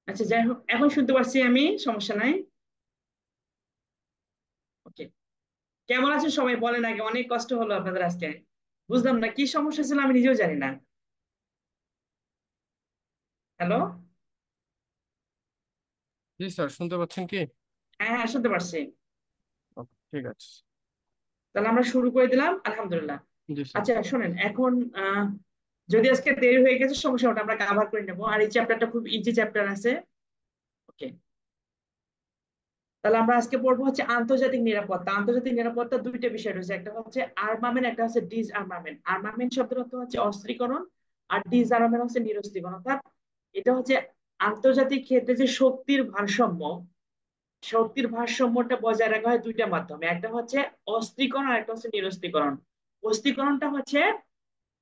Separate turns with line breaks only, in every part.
আচ্ছা, যাই হোক, এখন শুনতে পারছি আমি, সমস্যা নাই। ওকে। কেমন আছেন সবাই বলেন আগে, অনেক কষ্ট হলো আপনাদের আজকে। বুঝলাম না কি সমস্যা ছিল, আমি নিজেও জানি না। হ্যালো।
জি স্যার, শুনতে পাচ্ছেন কি?
হ্যাঁ হ্যাঁ, শুনতে পারছি।
ওকে, ঠিক আছে।
তাহলে আমরা শুরু করে দিলাম, আলহামদুলিল্লাহ।
জি স্যার।
আচ্ছা শোনেন এখন, আহ যদি আজকে দেরি হয়ে গেছে সমস্যা, ওটা আমরা কাভার করে নেবো, আর এই চ্যাপ্টারটা খুব ইজি চ্যাপ্টার আছে। ওকে। তাহলে আমরা আজকে পড়বো হচ্ছে আন্তর্জাতিক নিরাপত্তা। আন্তর্জাতিক নিরাপত্তা দুইটা বিষয় রয়েছে, একটা হচ্ছে আর্মামেন্ট, একটা হচ্ছে ডিস আর্মামেন্ট। আর্মামেন্ট শব্দের অর্থ হচ্ছে অস্ত্রীকরণ, আর ডিস আর্মামেন্ট হচ্ছে নিরস্ত্রীকরণ। অর্থাৎ এটা হচ্ছে আন্তর্জাতিক ক্ষেত্রে যে শক্তির ভারসাম্য, শক্তির ভারসাম্যটা বজায় রাখা হয় দুইটা মাধ্যমে, একটা হচ্ছে অস্ত্রীকরণ আর একটা হচ্ছে নিরস্ত্রীকরণ। অস্ত্রীকরণটা হচ্ছে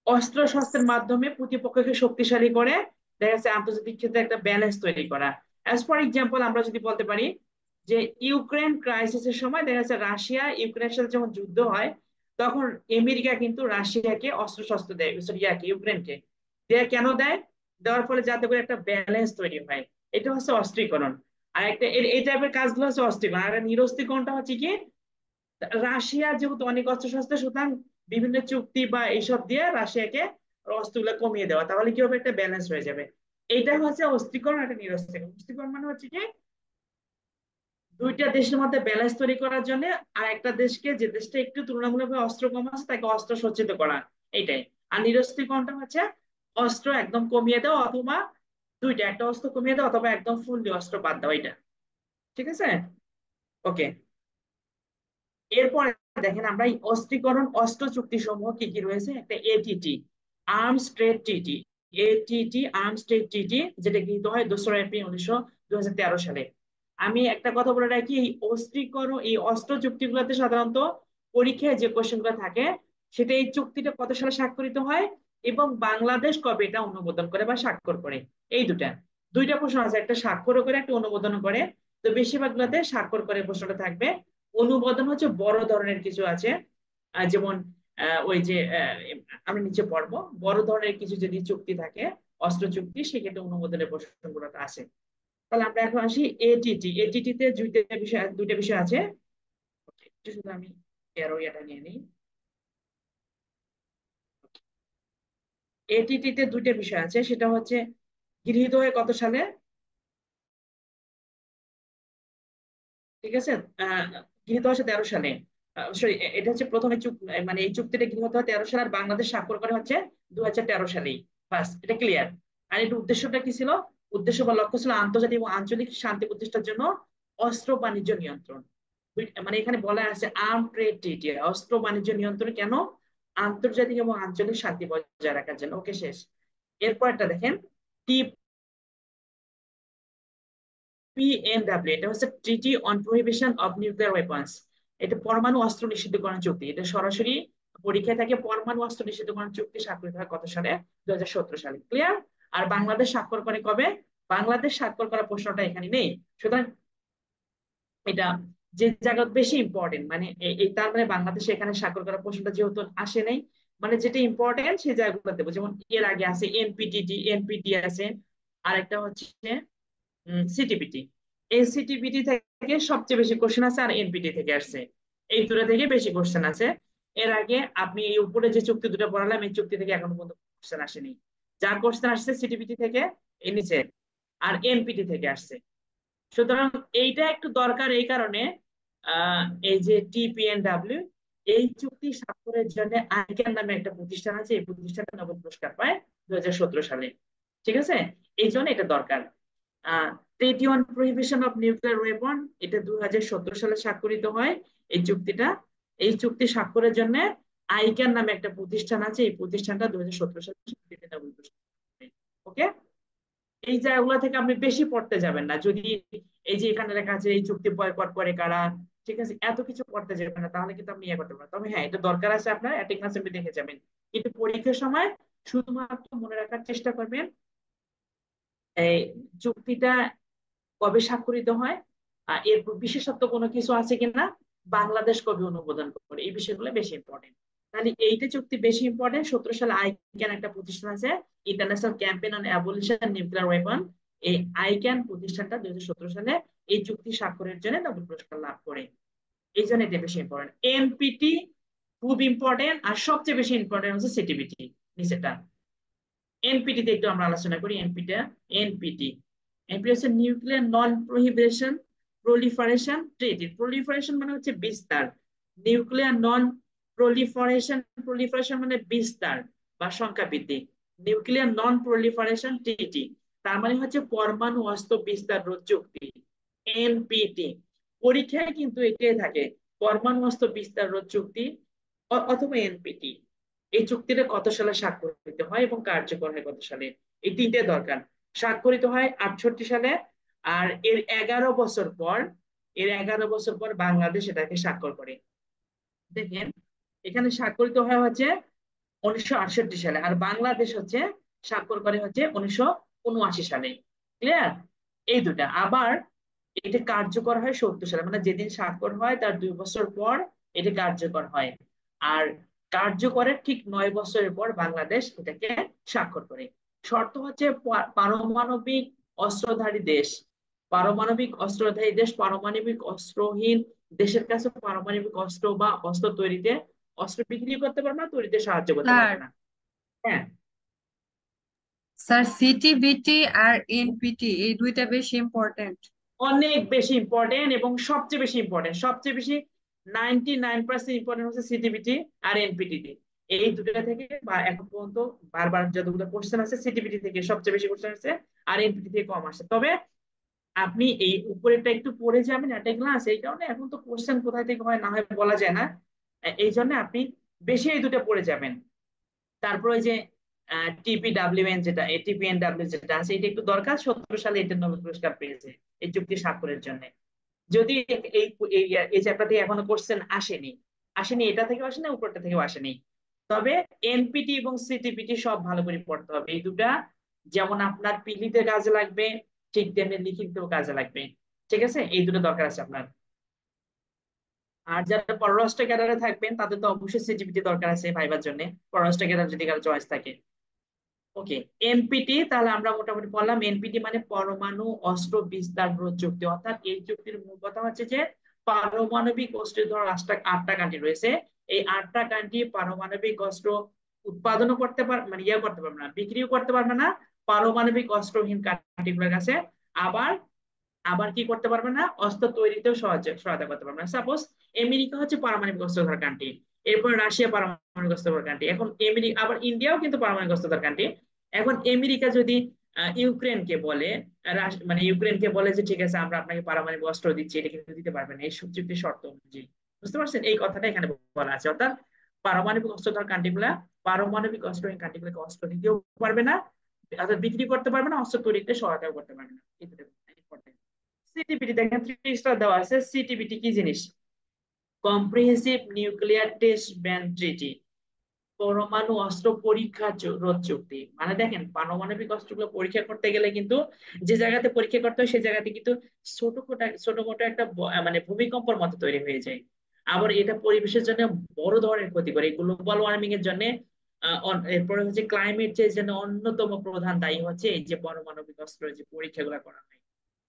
অস্ত্র শস্ত্রের মাধ্যমে প্রতিপক্ষকে শক্তিশালী করে দেখা যাচ্ছে আন্তর্জাতিক ক্ষেত্রে একটা ব্যালেন্স তৈরি করা। অ্যাজ ফর এক্সাম্পল আমরা যদি বলতে পারি যে ইউক্রেন ক্রাইসিসের সময় দেখা যাচ্ছে রাশিয়া ইউক্রেনের সাথে যখন যুদ্ধ হয়, তখন আমেরিকা কিন্তু রাশিয়াকে অস্ত্র শস্ত্র দেয়, সরি ইয়াকে ইউক্রেনকে দেয়। কেন দেয়? দেওয়ার ফলে যাতে করে একটা ব্যালেন্স তৈরি হয়। এটা হচ্ছে অস্ত্রীকরণ। আর একটা এই টাইপের কাজগুলো হচ্ছে অস্ত্রীকরণ। আর নিরস্ত্রীকরণটা হচ্ছে কি, রাশিয়া যেহেতু অনেক অস্ত্র শস্ত্র, সুতরাং বিভিন্ন চুক্তি বা এইসব দিয়ে রাশিয়াকে অস্ত্রগুলো কমিয়ে দেওয়া, তাহলে কি হবে, একটা ব্যালেন্স হয়ে যাবে। এইটা হচ্ছে অস্ত্রীকরণ, একটা নিরস্ত্রীকরণ। অস্ত্রীকরণ মানে হচ্ছে কি, দুইটা দেশের মধ্যে ব্যালেন্স তৈরি করার জন্য আর একটা দেশকে, যে দেশটা একটু তুলনামূলকভাবে অস্ত্র কম আছে তাকে অস্ত্র সজ্জিত করা, এইটাই। আর নিরস্ত্রীকরণটা হচ্ছে অস্ত্র একদম কমিয়ে দেওয়া, অথবা দুইটা, একটা অস্ত্র কমিয়ে দেওয়া অথবা একদম ফুললি অস্ত্র বাদ দেওয়া, এটা। ঠিক আছে। ওকে। এরপরে দেখেন আমরা এই অস্ত্রীকরণ অস্ত্র চুক্তি সমূহ কি কি রয়েছে, একটা এটিটি, আর্মস ট্রেড ট্রিটি। এটিটি আর্মস ট্রেড ট্রিটি, যেটা গৃহীত হয় 2 এপ্রিল 2013 সালে। আমি একটা কথা বলে রাখি, এই অস্ত্রীকরণ, এই অস্ত্র চুক্তিগুলোতে সাধারণত পরীক্ষায় যে কোশ্চেন গুলো থাকে, সেটা এই চুক্তিটা কত সালে স্বাক্ষরিত হয় এবং বাংলাদেশ কবে এটা অনুমোদন করে বা স্বাক্ষর করে। এই দুইটা প্রশ্ন আছে, একটা স্বাক্ষর করে একটা অনুমোদন করে। তো বেশিরভাগ গুলোতে স্বাক্ষর করে প্রশ্নটা থাকবে। অনুমোদন হচ্ছে বড় ধরনের কিছু আছে, যেমন ওই যে আমরা নিচে পড়বো, বড় ধরনের কিছু যদি চুক্তি থাকে, অস্ত্র চুক্তি, সেক্ষেত্রে অনুমোদনের প্রশ্নগুলো আছে। তাহলে আমরা এখন আসি এটিটি। এটিটি তে দুইটা বিষয় আছে। Okay, একটু শুধু আমি এরো এটা নিয়ে নিই। এটিটি তে দুইটা বিষয় আছে, সেটা হচ্ছে গৃহীত হয়ে কত সালে, ঠিক আছে, আহ গৃহীত হচ্ছে 13 সালে। সরি, এটা হচ্ছে প্রথমে মানে এই চুক্তিটা গৃহীত হয় 13 সালে, আর বাংলাদেশ স্বাক্ষর করে হচ্ছে 2013 সালেই। বাস, এটা ক্লিয়ার। আর এর উদ্দেশ্যটা কি ছিল? উদ্দেশ্য বা লক্ষ্য ছিল আন্তর্জাতিক এবং আঞ্চলিক শান্তি প্রতিষ্ঠার জন্য অস্ত্র বাণিজ্য নিয়ন্ত্রণ। মানে এখানে বলা আছে আর্ম ট্রেড ট্রিটি, অস্ত্র বাণিজ্য নিয়ন্ত্রণ কেন? আন্তর্জাতিক এবং আঞ্চলিক শান্তি বজায় রাখার জন্য। ওকে, শেষ। এরপরটা দেখেন, পিএনডব্লিউ, এটা হচ্ছে ট্রিটি on prohibition of nuclear weapons. এটা পরমাণু অস্ত্র নিষিদ্ধকরণ চুক্তি। এটা সরাসরি পরীক্ষায় থাকে, পরমাণু অস্ত্র নিষিদ্ধকরণ চুক্তি স্বাক্ষরিত হয় কত সালে? 2017 সালে। ক্লিয়ার। আর বাংলাদেশ স্বাক্ষর করে কবে? বাংলাদেশ স্বাক্ষর করার প্রশ্নটা এখানে নেই। সুতরাং এটা যে জায়গা বেশি ইম্পর্টেন্ট, মানে এই তার মানে বাংলাদেশে এখানে স্বাক্ষর করার প্রশ্নটা যেহেতু আসে নাই, মানে যেটা ইম্পর্টেন্ট সেই জায়গাগুলো দেবো। যেমন এর আগে আছে এনপিটিটি, এনপিটি আছে, আর একটা হচ্ছে সিটিপিটি। এনসিটিপিটি থেকে সবচেয়ে বেশি কোশ্চেন আছে, আর এনপিটি থেকে আসছে। এই দুটো থেকে বেশি কোশ্চেন আছে। এর আগে আপনি এই উপরে যে চুক্তি দুটো পড়ালাম, এই চুক্তি থেকে এখনো পর্যন্ত কোশ্চেন আসেনি। যা কোশ্চেন আসছে সিটিপিটি থেকে, এই নিচে, আর এনপিটি থেকে আসছে। সুতরাং এইটা একটু দরকার এই কারণে, এই যে টিপিএনডব্লিউ, এই চুক্তি স্বাক্ষরের জন্য আইক্যান নামে একটা প্রতিষ্ঠান আছে, এই প্রতিষ্ঠানটা নোবেল পুরস্কার পায় 2017 সালে। ঠিক আছে। এই জন্য এটা দরকার। ট্রিটি on prohibition of nuclear weapon, এটা 2017 সালে স্বাক্ষরিত হয় এই চুক্তিটা। এই চুক্তি স্বাক্ষরের জন্য আইক্যান নামে একটা প্রতিষ্ঠান আছে, এই প্রতিষ্ঠানটা 2017 সালে স্বীকৃতি নোবেল পুরস্কার পায়। ওকে। এই জায়গাগুলো থেকে আপনি বেশি পড়তে যাবেন না। যদি এই যে এখানে লেখা আছে এই চুক্তি বয়কট করে কারা, ঠিক আছে, এত কিছু পড়তে যাবেন না, তাহলে কিন্তু আপনি ইয়ে করতে পারেন। তবে হ্যাঁ, এটা দরকার আছে, আপনার অ্যাটেন্ডেন্স আপনি দেখে যাবেন। কিন্তু পরীক্ষার সময় শুধুমাত্র মনে রাখার চেষ্টা করবেন এই চুক্তিটা কবে স্বাক্ষরিত হয়, এর বিশেষত্ব কোনো কিছু আছে কিনা, বাংলাদেশ কবে অনুমোদন করে, এই বিষয়গুলো বেশি ইম্পর্টেন্ট। তাহলে এইটা চুক্তি বেশি ইম্পর্টেন্ট। 17 সালে আইক্যান একটা প্রতিষ্ঠান আছে, international campaign on abolition nuclear weapon. এই আইক্যান প্রতিষ্ঠানটা 2017 সালে এই চুক্তি স্বাক্ষরের জন্য নোবেল পুরস্কার লাভ করে। এই জন্য এটা বেশি ইম্পর্টেন্ট। এনপিটি খুব ইম্পর্টেন্ট, আর সবচেয়ে বেশি ইম্পর্টেন্ট হচ্ছে সিটিবিটি নিচেটা। এনপিটি তে একটু আমরা আলোচনা করি। এনপিটি এনপিটি হচ্ছে নিউক্লিয়ার নন প্রহিবিশন প্রলিফারেশন ট্রিটি। প্রলিফারেশন মানে হচ্ছে বিস্তার, নিউক্লিয়ার নন প্রলিফারেশন, প্রলিফারেশন মানে বিস্তার বা সংখ্যা বৃদ্ধি। নিউক্লিয়ার নন প্রলিফারেশন ট্রিটি তার মানে হচ্ছে পরমাণু অস্ত্র বিস্তার রোধ চুক্তি, এনপিটি। পরীক্ষায় কিন্তু এটাই থাকে, পরমাণু অস্ত্র বিস্তার রোধ চুক্তি অথবা এনপিটি। এই চুক্তিটা কত সালে স্বাক্ষরিত হয় এবং কার্যকর হয় কত সালে, এই তিনটে দরকার। স্বাক্ষরিত হয় 68 সালে, আর এর 11 বছর পর বাংলাদেশ এটাকে স্বাক্ষর করে। দেখেন, এখানে স্বাক্ষরিত হয় হচ্ছে 1968 সালে, আর বাংলাদেশ হচ্ছে স্বাক্ষর করে হচ্ছে 1979 সালে। ক্লিয়ার? এই দুটা আবার এটা কার্যকর হয় 70 সালে, মানে যেদিন স্বাক্ষর হয় তার 2 বছর পর এটা কার্যকর হয়। আর কার্যকরের ঠিক 9 বছরের পর বাংলাদেশ এটাকে স্বাক্ষর করে। শর্ত হচ্ছে পারমাণবিক অস্ত্রধারী দেশ, পারমাণবিক অস্ত্রধারী দেশ পারমাণবিক অস্ত্রহীন দেশের কাছে পারমাণবিক অস্ত্র বা অস্ত্র তৈরিতে, অস্ত্র বিক্রি করতে পারবে না, তৈরিতে সাহায্য করতে
স্যার
পারবে না। হ্যাঁ,
স্যার সিটিবিটি আর এনপিটি এই দুইটা বেশি ইম্পর্টেন্ট।
অনেক বেশি ইম্পর্টেন্ট এবং সবচেয়ে বেশি ইম্পর্টেন্ট, সবচেয়ে বেশি 99% ইম্পর্টেন্ট হচ্ছে সিটিবিটি আর এনপিটিতে। এই দুটো থেকে বা এখন পর্যন্ত বারবার যতগুলো কোশ্চেন আছে সিটিবিটি থেকে সবচেয়ে বেশি কোশ্চেন আছে, আর এনপিটি থেকে কম আসে। তবে আপনি এই উপরেরটা একটু পড়ে যাবেন একটা ক্লাস, এই কারণে এখন তো কোশ্চেন কোথায় থেকে হয় না হয় বলা যায় না। এই জন্য আপনি বেশি এই দুটো পড়ে যাবেন। তারপর ওই যে টিপিডাব্লিউএন যেটা, এটিপিএনডাব্লিউ যেটা আছে, এটা একটু দরকার। 17 সালে এটা নোবেল পুরস্কার পেয়েছে এই চুক্তি স্বাক্ষরের জন্য। যদি এই এই এই চ্যাপ্টার থেকে এখনো কোশ্চেন আসেনি, এটা থেকেও আসেনি, উপরটা থেকেও আসেনি। তবে এনপিটি এবং সিটিপিটি সব ভালো করে পড়তে হবে। এই দুটা যেমন আপনার পিলিতে কাজে লাগবে, ঠিক তেমনি লিখিতেও কাজে লাগবে। ঠিক আছে, এই দুটো দরকার আছে আপনার। আর যারা পররাষ্ট্র ক্যাডারে থাকবেন তাদের তো অবশ্যই সিটিপিটি দরকার আছে ভাইবার জন্য, পররাষ্ট্র ক্যাডার যদি কারো চয়েস থাকে। ওকে, এনপিটি তাহলে আমরা মোটামুটি বললাম। এনপিটি মানে পরমাণু অস্ত্র বিস্তার রোধ চুক্তি, অর্থাৎ এই চুক্তির মূল কথা হচ্ছে যে পারমাণবিক অস্ত্র, ধর 8টা কান্ট্রি রয়েছে, এই 8টা কান্ট্রি পারমাণবিক অস্ত্র উৎপাদনও করতে পারবে, মানে ইয়ে করতে পারবে না, বিক্রিও করতে পারবে না পারমাণবিক অস্ত্রহীন কান্ট্রিগুলোর কাছে। আবার আবার কি করতে পারবে না, অস্ত্র তৈরিতেও সহায়তা করতে পারবে না। সাপোজ আমেরিকা হচ্ছে পারমাণবিক অস্ত্রধার কান্ট্রি, এরপর রাশিয়া পারমাণবিক অস্ত্রধার কান্ট্রি, এখন আমেরিকা আবার ইন্ডিয়াও কিন্তু পারমাণবিক অস্ত্রধার কান্ট্রি। এখন আমেরিকা যদি ইউক্রেনকে বলে, মানে ইউক্রেনকে বলে যে ঠিক আছে আমরা আপনাকে পারমাণবিক অস্ত্র দিচ্ছি, এটা কিন্তু দিতে পারবে না এই চুক্তির শর্ত অনুযায়ী। বুঝতে পারছেন, এই কথাটা এখানে বলা আছে। অর্থাৎ পারমাণবিক অস্ত্রধার কান্ট্রিগুলা পারমাণবিক অস্ত্রহীন কান্ট্রিগুলোকে অস্ত্র দিতেও পারবে না, অর্থাৎ বিক্রি করতে পারবে না, অস্ত্র তৈরিতে সহায়তা করতে পারবে না। এটা ইম্পর্টেন্ট। সিটিবিটি দেখেন 3 স্টার দেওয়া আছে। সিটিবিটি কি জিনিস? Comprehensive nuclear test ban treaty, পরমাণু অস্ত্র পরীক্ষা রোধ চুক্তি। মানে দেখেন, পারমাণবিক অস্ত্রগুলো পরীক্ষা করতে গেলে কিন্তু যে জায়গাতে পরীক্ষা করতে হয় সেই জায়গাতে কিন্তু ছোট মোটো একটা মানে ভূমিকম্পের মতো তৈরি হয়ে যায়। আবার এটা পরিবেশের জন্য বড় ধরনের ক্ষতি করে, গ্লোবাল ওয়ার্মিং এর জন্য। এরপরে হচ্ছে ক্লাইমেট চেঞ্জ জন্য অন্যতম প্রধান দায়ী হচ্ছে এই যে পারমাণবিক অস্ত্র যে পরীক্ষাগুলো করা হয়,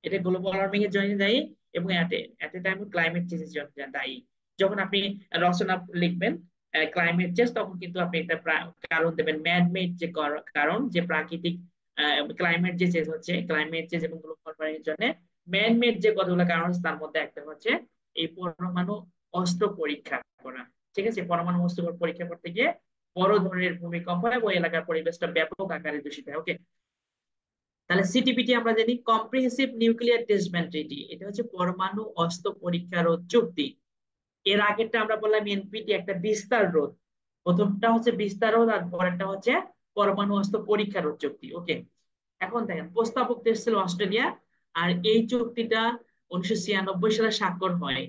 এটা গ্লোবাল ওয়ার্মিং এর জন্য দায়ী এবং এট এ টাইম ক্লাইমেট চেঞ্জের জন্য দায়ী। যখন আপনি রচনা লিখবেন ক্লাইমেট চেঞ্জ, তখন কিন্তু আপনি একটা কারণ দেবেন, ম্যান মেড যে কারণ, যে প্রাকৃতিক ক্লাইমেট যে চেঞ্জ হচ্ছে, ক্লাইমেট চেঞ্জ এবং গ্লোবাল ওয়ার্মিং এর জন্য ম্যান মেড যে কতগুলো কারণ আছে তার মধ্যে একটা হচ্ছে এই পরমাণু অস্ত্র পরীক্ষা করা। ঠিক আছে, পরমাণু অস্ত্র পরীক্ষা করতে গিয়ে বড় ধরনের ভূমিকম্প হয় এবং এলাকার পরিবেশটা ব্যাপক আকারে দূষিত হয়। ওকে, তাহলে সিটিপিটি আমরা জানি comprehensive nuclear test ban treaty, এটা হচ্ছে পরমাণু অস্ত্র পরীক্ষা রোধ চুক্তি। এর আগেরটা আমরা বললাম এনপিটি, একটা বিস্তার রোধ। প্রথমটা হচ্ছে বিস্তার রোধ আর পরেরটা হচ্ছে পরমাণু অস্ত্র পরীক্ষা রোধ চুক্তি। ওকে, এখন দেখেন প্রস্তাবক দেশ ছিল অস্ট্রেলিয়া, আর এই চুক্তিটা 1996 সালে স্বাক্ষর হয়।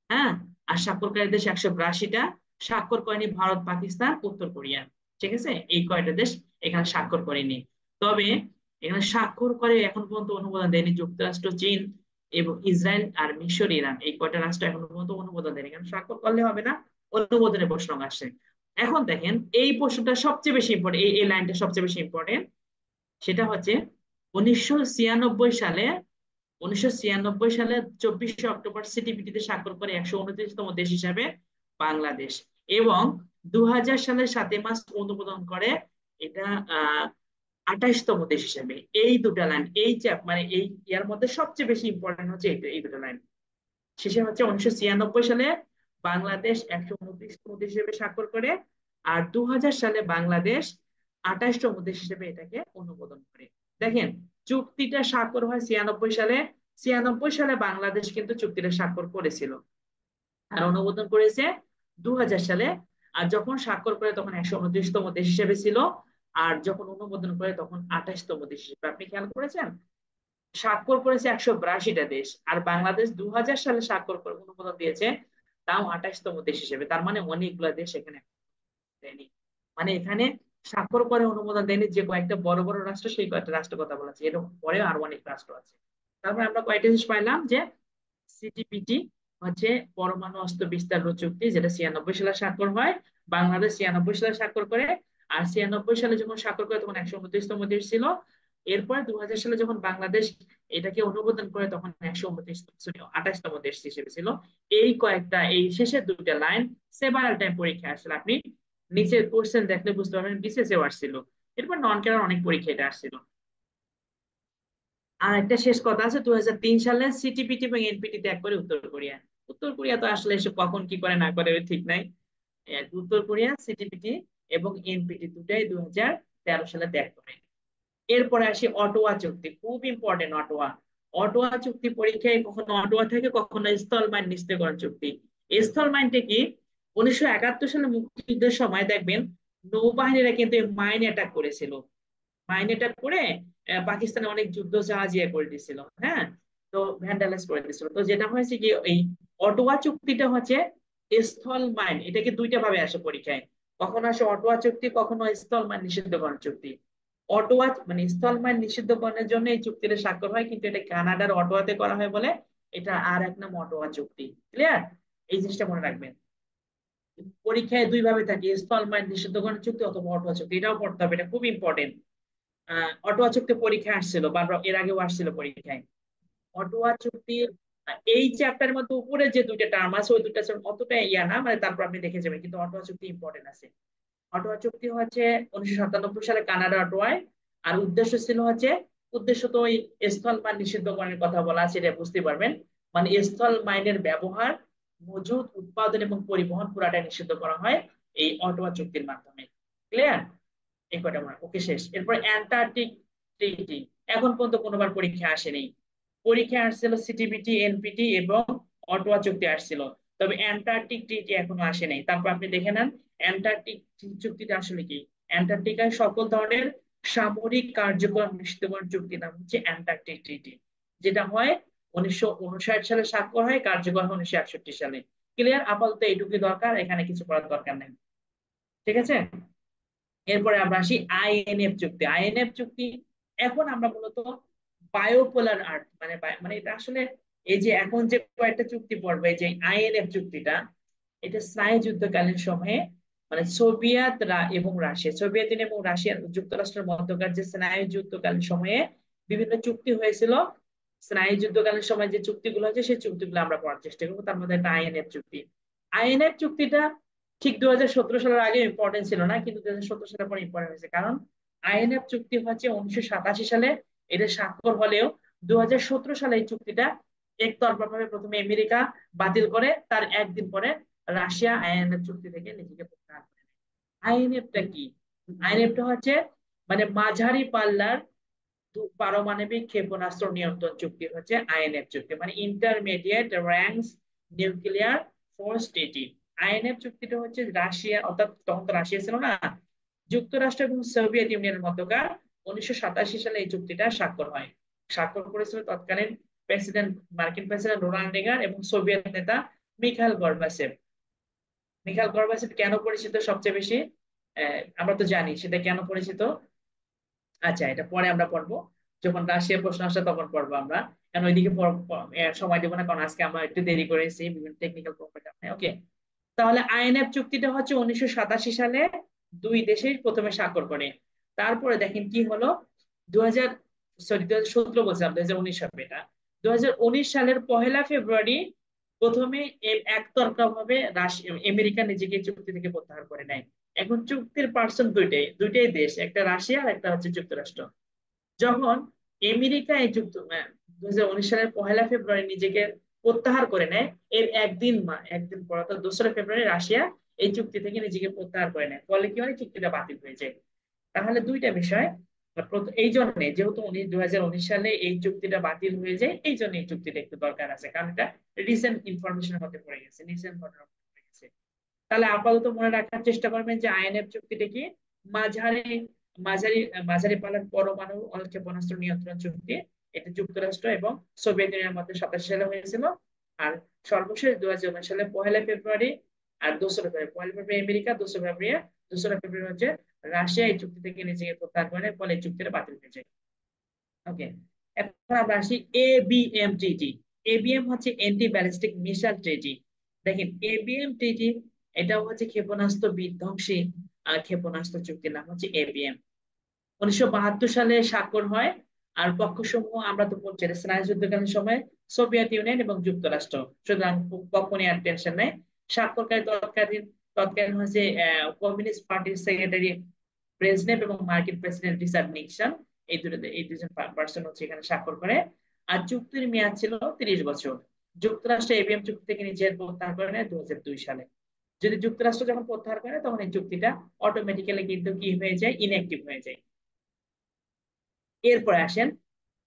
হ্যাঁ, আর স্বাক্ষরকারী দেশ 182টা, স্বাক্ষর করেনি ভারত, পাকিস্তান, উত্তর কোরিয়া। ঠিক আছে, এই কয়টা দেশ এখানে স্বাক্ষর করেনি। তবে এখানে স্বাক্ষর করে এখন পর্যন্ত অনুমোদন দেয়নি যুক্তরাষ্ট্র, চীন এবং ইসরায়েল আর মিশর, ইরান। এই কয়টা রাষ্ট্র এখন পর্যন্ত অনুমোদন দেয়নি, কারণ স্বাক্ষর করলে হবে না, অনুমোদনের প্রশ্ন আসছে। এখন দেখেন এই প্রশ্নটা সবচেয়ে বেশি ইম্পর্টেন্ট, এই লাইনটা সবচেয়ে বেশি ইম্পর্টেন্ট। সেটা হচ্ছে 1996 সালে 1996 সালে 24শে অক্টোবর সিটিপিটিতে স্বাক্ষর করে 129তম দেশ হিসাবে বাংলাদেশ, এবং 2000 সালের 7 মার্চ অনুমোদন করে এটা আহ 28তম দেশ হিসেবে। এই দুটা লাইন, এই চ্যাপ মানে এই ইয়ার মধ্যে সবচেয়ে বেশি ইম্পর্টেন্ট হচ্ছে এই দুটো লাইন। শেষে হচ্ছে 1996 সালে বাংলাদেশ 129তম দেশ হিসেবে স্বাক্ষর করে, আর 2000 সালে বাংলাদেশ 28তম দেশ হিসেবে এটাকে অনুমোদন করে। দেখেন, চুক্তিটা স্বাক্ষর হয় 96 সালে। 96 সালে বাংলাদেশ কিন্তু চুক্তিটা স্বাক্ষর করেছিল আর অনুমোদন করেছে 2000 সালে। আর যখন স্বাক্ষর করে তখন 129তম দেশ হিসেবে ছিল, আর যখন অনুমোদন করে তখন 28তম দেশ হিসেবে। আপনি খেয়াল করেছেন, স্বাক্ষর করেছে 182টা দেশ, আর বাংলাদেশ 2000 সালে স্বাক্ষর করে অনুমোদন দিয়েছে, তাও 28তম দেশ হিসেবে। তার মানে অনেকগুলো দেশ এখানে দেয়নি। মানে এখানে স্বাক্ষর করে অনুমোদন দেয়নি যে কয়েকটা বড় বড় রাষ্ট্র, সেই কয়েকটা রাষ্ট্র কথা বলা আছে, এরকম পরেও আরো অনেক রাষ্ট্র আছে। তারপরে আমরা কয়েকটা জিনিস পাইলাম যে সিটিপিটি হচ্ছে পরমাণু অস্ত্র বিস্তার চুক্তি, যেটা 96 সালে স্বাক্ষর হয়। বাংলাদেশ 96 সালে স্বাক্ষর করে, আর 96 সালে যখন স্বাক্ষর করে তখন 129তম দেশ ছিল। এরপর 2000 সালে যখন বাংলাদেশ এটাকে অনুমোদন করে তখন 129, সরি 28তম দেশ হিসেবে ছিল। এই কয়েকটা, এই শেষের দুইটা লাইন সেভারাল টাইম পরীক্ষা আসলে আপনি নিচের কোশ্চেন দেখলে বুঝতে পারবেন, বিসিএস আসছিল। এরপর নন ক্যাডার অনেক পরীক্ষা এটা আসছিল। আর একটা শেষ কথা আছে, 2003 সালে সিটিপিটি এবং এনপিটি ত্যাগ করে উত্তর কোরিয়া। উত্তর কোরিয়া তো আসলে এসে কখন কি করে না করে এর ঠিক নাই। উত্তর কোরিয়া সিটিপিটি এবং এনপিটি দুটাই 2013 সালে ত্যাগ করে। এরপরে আসি অটোয়া চুক্তি, খুব ইম্পর্টেন্ট। অটোয়া অটোয়া চুক্তি পরীক্ষায় কখনো অটোয়া থেকে কখনো স্থলমাইন নিশ্চয়করণ চুক্তি। স্থলমাইনটা কি? 1971 সালে মুক্তিযুদ্ধের সময় দেখবেন নৌবাহিনীরা কিন্তু মাইন অ্যাটাক করেছিল। মাইন অ্যাটাক করে পাকিস্তানে অনেক যুদ্ধ জাহাজ ইয়ে করে দিছিল, হ্যাঁ। তো ভ্যান্ডালাইজ করে দিছিল। তো যেটা হয়েছে কি, এই অটোয়া চুক্তিটা হচ্ছে স্থল মাইন, এটাকে দুইটা ভাবে আসে পরীক্ষায়। কখনো আসে অটোয়া চুক্তি, কখনো স্থল মাইন নিষিদ্ধকরণ চুক্তি। অটোয়া মানে স্থল মাইন নিষিদ্ধকরণের জন্য এই চুক্তিটা স্বাক্ষর হয়, কিন্তু এটা কানাডার অটোয়াতে করা হয় বলে এটা আর এক নাম অটোয়া চুক্তি। ক্লিয়ার? এই জিনিসটা মনে রাখবেন। পরীক্ষায় দুই ভাবে থাকে, স্থল মাইন নিষিদ্ধকরণ চুক্তি অথবা অটোয়া চুক্তি, এটাও পড়তে হবে, এটা খুব ইম্পর্টেন্ট। অটোয়া চুক্তি পরীক্ষায় আসছিল বারবার, এর আগেও আসছিল পরীক্ষায়। অটোয়া চুক্তির এই চ্যাপ্টারের মধ্যে উপরে যে দুইটা টার্ম আছে ওই দুইটা অতটা ইয়া না, মানে তারপর আপনি দেখে যাবেন, কিন্তু অটোয়া চুক্তি ইম্পর্টেন্ট আছে। অটোয়া চুক্তি হচ্ছে 1997 সালে কানাডা অটোয়ায়। আর উদ্দেশ্য ছিল হচ্ছে, উদ্দেশ্য তো ওই স্থল মাইন নিষিদ্ধকরণের কথা বলা আছে, এটা বুঝতে পারবেন। মানে স্থল মাইনের ব্যবহার, মজুদ, উৎপাদন এবং পরিবহন পুরাটাই নিষিদ্ধ করা হয় এই অটোয়া চুক্তির মাধ্যমে। ক্লিয়ার? এই কয়টা মনে, ওকে শেষ। এরপর অ্যান্টার্কটিক ট্রিটি এখন পর্যন্ত কোনোবার পরীক্ষা আসেনি। পরীক্ষা আসছিল সিটিপিটি, এনপিটি এবং অটোয়া চুক্তি আসছিল, তবে অ্যান্টার্কটিক ট্রিটি এখনো আসে নাই। তারপর আপনি দেখে নেন অ্যান্টার্কটিক চুক্তিটা আসলে কি। অ্যান্টার্কটিকায় সকল ধরনের সামরিক কার্যক্রম নিষিদ্ধকরণ চুক্তি নাম হচ্ছে অ্যান্টার্কটিক ট্রিটি, যেটা হয় 1959 সালে স্বাক্ষর হয়, কার্যকর হয় 1961 সালে। ক্লিয়ার? আপাতত এইটুকু দরকার, এখানে কিছু করার দরকার নেই। ঠিক আছে? এরপরে আমরা আসি আইএনএফ চুক্তি। আইএনএফ চুক্তি এখন আমরা মূলত বায়োপোলার আর্ট মানে মানে এটা আসলে এই যে এখন যে কয়েকটা চুক্তি পড়বে, যে আইএনএফ চুক্তিটা, এটা স্নায়ু যুদ্ধকালীন সময়ে মানে এবং রাশিয়া, সোভিয়েত ইউনিয়ন এবং রাশিয়ার যুক্তরাষ্ট্রের মধ্যকার যে স্নায়ু যুদ্ধকালীন সময়ে বিভিন্ন চুক্তি হয়েছিল। স্নায়ু যুদ্ধকালীন সময় যে চুক্তিগুলো হয়েছে সেই চুক্তিগুলো আমরা পড়ার চেষ্টা করবো। তার মধ্যে একটা আইএনএফ চুক্তি। আইএনএফ চুক্তিটা ঠিক 2017 সালের আগে ইম্পর্টেন্ট ছিল না, কিন্তু 2017 সালের পর ইম্পর্টেন্ট হয়েছে, কারণ আইএনএফ চুক্তি হচ্ছে 1987 সালে এটা স্বাক্ষর হলেও 2017 সালে এই চুক্তিটা একতরফা ভাবে প্রথমে আমেরিকা বাতিল করে, তার একদিন পরে রাশিয়া আইএনএফ চুক্তি থেকে নিজেকে প্রত্যাহার করে। আইএনএফটা কি? আইএনএফটা হচ্ছে মানে মাঝারি পাল্লার পারমাণবিক ক্ষেপণাস্ত্র নিয়ন্ত্রণ চুক্তি হচ্ছে আইএনএফ চুক্তি, মানে ইন্টারমিডিয়েট র্যাঙ্কস নিউক্লিয়ার ফোর্স ট্রিটি। আইএনএফ চুক্তিটা হচ্ছে রাশিয়া, অর্থাৎ তখন তো রাশিয়া ছিল না, যুক্তরাষ্ট্র এবং সোভিয়েত ইউনিয়নের মধ্যকার 1987 সালে এই চুক্তিটা স্বাক্ষর হয়। স্বাক্ষর করেছিল তৎকালীন প্রেসিডেন্ট, মার্কিন প্রেসিডেন্ট রোনাল্ড রেগান এবং সোভিয়েত নেতা মিখাইল গর্বাচেভ। মিখাইল গর্বাচেভ কেন পরিচিত সবচেয়ে বেশি? আমরা তো জানি সেটা কেন পরিচিত। আচ্ছা, এটা পরে আমরা পড়বো, যখন রাশিয়ার প্রশ্ন আসে তখন পড়বো আমরা, কারণ ওইদিকে সময় দেবো না, কারণ আজকে আমরা একটু দেরি করেছি বিভিন্ন টেকনিক্যাল প্রবলেম। ওকে, তাহলে আইএনএফ চুক্তিটা হচ্ছে 1987 সালে দুই দেশেই প্রথমে স্বাক্ষর করে। তারপরে দেখেন কি হলো, সরি 2017 বলছিলাম, 2019 হবে এটা। 2019 সালের 1 ফেব্রুয়ারি প্রথমে একতরফা ভাবে আমেরিকা নিজেকে এই চুক্তি থেকে প্রত্যাহার করে নেয়। এখন চুক্তির পার্সন দুইটাই দুইটাই দেশ, একটা রাশিয়া আর একটা হচ্ছে যুক্তরাষ্ট্র। যখন আমেরিকা এই 2019 সালের 1 ফেব্রুয়ারি নিজেকে প্রত্যাহার করে নেয়, এর একদিন পর অর্থাৎ 2রা ফেব্রুয়ারি রাশিয়া এই চুক্তি থেকে নিজেকে প্রত্যাহার করে নেয়। ফলে কি হয়, চুক্তিটা বাতিল হয়ে যায়। তাহলে দুইটা বিষয়। এই জন্য যেহেতু 2019 সালে এই চুক্তিটা বাতিল হয়ে যায়, এই জন্য এই চুক্তিটা একটু দরকার আছে, কারণ এটা রিসেন্ট ইনফরমেশনের মধ্যে পড়ে গেছে, রিসেন্ট ঘটনার মধ্যে পড়ে গেছে। তাহলে আপাতত মনে রাখার চেষ্টা করবেন যে আইএনএফ চুক্তিটা কি মাঝারি মাঝারি মাঝারি পালার পরমাণু ক্ষেপণাস্ত্র নিয়ন্ত্রণ চুক্তি। এটা যুক্তরাষ্ট্র এবং সোভিয়েত ইউনিয়নের মধ্যে 27 সালে হয়েছিল। আর সর্বশেষ 2019 সালে 1 ফেব্রুয়ারি আর 2রা ফেব্রুয়ারি, 1 ফেব্রুয়ারি আমেরিকা, 2রা ফেব্রুয়ারি হচ্ছে রাশিয়া এই চুক্তি থেকে নিজেকে প্রত্যাহার করে, ফলে এই চুক্তিটা বাতিল হয়ে যায়। ওকে, এখন আমরা আসি এবিএম ট্রিটি। এবিএম হচ্ছে অ্যান্টি ব্যালিস্টিক মিসাইল ট্রিটি। দেখেন এবিএম ট্রিটি, এটা হচ্ছে ক্ষেপণাস্ত্র বিধ্বংসী ক্ষেপণাস্ত্র চুক্তির নাম হচ্ছে এবিএম। 1972 সালে স্বাক্ষর হয়। আর পক্ষসমূহ আমরা তো বলছি স্নায়ু যুদ্ধকালীন সময় সোভিয়েত ইউনিয়ন এবং যুক্তরাষ্ট্র, সুতরাং পক্ষ নিয়ে আর টেনশন নেই। স্বাক্ষরকারী তৎকালীন হচ্ছে কমিউনিস্ট পার্টির সেক্রেটারি ব্রেজনেভ এবং মার্কিন প্রেসিডেন্ট রিচার্ড নিক্সন। এই দুজন পার্সন হচ্ছে এখানে স্বাক্ষর করে। আর চুক্তির মেয়াদ ছিল 30 বছর। যুক্তরাষ্ট্র এবিএম চুক্তি থেকে নিজের প্রত্যাহার করে নেয় 2002 সালে। যদি যুক্তরাষ্ট্র যখন প্রত্যাহার করে তখন এই চুক্তিটা অটোমেটিক্যালি কিন্তু কি হয়ে যায়, ইনঅ্যাক্টিভ হয়ে যায়। এরপরে আসেন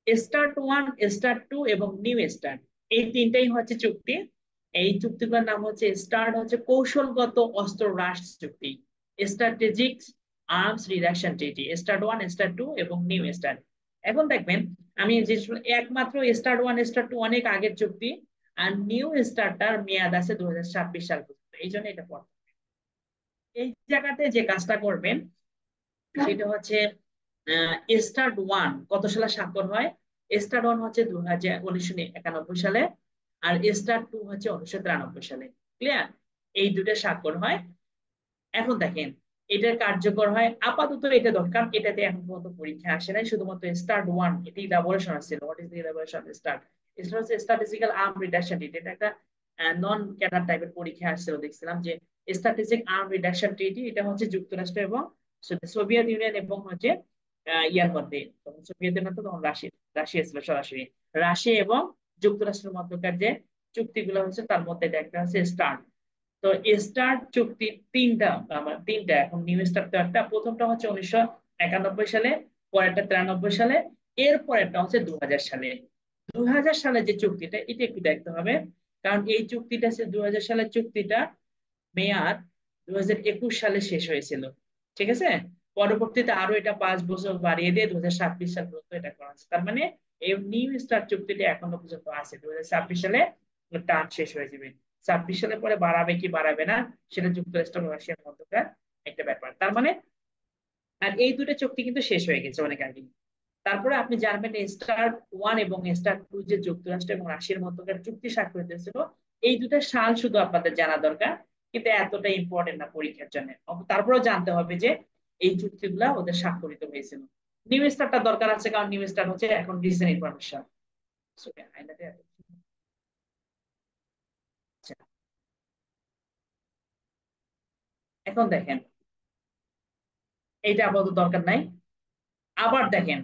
স্টার্ট 1, স্টার্ট 2 এবং নিউ স্টার্ট। এই তিনটাই হচ্ছে চুক্তি। এই চুক্তিগুলোর নাম হচ্ছে স্টার্ট হচ্ছে কৌশলগত অস্ত্র হ্রাস চুক্তি, স্ট্র্যাটেজিক আর্মস রিডাকশন ট্রিটি, স্টার্ট 1, স্টার্ট 2 এবং নিউ স্টার্ট। এখন দেখবেন আমি যে একমাত্র স্টার্ট 1, স্টার্ট 2 অনেক আগের চুক্তি, আর নিউ স্টার্টটার মেয়াদ আছে 2026 সাল পর্যন্ত, এই জন্য এটা পড়তে হবে। এই জায়গাতে যে কাজটা করবেন সেটা হচ্ছে স্টার্ট 1 কত সালে স্বাক্ষর হয়। স্টার্ট 1 হচ্ছে 1991 সালে, আর স্টার্ট 2 হচ্ছে 1993 সালে। ক্লিয়ার? এই দুটো স্বাক্ষর হয়। এখন দেখেন এটার কার্যকর হয় আপাতত এটা দরকার, এটাতে এখন পর্যন্ত পরীক্ষা আসে নাই, শুধুমাত্র স্টার্ট 1 এটি ইলাবোরেশন আসছিল। What is the elaboration start? এটা হচ্ছে স্ট্র্যাটেজিক্যাল আর্ম রিডাকশন, এটা একটা নন ক্যাডার টাইপের পরীক্ষা আসছিল, দেখছিলাম যে স্ট্র্যাটেজিক আর্ম রিডাকশন ট্রিটি, এটা হচ্ছে যুক্তরাষ্ট্র এবং সোভিয়েত ইউনিয়ন এবং হচ্ছে ইয়ার মধ্যে, সোভিয়েতের মধ্যে তখন রাশিয়া রাশিয়া ছিল সরাসরি, রাশিয়া এবং যুক্তরাষ্ট্রের মধ্যকার যে চুক্তিগুলো হচ্ছে তার মধ্যে এটা একটা হচ্ছে স্টার্ট। তো স্টার্ট চুক্তি তিনটা, এখন নিউ স্টার্ট তো একটা, প্রথমটা হচ্ছে 1991 সালে, পরেরটা 93 সালে, এর পরেরটা হচ্ছে 2000 সালে। 2000 সালে যে চুক্তিটা, এটা একটু দেখতে হবে, কারণ এই চুক্তিটা 2000 সালের চুক্তিটা মেয়াদ 2021 সালে শেষ হয়েছিল। ঠিক আছে, পরবর্তীতে আরো এটা 5 বছর বাড়িয়ে দিয়ে 2026 সাল পর্যন্ত এটা করা হয়েছে। তার মানে এই নিউ স্টার্ট চুক্তিটা এখনো পর্যন্ত আছে, 2026 সালে টার্ম শেষ হয়ে যাবে। 26 সালের পরে বাড়াবে কি বাড়াবে না, সেটা যুক্তরাষ্ট্র এবং রাশিয়ার মধ্যকার একটা ব্যাপার। তার মানে আর এই দুটো চুক্তি কিন্তু শেষ হয়ে গেছে অনেক আগে। তারপরে আপনি জানবেন স্টার্ট 1 এবং স্টার্ট 2 যে যুক্তরাষ্ট্র এবং রাশিয়ার মধ্যকার চুক্তি স্বাক্ষরিত হয়েছিল, এই দুটো সাল শুধু আপনাদের জানা দরকার, কিন্তু এতটা ইম্পর্টেন্ট না পরীক্ষার জন্য। তারপরেও জানতে হবে যে এই চুক্তিগুলা ওদের স্বাক্ষরিত হয়েছিল। নিউ স্টারটা দরকার আছে, কারণ নিউ স্টার হচ্ছে এখন রিসেন্ট ইনফরমেশন। এখন দেখেন এইটা আপাতত দরকার নাই। আবার দেখেন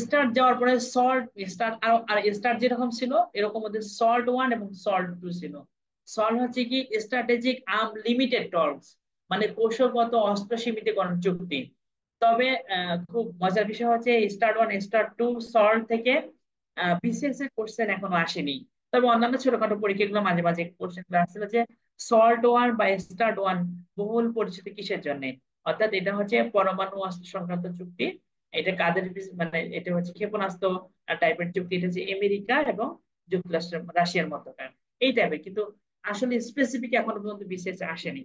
স্টার্ট যাওয়ার পরে সল্ট স্টার্ট, আর স্টার্ট যেরকম ছিল এরকম ওদের সল্ট 1 এবং সল্ট 2 ছিল। সল্ট হচ্ছে কি স্ট্র্যাটেজিক আর্ম লিমিটেড টর্কস, মানে কৌশলগত অস্ত্র সীমিতকরণ চুক্তি। তবে খুব মজার বিষয় হচ্ছে স্টার্ট 1, স্টার্ট 2 সল্ট থেকে বিসিএস এর কোশ্চেন এখনো আসেনি। তবে অন্যান্য ছোটখাটো পরীক্ষাগুলো মাঝে মাঝে কোশ্চেন আসছিল যে সল্ট 1 বা স্টার্ট 1 বহুল পরিচিত কিসের জন্য, অর্থাৎ এটা হচ্ছে পরমাণু অস্ত্র সংক্রান্ত চুক্তি। এটা কাদের মানে এটা হচ্ছে ক্ষেপণাস্ত্র টাইপের চুক্তি, এটা হচ্ছে আমেরিকা এবং যুক্তরাষ্ট্র রাশিয়ার মধ্যকার এই টাইপের, কিন্তু আসলে স্পেসিফিক এখনো পর্যন্ত বিশেষ আসেনি।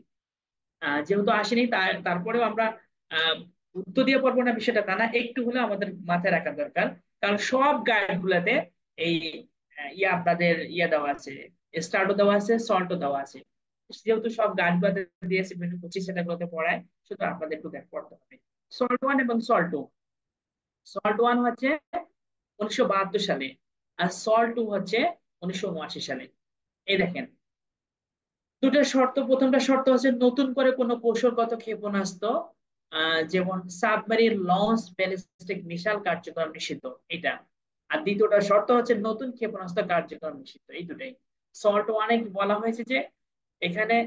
যেহেতু আসেনি তারপরেও আমরা আহ উত্তর দিয়ে পারবো না বিষয়টা তা না, একটু হলে আমাদের মাথায় রাখা দরকার, কারণ সব গাইড গুলাতে এই আপনাদের দেওয়া আছে, স্টার্টও দেওয়া আছে, সল্টও দেওয়া আছে। যেহেতু সব গাইড গুলাতে দিয়েছে বিভিন্ন কোচিং সেন্টার গুলোতে পড়ায়, শুধু আপনাদের একটু পড়তে হবে। সল্ট 1 এবং সল্ট 2। সল্ট 1 হচ্ছে 1972 সালে। আর সল 2 হচ্ছে 1979 সালে। এই দেখেন দুটো শর্ত, প্রথমটা শর্ত হচ্ছে নতুন করে কোনো কৌশলগত ক্ষেপণাস্ত্র যেমন সাবমেরিন লঞ্চ ব্যালিস্টিক মিসাইল কার্যক্রম নিষিদ্ধ, এটা। আর দ্বিতীয়টা শর্ত হচ্ছে নতুন ক্ষেপণাস্ত্র কার্যক্রম নিষিদ্ধ, এই দুটাই। সল্ট ওয়ানে বলা হয়েছে যে এখানে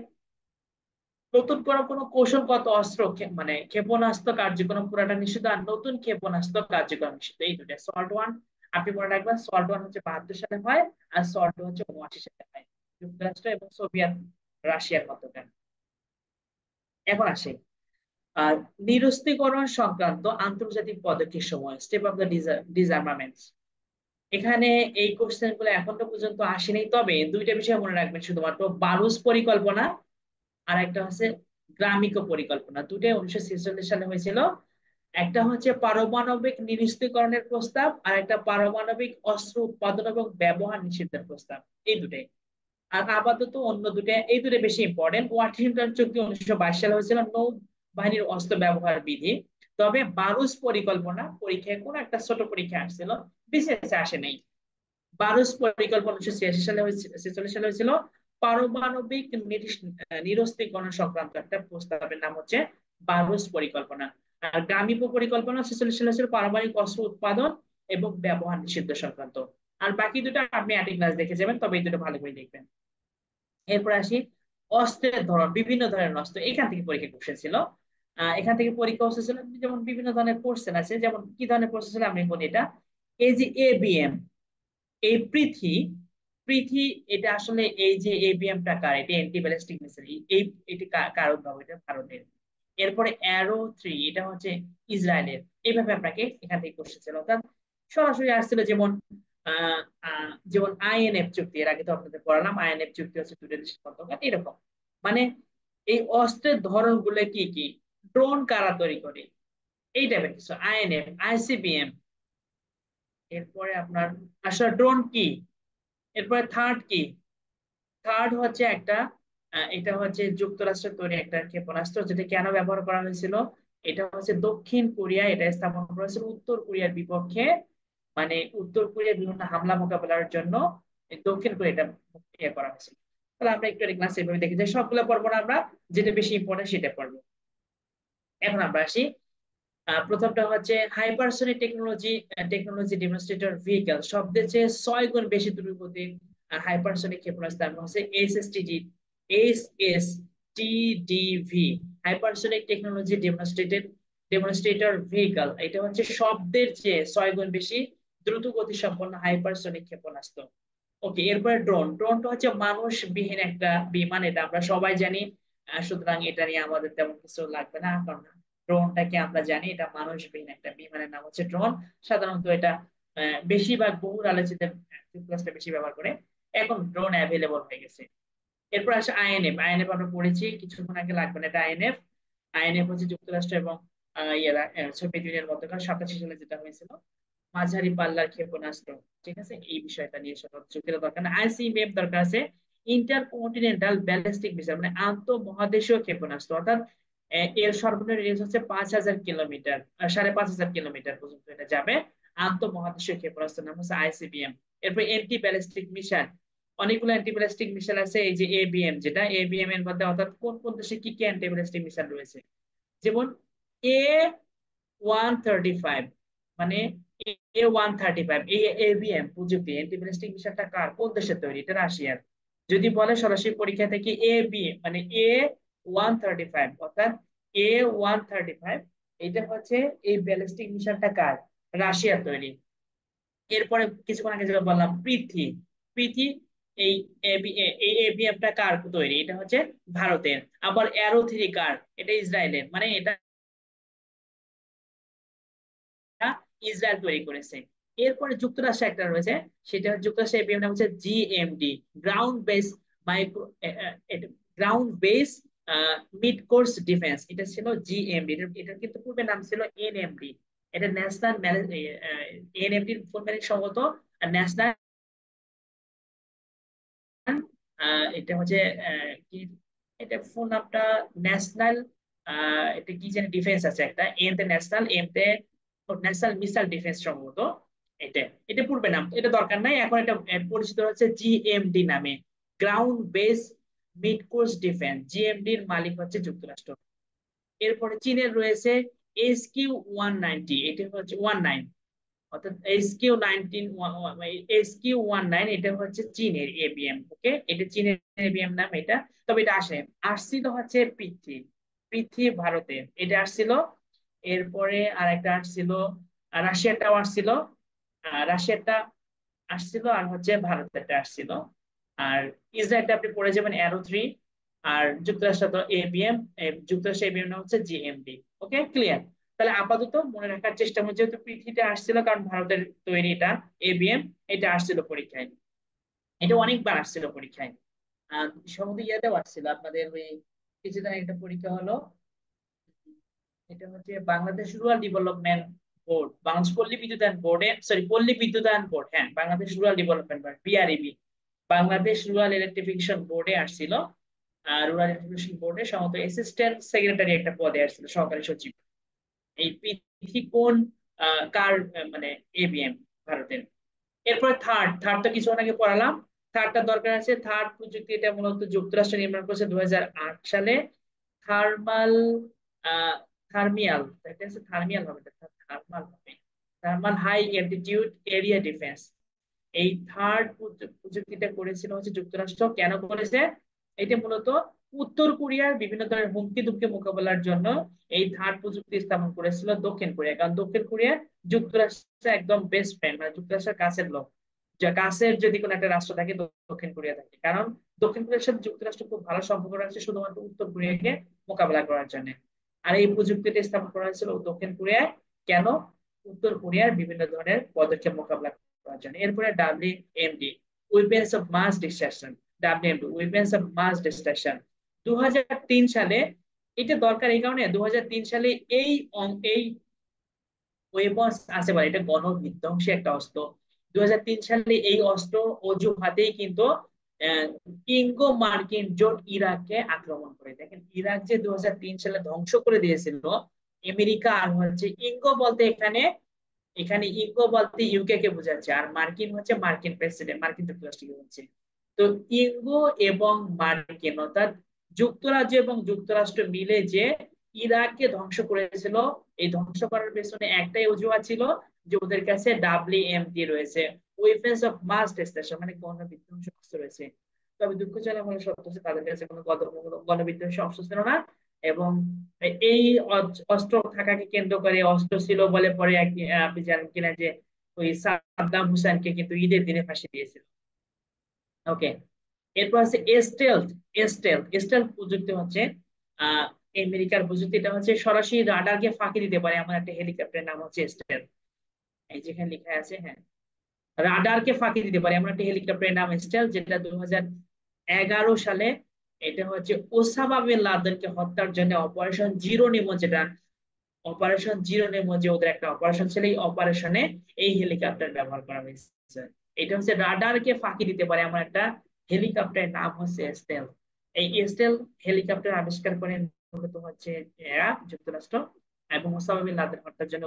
নতুন করে কোনো কৌশলগত অস্ত্র মানে ক্ষেপণাস্ত্র কার্যক্রম পুরাটা নিষিদ্ধ, আর নতুন ক্ষেপণাস্ত্র কার্যক্রম নিষিদ্ধ, এই দুটাই সল্ট ওয়ান। আপনি মনে রাখবেন সল্ট ওয়ান হচ্ছে 72 সালে হয়, আর সল্ট টু হচ্ছে 79 সালে হয়, যুক্তরাষ্ট্র এবং সোভিয়েত রাশিয়ার মধ্যকার। এখন আসে আর নিরস্ত্রীকরণ সংক্রান্ত আন্তর্জাতিক পদক্ষেপ সময়, স্টেপ অফ দ্য ডিসআর্মামেন্টস। এখানে এই কোশ্চেন গুলো এখনো পর্যন্ত আসেনি, তবে দুইটা বিষয় মনে রাখবেন শুধুমাত্র, বারুস পরিকল্পনা আর একটা হচ্ছে গ্রামিক পরিকল্পনা, দুটোই 1946 সালে হয়েছিল। একটা হচ্ছে পারমাণবিক নিরস্ত্রীকরণের প্রস্তাব, আর একটা পারমাণবিক অস্ত্র উৎপাদন এবং ব্যবহার নিষিদ্ধের প্রস্তাব, এই দুটাই। আর আপাতত অন্য দুটো, এই দুটো বেশি ইম্পর্টেন্ট। ওয়াশিংটন চুক্তি 1922 সালে হয়েছিল, নৌ বাহিনীর অস্ত্র ব্যবহার বিধি। তবে বারুস পরিকল্পনা পরীক্ষায় কোন একটা ছোট পরীক্ষা আসছিল, বিশেষ আসে নাই। বারুস পরিকল্পনা 1986 সালে হয়েছিল, 46 সালে হয়েছিল। পারমাণবিক নিরস্ত্রীকরণ সংক্রান্ত একটা প্রস্তাবের নাম হচ্ছে বারুস পরিকল্পনা। আর গ্রামীণ পরিকল্পনা 46 সালে হয়েছিল পারমাণবিক অস্ত্র উৎপাদন এবং ব্যবহার নিষিদ্ধ সংক্রান্ত। আর বাকি দুটো আপনি আর্টিকেল ক্লাস দেখে যাবেন, তবে এই দুটো ভালো করে দেখবেন। এরপর আসি অস্ত্রের ধরন, বিভিন্ন ধরনের অস্ত্র, এখান থেকে পরীক্ষা কোশ্চেন ছিল। এখান থেকে পরীক্ষা কোশ্চেন ছিল, যেমন বিভিন্ন ধরনের কোশ্চেন আছে, যেমন কি ধরনের কোশ্চেন ছিল আমি বলি এটা। এই যে এবিএম, এই পৃথি পৃথি এটা আসলে এই যে এবিএম টা কার, এটা অ্যান্টি ব্যালিস্টিক মিসাইল, এই এটি কার উদ্ভাবক, এটা ভারতের। এরপরে অ্যারো 3, এটা হচ্ছে ইসরায়েলের। এইভাবে আপনাকে এখান থেকে কোশ্চেন ছিল, অর্থাৎ সরাসরি আসছিল। যেমন যেমন আইএনএফ চুক্তি, এর আগে তো আপনাদের পড়ালাম, আইএনএফ চুক্তি হচ্ছে দুটো দেশের মধ্যকার, এরকম। মানে এই অস্ত্রের ধরন গুলো কি কি, ড্রোন কারা তৈরি করে, এই টাইপের কিছু, আইএনএফ, আইসিবিএম। এরপরে আপনার আসলে ড্রোন কি, এরপরে থার্ড কি, থার্ড হচ্ছে একটা এটা হচ্ছে যুক্তরাষ্ট্রের তৈরি একটা ক্ষেপণাস্ত্র, যেটা কেন ব্যবহার করা হয়েছিল, এটা হচ্ছে দক্ষিণ কোরিয়া এটা স্থাপন করা হয়েছিল উত্তর কোরিয়ার বিপক্ষে। মানে উত্তর কোরিয়ার বিভিন্ন হামলা মোকাবেলার জন্য এই দক্ষিণ কোরিয়া এটা ইয়ে করা হয়েছিল। তাহলে আমরা একটু ক্লাস এইভাবে দেখি, যে সবগুলো পড়বো না আমরা, যেটা বেশি ইম্পর্টেন্ট সেটা পড়বো। এখন আমরা আসি প্রথমটা হচ্ছে হাইপারসোনিক টেকনোলজি ডেমনস্ট্রেটর ভেহিকল, শব্দের চেয়ে 6 গুণ বেশি দ্রুতগতির হাইপারসোনিক ক্ষেপণাস্ত্র, নাম হচ্ছে এসএসটিডিভি, হাইপারসোনিক টেকনোলজি ডেমনস্ট্রেটর ভেহিকল। এটা হচ্ছে শব্দের চেয়ে 6 গুণ বেশি দ্রুত গতি সম্পন্ন হাইপারসোনিক ক্ষেপণাস্ত্র। ওকে, এরপরে ড্রোনটা হচ্ছে মানুষবিহীন একটা বিমান, এটা আমরা সবাই জানি। সুতরাং এটা নিয়ে আমাদের তেমন কিছু লাগবে না, কারণ ড্রোনটাকে আমরা জানি এটা মানুষবিহীন একটা বিমানের নাম হচ্ছে ড্রোন। সাধারণত এটা বেশিরভাগ বহুল আলোচিত যুক্তরাষ্ট্র বেশি ব্যবহার করে, এখন ড্রোন অ্যাভেলেবল হয়ে গেছে। এরপর আসে আইএনএফ, আইএনএফ আমরা পড়েছি কিছুক্ষণ আগে, লাগবে না এটা। আইএনএফ আইএনএফ হচ্ছে যুক্তরাষ্ট্র এবং সোভিয়েত ইউনিয়নের মধ্যকার 87 সালে যেটা হয়েছিল, মাঝারি পাল্লার ক্ষেপণাস্ত্র। ঠিক আছে, এই বিষয়টা নিয়ে চুক্তির দরকার না। আইসিবিএম দরকার আছে, ইন্টার কন্টিনেন্টাল ব্যালিস্টিক মিসাইল, মানে আন্তঃ মহাদেশীয় ক্ষেপণাস্ত্র, অর্থাৎ এর সর্বনিম্ন রেঞ্জ হচ্ছে 5,000 কিলোমিটার, 5,500 কিলোমিটার পর্যন্ত এটা যাবে। আন্তঃ মহাদেশীয় ক্ষেপণাস্ত্রের নাম হচ্ছে আইসিবিএম। এরপর এন্টি ব্যালিস্টিক মিসাইল, অনেকগুলো অ্যান্টি ব্যালিস্টিক মিসাইল আছে। এই যে এবিএম, যেটা এবিএম এর মধ্যে, অর্থাৎ কোন কোন দেশে কি কি অ্যান্টি ব্যালিস্টিক মিসাইল রয়েছে, যেমন A135, মানে A135, এই এবিএম প্রযুক্তি অ্যান্টি ব্যালিস্টিক মিসাইলটা কার, কোন দেশের তৈরি, এটা রাশিয়ার। যদি বলে সরাসরি পরীক্ষা থেকে এবি মানে A135, অর্থাৎ A135, এটা হচ্ছে এই ব্যালিস্টিক মিসাইলটা কার, রাশিয়ার তৈরি। এরপরে কিছুক্ষণ আগে যেটা বললাম পৃথি, পৃথি এই এই এবিএমটা কার তৈরি, এটা হচ্ছে ভারতের। আবার অ্যারো 3 কার, এটা ইসরায়েলের, মানে এটা ইসরায়েল তৈরি করেছে। এরপরে যুক্তরাষ্ট্রে একটা রয়েছে, সেটা হচ্ছে যুক্তরাষ্ট্রের এবিএম নাম হচ্ছে GMD, ground base micro ground base mid course defence, এটা ছিল জিএমডি। এটা কিন্তু পূর্বে নাম ছিল এনএমডি। এটা ন্যাশনাল এনএমডির ফুল মিনিং সম্ভবত ন্যাশনাল, এটা হচ্ছে কি, এটা ফুল নামটা ন্যাশনাল, এটা কি জানি ডিফেন্স আছে একটা, এম তে ন্যাশনাল, এম তে ন্যাশনাল মিসাইল ডিফেন্স সম্ভবত। এটা এটা পূর্বে নাম, এটা দরকার নাই, এখন এটা পরিচিত হচ্ছে জিএমডি নামে, ground base mid course defence. GMD এর মালিক হচ্ছে যুক্তরাষ্ট্র। এরপরে চীনের রয়েছে SQ-190, এটা হচ্ছে 19, অর্থাৎ SQ-19, এটা হচ্ছে চীনের এবিএম। ওকে, এটা চীনের এবিএম নাম এটা। তবে এটা আসছিল হচ্ছে পৃথ্বী, পৃথ্বী ভারতের এটা আসছিল। এরপরে আর একটা আসছিল, রাশিয়াটাও আসছিল, রাশিয়াটা আসছিল, আর হচ্ছে ভারতেরটা আসছিল। আর ইসরায়েলটা আপনি পড়ে যাবেন অ্যারো 3। আর যুক্তরাষ্ট্র তো এবিএম, যুক্তরাষ্ট্র এবিএম নাম হচ্ছে জিএমডি। ওকে, ক্লিয়ার? তাহলে আপাতত মনে রাখার চেষ্টা করুন, যেহেতু পৃথিবীটা আসছিল কারণ ভারতের তৈরি এটা এবিএম, এটা আসছিল পরীক্ষায়, এটা অনেকবার আসছিল পরীক্ষায়। সম্ভবত ইয়াতেও আসছিল আপনাদের ওই কিছুদিন আগে একটা পরীক্ষা হলো, এটা হচ্ছে Bangladesh rural development board, Bangladesh পল্লী বিদ্যুতায়ন বোর্ডে, সরি পল্লী বিদ্যুতায়ন বোর্ড, হ্যাঁ Bangladesh rural development board, BREB, Bangladesh rural electrification বোর্ডে আসছিল। রুরাল ইলেকট্রিফিকেশন বোর্ডে সম্ভবত অ্যাসিস্ট্যান্ট সেক্রেটারি একটা পদে আসছিল, সহকারী সচিব। এই পিথি কোন কার মানে এবিএম ভারতের। এরপরে থার্ড তো কিছু আগে পড়ালাম। থার্ডটা দরকার আছে, থার্ড প্রযুক্তি, এটা মূলত যুক্তরাষ্ট্র নির্মাণ করেছে 2008 সালে। থার্মাল আহ থার্মিয়াল, এটা হচ্ছে থার্মিয়াল হবে না, থার্মাল হবে, thermal high altitude area defence. এই থার্ড প্রযুক্তিটা করেছিল হচ্ছে যুক্তরাষ্ট্র। কেন করেছে? এটা মূলত উত্তর কোরিয়ার বিভিন্ন ধরনের হুমকি দুমকি মোকাবেলার জন্য এই থার্ড প্রযুক্তি স্থাপন করেছিল দক্ষিণ কোরিয়া, কারণ দক্ষিণ কোরিয়া যুক্তরাষ্ট্রের একদম বেস্ট ফ্রেন্ড, মানে যুক্তরাষ্ট্রের কাছের লোক। যা কাছের যদি কোনো একটা রাষ্ট্র থাকে, দক্ষিণ কোরিয়া থাকে, কারণ দক্ষিণ কোরিয়ার সাথে যুক্তরাষ্ট্র খুব ভালো সম্পর্ক রাখছে শুধুমাত্র উত্তর কোরিয়াকে মোকাবেলা করার জন্য। আর এই প্রযুক্তিটা স্থাপন করা হয়েছিল দক্ষিণ কোরিয়ায়। কেন? উত্তর কোরিয়ার বিভিন্ন ধরনের পদক্ষেপ মোকাবেলা করার জন্য। এরপরে WMD, weapons of mass destruction, WMD weapons of mass destruction 2003 সালে। এটা দরকার এই কারণে, 2003 সালে এই এই ওয়েপন্স আছে বলে, এটা গণবিধ্বংসী একটা অস্ত্র। 2003 সালে এই অস্ত্র অজুহাতেই কিন্তু আহ, ইঙ্গো মার্কিন জোট ইরাককে আক্রমণ করে। দেখেন ইরাক যে 2003 সালে ধ্বংস করে দিয়েছিল আমেরিকা, আর হচ্ছে ইঙ্গো বলতে এখানে, এখানে ইঙ্গো বলতে ইউকে কে বোঝাচ্ছে, আর মার্কিন হচ্ছে মার্কিন প্রেসিডেন্ট, মার্কিন যুক্তরাষ্ট্রকে বলছে। তো ইঙ্গো এবং মার্কিন অর্থাৎ যুক্তরাজ্য এবং যুক্তরাষ্ট্র মিলে যে ইরাককে ধ্বংস করেছিল, এই ধ্বংস করার পেছনে একটাই অজুহাত ছিল যে ওদের কাছে WMD রয়েছে, ওয়েপন্স অফ মাস ডিস্ট্রাকশন, মানে গণবিধ্বংসী অস্ত্র রয়েছে। তবে দুঃখজনক হলে সত্য হচ্ছে তাদের কাছে কোনো গণবিধ্বংসী অস্ত্র ছিল না। এবং এই অস্ত্র থাকাকে কেন্দ্র করে, অস্ত্র ছিল বলে পরে আপনি জানেন কিনা যে ওই সাদ্দাম হুসেনকে কিন্তু ঈদের দিনে ফাঁসি দিয়েছিল। ওকে, এরপর আছে স্টেলথ প্রযুক্তি হচ্ছে আহ আমেরিকার প্রযুক্তি। এটা হচ্ছে সরাসরি রাডারকে ফাঁকি দিতে পারে এমন একটা হেলিকপ্টারের নাম হচ্ছে স্টেলথ। এই যেখানে লেখা আছে, হ্যাঁ, রাডারকে ফাঁকি দিতে পারে এমন একটা হেলিকপ্টারের নাম স্টেলথ, যেটা 2011 সালে এটা হচ্ছে ওসামা বিন লাদেনকে হত্যার জন্য অপারেশন জিরো নিমো, যেটা অপারেশন জিরো নেমো যে ওদের একটা অপারেশন ছিল, এই অপারেশনে এই হেলিকপ্টার ব্যবহার করা হয়েছে। এটা হচ্ছে রাডারকে ফাঁকি দিতে পারে এমন একটা হেলিকপ্টারের নাম হচ্ছে স্টেল। এই স্টেল হেলিকপ্টার আবিষ্কার করেন মূলত হচ্ছে এরা যুক্তরাষ্ট্র, এবং ওসামা বিন লাদেন হত্যার জন্য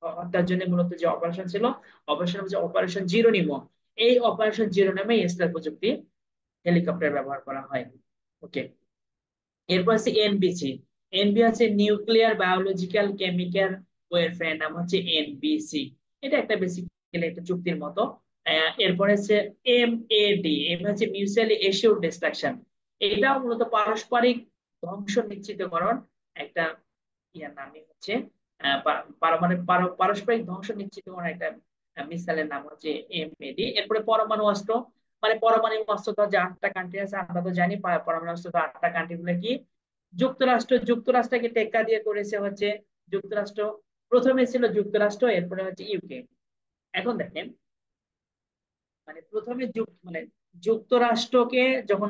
হত্যার জন্য মূলত যে অপারেশন ছিল, অপারেশন হচ্ছে অপারেশন জিরো নিমো। এই অপারেশন জিরো নামে স্টেল প্রযুক্তি হেলিকপ্টার ব্যবহার করা হয়। ওকে, এরপর আছে এনবিসি। এনবি আছে নিউক্লিয়ার বায়োলজিক্যাল কেমিক্যাল ওয়ারফেয়ার, নাম হচ্ছে এনবিসি। এটা একটা বেসিক্যালি একটা চুক্তির মতো। এরপরে আছে MAD, এম হচ্ছে মিউচুয়ালি এশিওর ডিস্ট্রাকশন। এটাও মূলত পারস্পরিক ধ্বংস নিশ্চিতকরণ একটা ইয়ার নামই হচ্ছে পারস্পরিক ধ্বংস নিশ্চিতকরণ একটা মিসাইলের নাম হচ্ছে MAD। এরপরে পরমাণু অস্ত্র, মানে পরমাণু অস্ত্র তো যে 8টা কান্ট্রি আছে আমরা তো জানি, পরমাণু অস্ত্র তো 8টা কান্ট্রি গুলো কি? যুক্তরাষ্ট্রকে টেক্কা দিয়ে করেছে হচ্ছে যুক্তরাষ্ট্র। প্রথমে ছিল যুক্তরাষ্ট্র, এরপরে হচ্ছে ইউকে। এখন দেখেন, মানে প্রথমে মানে যুক্তরাষ্ট্রকে যখন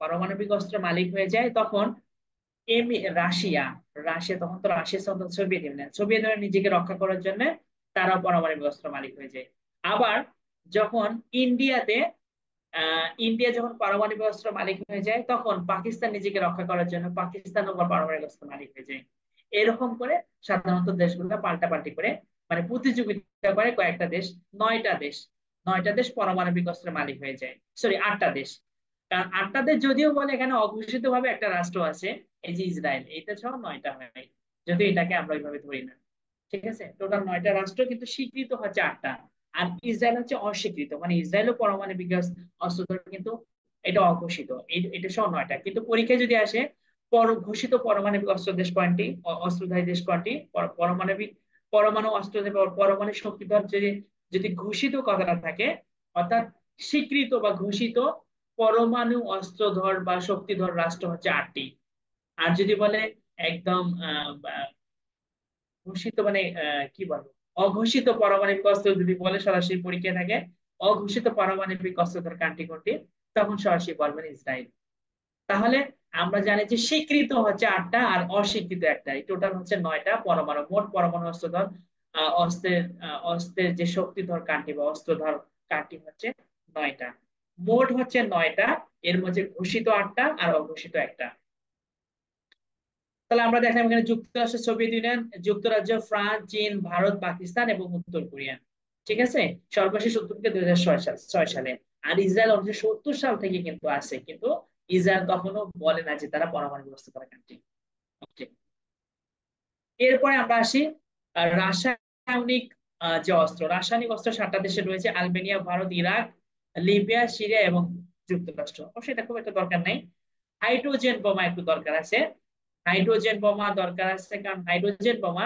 পারমাণবিক অস্ত্রের মালিক হয়ে যায়, তখন এম রাশিয়া রাশিয়া তখন তো রাশিয়া তখন সোভিয়েত ইউনিয়ন, সোভিয়েত ইউনিয়ন নিজেকে রক্ষা করার জন্য তারাও পারমাণবিক অস্ত্র মালিক হয়ে যায়। আবার যখন ইন্ডিয়া যখন পারমাণবিক অস্ত্র মালিক হয়ে যায়, তখন পাকিস্তান নিজেকে রক্ষা করার জন্য পাকিস্তান আবার পারমাণবিক অস্ত্র মালিক হয়ে যায়। এরকম করে সাধারণত দেশগুলো পাল্টাপাল্টি করে মানে প্রতিযোগিতা করে কয়েকটা দেশ, 9টা দেশ, 9টা দেশ পারমাণবিক অস্ত্রের মালিক হয়ে যায়। সরি, 8টা দেশ। কারণ 8টা দেশ যদিও বলে এখানে অঘোষিত ভাবে একটা রাষ্ট্র আছে, এই যে ইসরায়েল, এটা সহ 9টা হয়, যদিও এটাকে আমরা ওইভাবে ধরি না। ঠিক আছে, টোটাল 9টা রাষ্ট্র, কিন্তু স্বীকৃত হচ্ছে 8টা। আর ইসরায়েল হচ্ছে অস্বীকৃত, মানে ইসরায়েলও পারমাণবিক অস্ত্র ধরে, কিন্তু এটা অঘোষিত। এটা সহ 9টা। কিন্তু পরীক্ষায় যদি আসে ঘোষিত পারমাণবিক অস্ত্র দেশ কয়টি, অস্ত্রধারী দেশ কয়টি, পারমাণবিক পরমাণু অস্ত্র পরমাণু শক্তিধর যদি যদি ঘোষিত কথাটা থাকে, অর্থাৎ স্বীকৃত বা ঘোষিত পরমাণু অস্ত্রধর বা শক্তিধর রাষ্ট্র হচ্ছে 8টি। আর যদি বলে একদম ঘোষিত, মানে কি বলবো, অঘোষিত পারমাণবিক অস্ত্র যদি বলে সরাসরি পরীক্ষা থাকে, অঘোষিত পারমাণবিক অস্ত্রধর কান্ট্রি কোনটি, তখন সরাসরি বলবেন ইসরায়েল। তাহলে আমরা জানি যে স্বীকৃত হচ্ছে 8টা আর অস্বীকৃত একটা, টোটাল হচ্ছে 9টা পরমাণু। মোট পরমাণু অস্ত্রধর অস্ত্রের যে শক্তিধর কান্ট্রি বা অস্ত্রধর কান্ট্রি হচ্ছে 9টা। মোট হচ্ছে 9টা, এর মধ্যে ঘোষিত 8টা আর অঘোষিত একটা। তাহলে আমরা দেখলাম এখানে যুক্তরাষ্ট্র, সোভিয়েত ইউনিয়ন, যুক্তরাজ্য, ফ্রান্স, চীন, ভারত, পাকিস্তান এবং উত্তর কোরিয়া। ঠিক আছে, সর্বশেষ উত্তরকে 2006 সালে। আর ইসরায়েল 1970 সাল থেকে কিন্তু আছে, কিন্তু ইসরায়েল কখনো বলে না যে তারা পরমাণু ব্যবস্থা করা কান্ট্রি। এরপরে আমরা আসি রাসায়নিক যে অস্ত্র, রাসায়নিক অস্ত্র 7টা দেশে রয়েছে: Albania, Bharat, Iraq, Libya, Syria এবং যুক্তরাষ্ট্র। অবশ্যই এটা খুব একটা দরকার নেই। হাইড্রোজেন বোমা একটু দরকার আছে। হাইড্রোজেন বোমা দরকার আছে, কারণ হাইড্রোজেন বোমা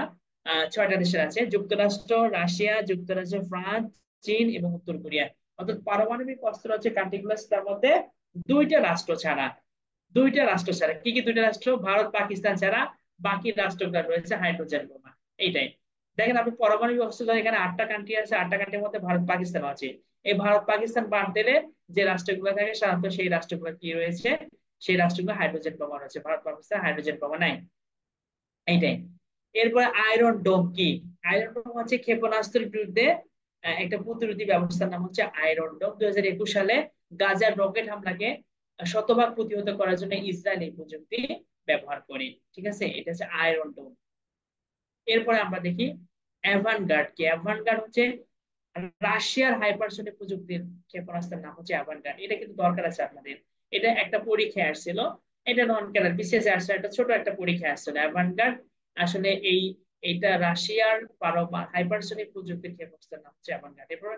6টা দেশের আছে: যুক্তরাষ্ট্র, রাশিয়া, যুক্তরাজ্য, ফ্রান্স, চীন এবং উত্তর কোরিয়া। অর্থাৎ পারমাণবিক অস্ত্র হচ্ছে কান্ট্রিগুলো, তার মধ্যে দুইটা রাষ্ট্র ছাড়া। কি কি দুইটা রাষ্ট্র? ভারত, পাকিস্তান ছাড়া বাকি রাষ্ট্রগুলো রয়েছে হাইড্রোজেন বোমা। এইটাই দেখেন আপনি, পারমাণবিক অস্ত্র ধরে এখানে 8টা কান্ট্রি আছে, 8টা কান্ট্রির মধ্যে ভারত পাকিস্তান আছে। এই ভারত পাকিস্তান বাদ দিলে যে রাষ্ট্রগুলো থাকে সাধারণত সেই রাষ্ট্রগুলো কি রয়েছে, সেই রাষ্ট্রগুলো হাইড্রোজেন বোমা রয়েছে। ভারত পাকিস্তান হাইড্রোজেন বোমা নাই। এইটাই। এরপরে আয়রন ডোম কি? আয়রন ডোম হচ্ছে ক্ষেপণাস্ত্রের বিরুদ্ধে একটা প্রতিরোধী ব্যবস্থার নাম হচ্ছে আয়রন ডোম। 2021 সালে গাজার রকেট হামলাকে শতভাগ প্রতিহত করার জন্য ইসরায়েল এই প্রযুক্তি ব্যবহার করে। ঠিক আছে, এটা হচ্ছে আয়রন ডোম। এরপরে আমরা দেখি অ্যাভানগার্ড কি। অ্যাভানগার্ড হচ্ছে রাশিয়ার হাইপারসোনিক প্রযুক্তির ক্ষেপণাস্ত্রের নাম হচ্ছে অ্যাভানগার্ড। এটা কিন্তু দরকার আছে আপনাদের, এটা একটা পরীক্ষায় আসছিল। এটা নন ক্যাডার বিশেষ আসছে, একটা ছোট একটা পরীক্ষা আসছিল। অ্যাভানগার্ড আসলে এইটা রাশিয়ার হাইপারসোনিক প্রযুক্তির ক্ষেপণাস্ত্রের নাম হচ্ছে অ্যাভানগার্ড। এরপর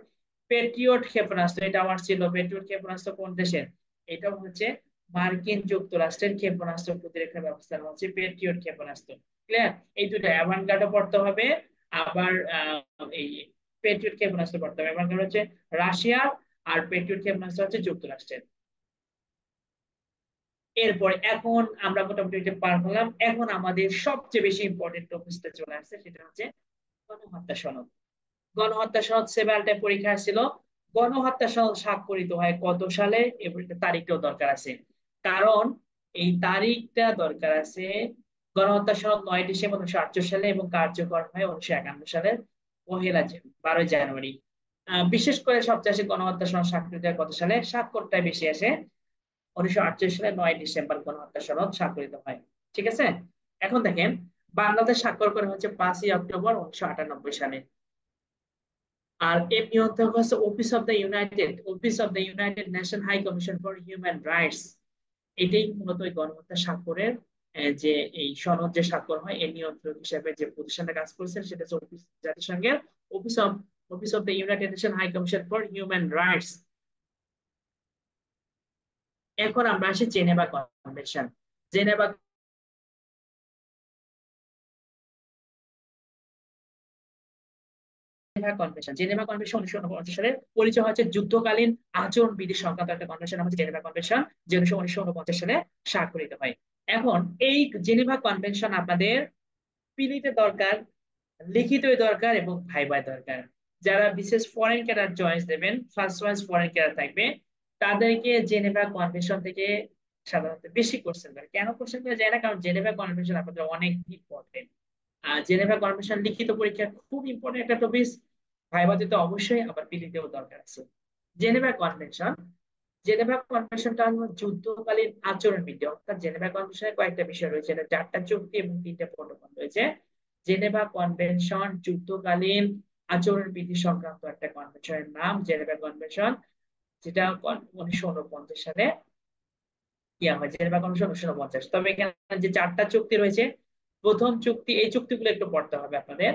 পেট্রিয়ট ক্ষেপণাস্ত্র, এটা আমার ছিল। পেট্রিয়ট ক্ষেপণাস্ত্র কোন দেশের? এটা হচ্ছে মার্কিন যুক্তরাষ্ট্রের ক্ষেপণাস্ত্র প্রতিরক্ষা ব্যবস্থার নাম হচ্ছে পেট্রিয়ট ক্ষেপণাস্ত্র। ক্লিয়ার? এই দুটো অ্যাভানগার্ডও পড়তে হবে, আবার এই পেট্রিয়ট ক্ষেপণাস্ত্র পড়তে হবে। অ্যাভানগার্ড হচ্ছে রাশিয়ার, আর পেট্রিয়ট ক্ষেপণাস্ত্র হচ্ছে যুক্তরাষ্ট্রের। এরপরে এখন আমরা মোটামুটি এটা পার করলাম। এখন আমাদের সবচেয়ে বেশি ইম্পর্টেন্ট টপিকটা চলে আসছে, সেটা হচ্ছে গণহত্যা সনদ। গণহত্যা সনদ সেভারাল পরীক্ষা ছিল। গণহত্যা সনদ স্বাক্ষরিত হয় কত সালে, এবং একটা তারিখটাও দরকার আছে। কারণ এই তারিখটা দরকার আছে। গণহত্যা সনদ 9 ডিসেম্বর 1948 সালে এবং কার্যকর হয় 1951 সালের 12ই জানুয়ারি। বিশেষ করে সবচেয়ে আসে গণহত্যা সনদ স্বাক্ষরিত হয় কত সালে, স্বাক্ষরটাই বেশি আসে। 1948 সালে 9 ডিসেম্বর গণহত্যা সনদ স্বাক্ষরিত হয়। ঠিক আছে, এখন দেখেন বাংলাদেশ স্বাক্ষর করে হচ্ছে 5ই অক্টোবর 1998 সালে। আর এর নিয়ন্ত্রক হচ্ছে Office of the United Nation High Commission for Human Rights. এটাই মূলত ওই গণহত্যা স্বাক্ষরের যে এই সনদ যে স্বাক্ষর হয়, এর নিয়ন্ত্রক হিসেবে যে প্রতিষ্ঠানটা কাজ করছেন সেটা হচ্ছে জাতিসংঘের Office of Office of the United Nation High Commission for Human Rights. এখন আমরা আসি Geneva Convention. Geneva Geneva Convention 1949 সালে পরিচয় হচ্ছে যুদ্ধকালীন আচরণ বিধি সংক্রান্ত একটা কনভেনশন, হচ্ছে জেনেভা কনভেনশন, যে 1949 সালে স্বাক্ষরিত হয়। এখন এই জেনেভা কনভেনশন আপনাদের পিলিতে দরকার, লিখিত দরকার এবং ভাইভায় দরকার। যারা বিশেষ ফরেন ক্যাডার চয়েস দেবেন, ফার্স্ট চয়েস ফরেন ক্যাডার থাকবে, তাদেরকে জেনেভা কনভেনশন থেকে সাধারণত বেশি কোশ্চেন করে। কেন কোশ্চেন করে যায় না, কারণ জেনেভা কনভেনশন আপনাদের অনেক ইম্পর্টেন্ট। জেনেভা কনভেনশন লিখিত পরীক্ষা খুব ইম্পর্টেন্ট একটা টপিক, ভাইভাতে তো অবশ্যই, আবার পিলিতেও দরকার আছে। জেনেভা কনভেনশন জেনেভা কনভেনশনটা হলো যুদ্ধকালীন আচরণ বিধি। অর্থাৎ জেনেভা কনভেনশনের কয়েকটা বিষয় রয়েছে, এটা 4টা চুক্তি এবং 3টা প্রোটোকল রয়েছে। জেনেভা কনভেনশন যুদ্ধকালীন আচরণ বিধি সংক্রান্ত একটা কনভেনশনের নাম জেনেভা কনভেনশন, যেটা 1949 সালে হয়, জেনেভা কনভেনশন 1949। তবে এখানে যে 4টা চুক্তি রয়েছে, প্রথম চুক্তি, এই চুক্তিগুলো একটু পড়তে হবে আপনাদের।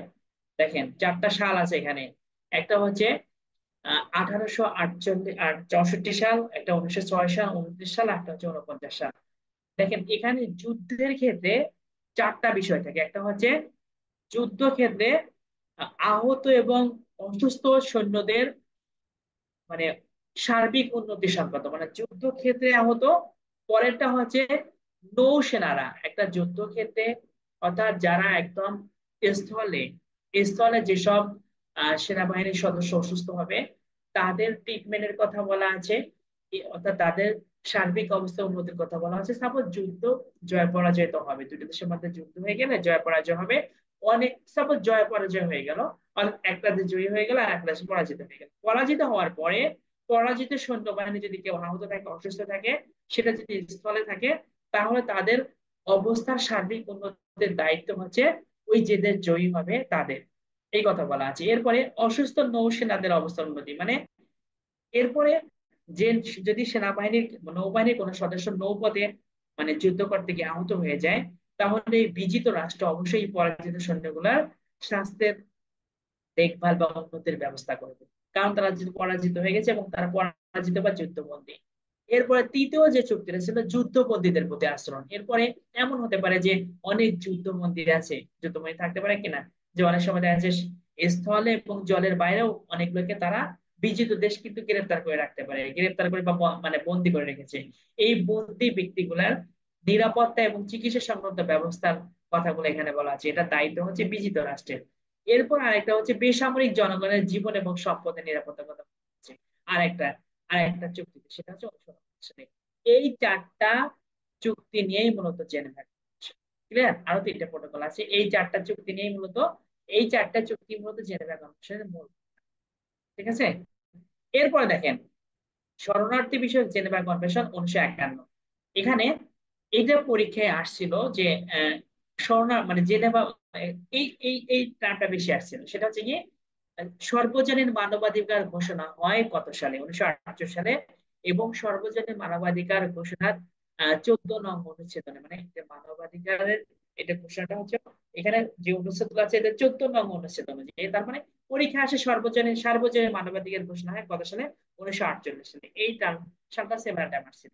দেখেন 4টা সাল আছে এখানে। একটা হচ্ছে 1868 সাল, একটা 1906 সাল, 1929 সাল, একটা হচ্ছে 49 সাল। দেখেন এখানে যুদ্ধের ক্ষেত্রে 4টা বিষয় থাকে। একটা হচ্ছে যুদ্ধক্ষেত্রে আহত এবং অসুস্থ সৈন্যদের মানে সার্বিক উন্নতি সংক্রান্ত, মানে যুদ্ধক্ষেত্রে আহত। পরেরটা হচ্ছে নৌসেনারা একটা যুদ্ধক্ষেত্রে, অর্থাৎ যারা একদম স্থলে স্থলে যেসব সেনাবাহিনীর সদস্য অসুস্থ হবে তাদের ট্রিটমেন্টের কথা বলা আছে। অর্থাৎ তাদের সার্বিক অবস্থা উন্নতির কথা বলা আছে। সাপোজ যুদ্ধ জয় পরাজয় তো হবে, দুটো দেশের মধ্যে যুদ্ধ হয়ে গেলে জয় পরাজয় হবে। অনেক সাপোজ জয় পরাজয় হয়ে গেল, অর্থাৎ একটা দেশ জয়ী হয়ে গেল আর একটা দেশ পরাজিত হয়ে গেল। পরাজিত হওয়ার পরে পরাজিত সৈন্যবাহিনী যদি কেউ আহত থাকে, অসুস্থ থাকে, সেটা যদি স্থলে থাকে, তাহলে তাদের অবস্থার সার্বিক উন্নতির দায়িত্ব হচ্ছে ওই যে দেশ জয়ী হবে তাদের। এই কথা বলা আছে। এরপরে অসুস্থ নৌসেনাদের অবস্থার উন্নতি, মানে এরপরে যে যদি সেনাবাহিনীর নৌবাহিনীর কোন সদস্য নৌপথে যুদ্ধ করতে গিয়ে আহত হয়ে যায়, তাহলে এই বিজিত রাষ্ট্র অবশ্যই পরাজিত সৈন্যগুলার স্বাস্থ্যের দেখভাল বা উন্নতির ব্যবস্থা করবে, কারণ তারা যদি পরাজিত হয়ে গেছে এবং তারা পরাজিত বা যুদ্ধবন্দী। এরপরে তৃতীয় যে চুক্তিটা ছিল যুদ্ধবন্দীদের প্রতি আচরণ। এরপরে এমন হতে পারে যে অনেক যুদ্ধবন্দী আছে, যুদ্ধবন্দী থাকতে পারে কিনা, যে অনেক সময় দেখা যাচ্ছে স্থলে এবং জলের বাইরেও অনেক লোককে তারা বিজিত দেশ কিন্তু গ্রেফতার করে রাখতে পারে, গ্রেফতার করে বা বন্দী করে রেখেছে। এই বন্দী ব্যক্তিগুলার নিরাপত্তা এবং চিকিৎসা সংক্রান্ত ব্যবস্থার কথাগুলো এখানে বলা আছে, এটা দায়িত্ব হচ্ছে বিজিত রাষ্ট্রের। এরপর আরেকটা হচ্ছে বেসামরিক জনগণের জীবন এবং সম্পদের নিরাপত্তার কথা বলা হচ্ছে আরেকটা আরেকটা চুক্তিতে, সেটা হচ্ছে 1949 সালে। এই 4টা চুক্তি নিয়েই মূলত জেনেভা কনভেনশন। ক্লিয়ার? আরো 3টা প্রোটোকল আছে, এই 4টা চুক্তি নিয়েই মূলত, এই 4টা চুক্তি মূলত জেনেভা কনভেনশনের মূল। ঠিক আছে? এরপরে দেখেন শরণার্থী বিষয়ক জেনেভা কনভেনশন 1951। এখানে এইটা পরীক্ষায় আসছিল যে শরণা জেনেভা, এই এই এই টার্মটা বেশি আসছিল। সেটা হচ্ছে কি, সর্বজনীন মানবাধিকার ঘোষণা হয় কত সালে? 1948 সালে। এবং সর্বজনীন মানবাধিকার ঘোষণার 14 নং অনুচ্ছেদনে, মানে এটা মানবাধিকারের, এটা ঘোষণাটা হচ্ছে এখানে যে অনুচ্ছেদ আছে এটা 14 নং অনুচ্ছেদ অনুযায়ী। তার মানে পরীক্ষা আসে সর্বজনীন সার্বজনীন মানবাধিকার ঘোষণা হয় কত সালে? 1948 সালে। এই টার্ম সালটা সেভারাল টাইম আসছিল।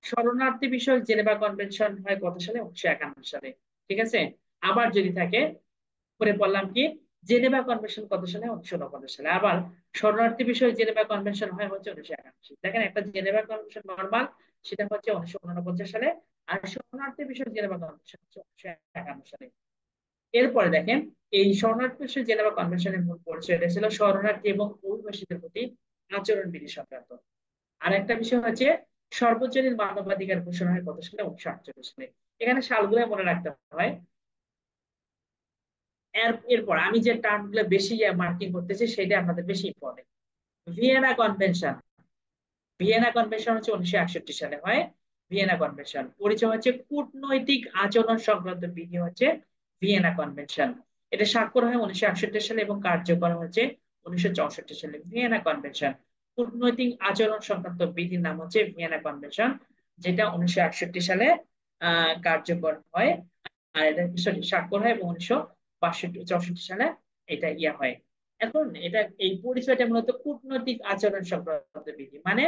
শরণার্থী বিষয়ক জেনেভা কনভেনশন হয় কত সালে? 1951 সালে। ঠিক আছে? আবার যদি থাকে, করে বললাম কি, জেনেভা কনভেনশন কত সালে? 1949 সালে। আবার শরণার্থী বিষয়ক জেনেভা কনভেনশন হয় হচ্ছে 1951 সালে। দেখেন একটা জেনেভা কনভেনশন নর্মাল, সেটা হচ্ছে 1949 সালে। আর শরণার্থী বিষয়ক জেনেভা কনভেনশন হচ্ছে 1951 সালে। এরপরে দেখেন এই শরণার্থী বিষয়ক জেনেভা কনভেনশনের মূল পরিচয়টা ছিল শরণার্থী এবং অভিবাসীদের প্রতি আচরণ বিধি সংক্রান্ত। আর একটা বিষয় হচ্ছে সর্বজনীন মানবাধিকার ঘোষণা হয় কত সালে? 1948 সালে। এখানে সালগুলো মনে রাখতে হয়। এরপর আমি যে টার্ম গুলো বেশি মার্কিং করতেছি সেটা আপনাদের বেশি important. Vienna convention. Vienna convention হচ্ছে 1961 সালে হয়। ভিয়েনা কনভেনশন পরিচয় হচ্ছে কূটনৈতিক আচরণ সংক্রান্ত বিধি হচ্ছে ভিয়েনা কনভেনশন। এটা স্বাক্ষর হয় 1961 সালে এবং কার্যকর হচ্ছে 1964 সালে। ভিয়েনা কনভেনশন কূটনৈতিক আচরণ সংক্রান্ত বিধির নাম হচ্ছে ভিয়েনা কনভেনশন, যেটা 1961 সালে কার্যকর হয়। আর এটা স্বাক্ষর হয় এবং 1964 সালে এটা হয়। এখন এটা এই পরিচয়টা মূলত কূটনৈতিক আচরণ সংক্রান্ত বিধি, মানে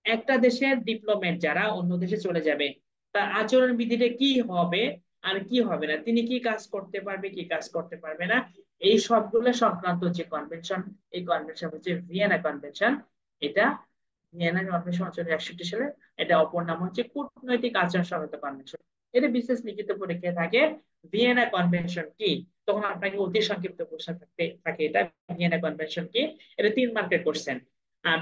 একটা দেশের ডিপ্লোমেট যারা অন্য দেশে চলে যাবে তার আচরণ বিধিটা কি হবে আর কি হবে না, তিনি কি কাজ করতে পারবে কি কাজ করতে পারবে না, এই সবগুলো সংক্রান্ত যে কনভেনশন, এই কনভেনশন হচ্ছে ভিয়েনা কনভেনশন। এটা ভিয়েনা কনভেনশন 1961 সালে। এটা অপর নাম হচ্ছে কূটনৈতিক আচরণ সংক্রান্ত কনভেনশন। এটা বিশেষ লিখিত পরীক্ষায় থাকে ভিয়েনা কনভেনশন কি, তখন আপনাকে অতি সংক্ষিপ্ত প্রশ্ন থাকতে থাকে এটা ভিয়েনা কনভেনশন কি। এটা 3 মার্কের কোশ্চেন।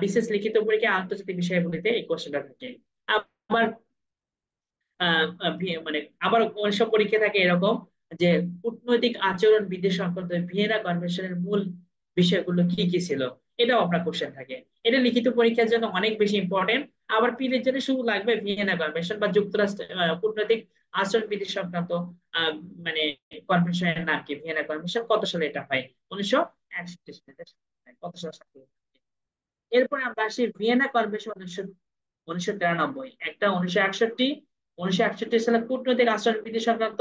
বিশেষ লিখিত পরীক্ষায় আন্তর্জাতিক বিষয়গুলিতে এই কোশ্চেনটা থাকে। আবার আবার অনেক সব পরীক্ষা থাকে এরকম যে কূটনৈতিক আচরণ বিধি সংক্রান্ত ভিয়েনা কনভেনশনের মূল বিষয়গুলো কি কি ছিল, এটাও আপনার কোশ্চেন থাকে। এটা লিখিত পরীক্ষার জন্য অনেক বেশি ইম্পর্টেন্ট। আবার পিলের জন্য শুধু লাগবে ভিয়েনা কনভেনশন বা যুক্তরাষ্ট্র কূটনৈতিক আচরণ বিধি সংক্রান্ত আহ, মানে কনভেনশনের নাম কি, ভিয়েনা কনভেনশন কত সালে এটা হয়? 61 সালে কত সালে স্বাক্ষরিত হয়? এরপরে আমরা আসি ভিয়েনা কনভেনশন 1993, একটা 1961, 1961 সালে কূটনৈতিক আচরণবিধি সংক্রান্ত,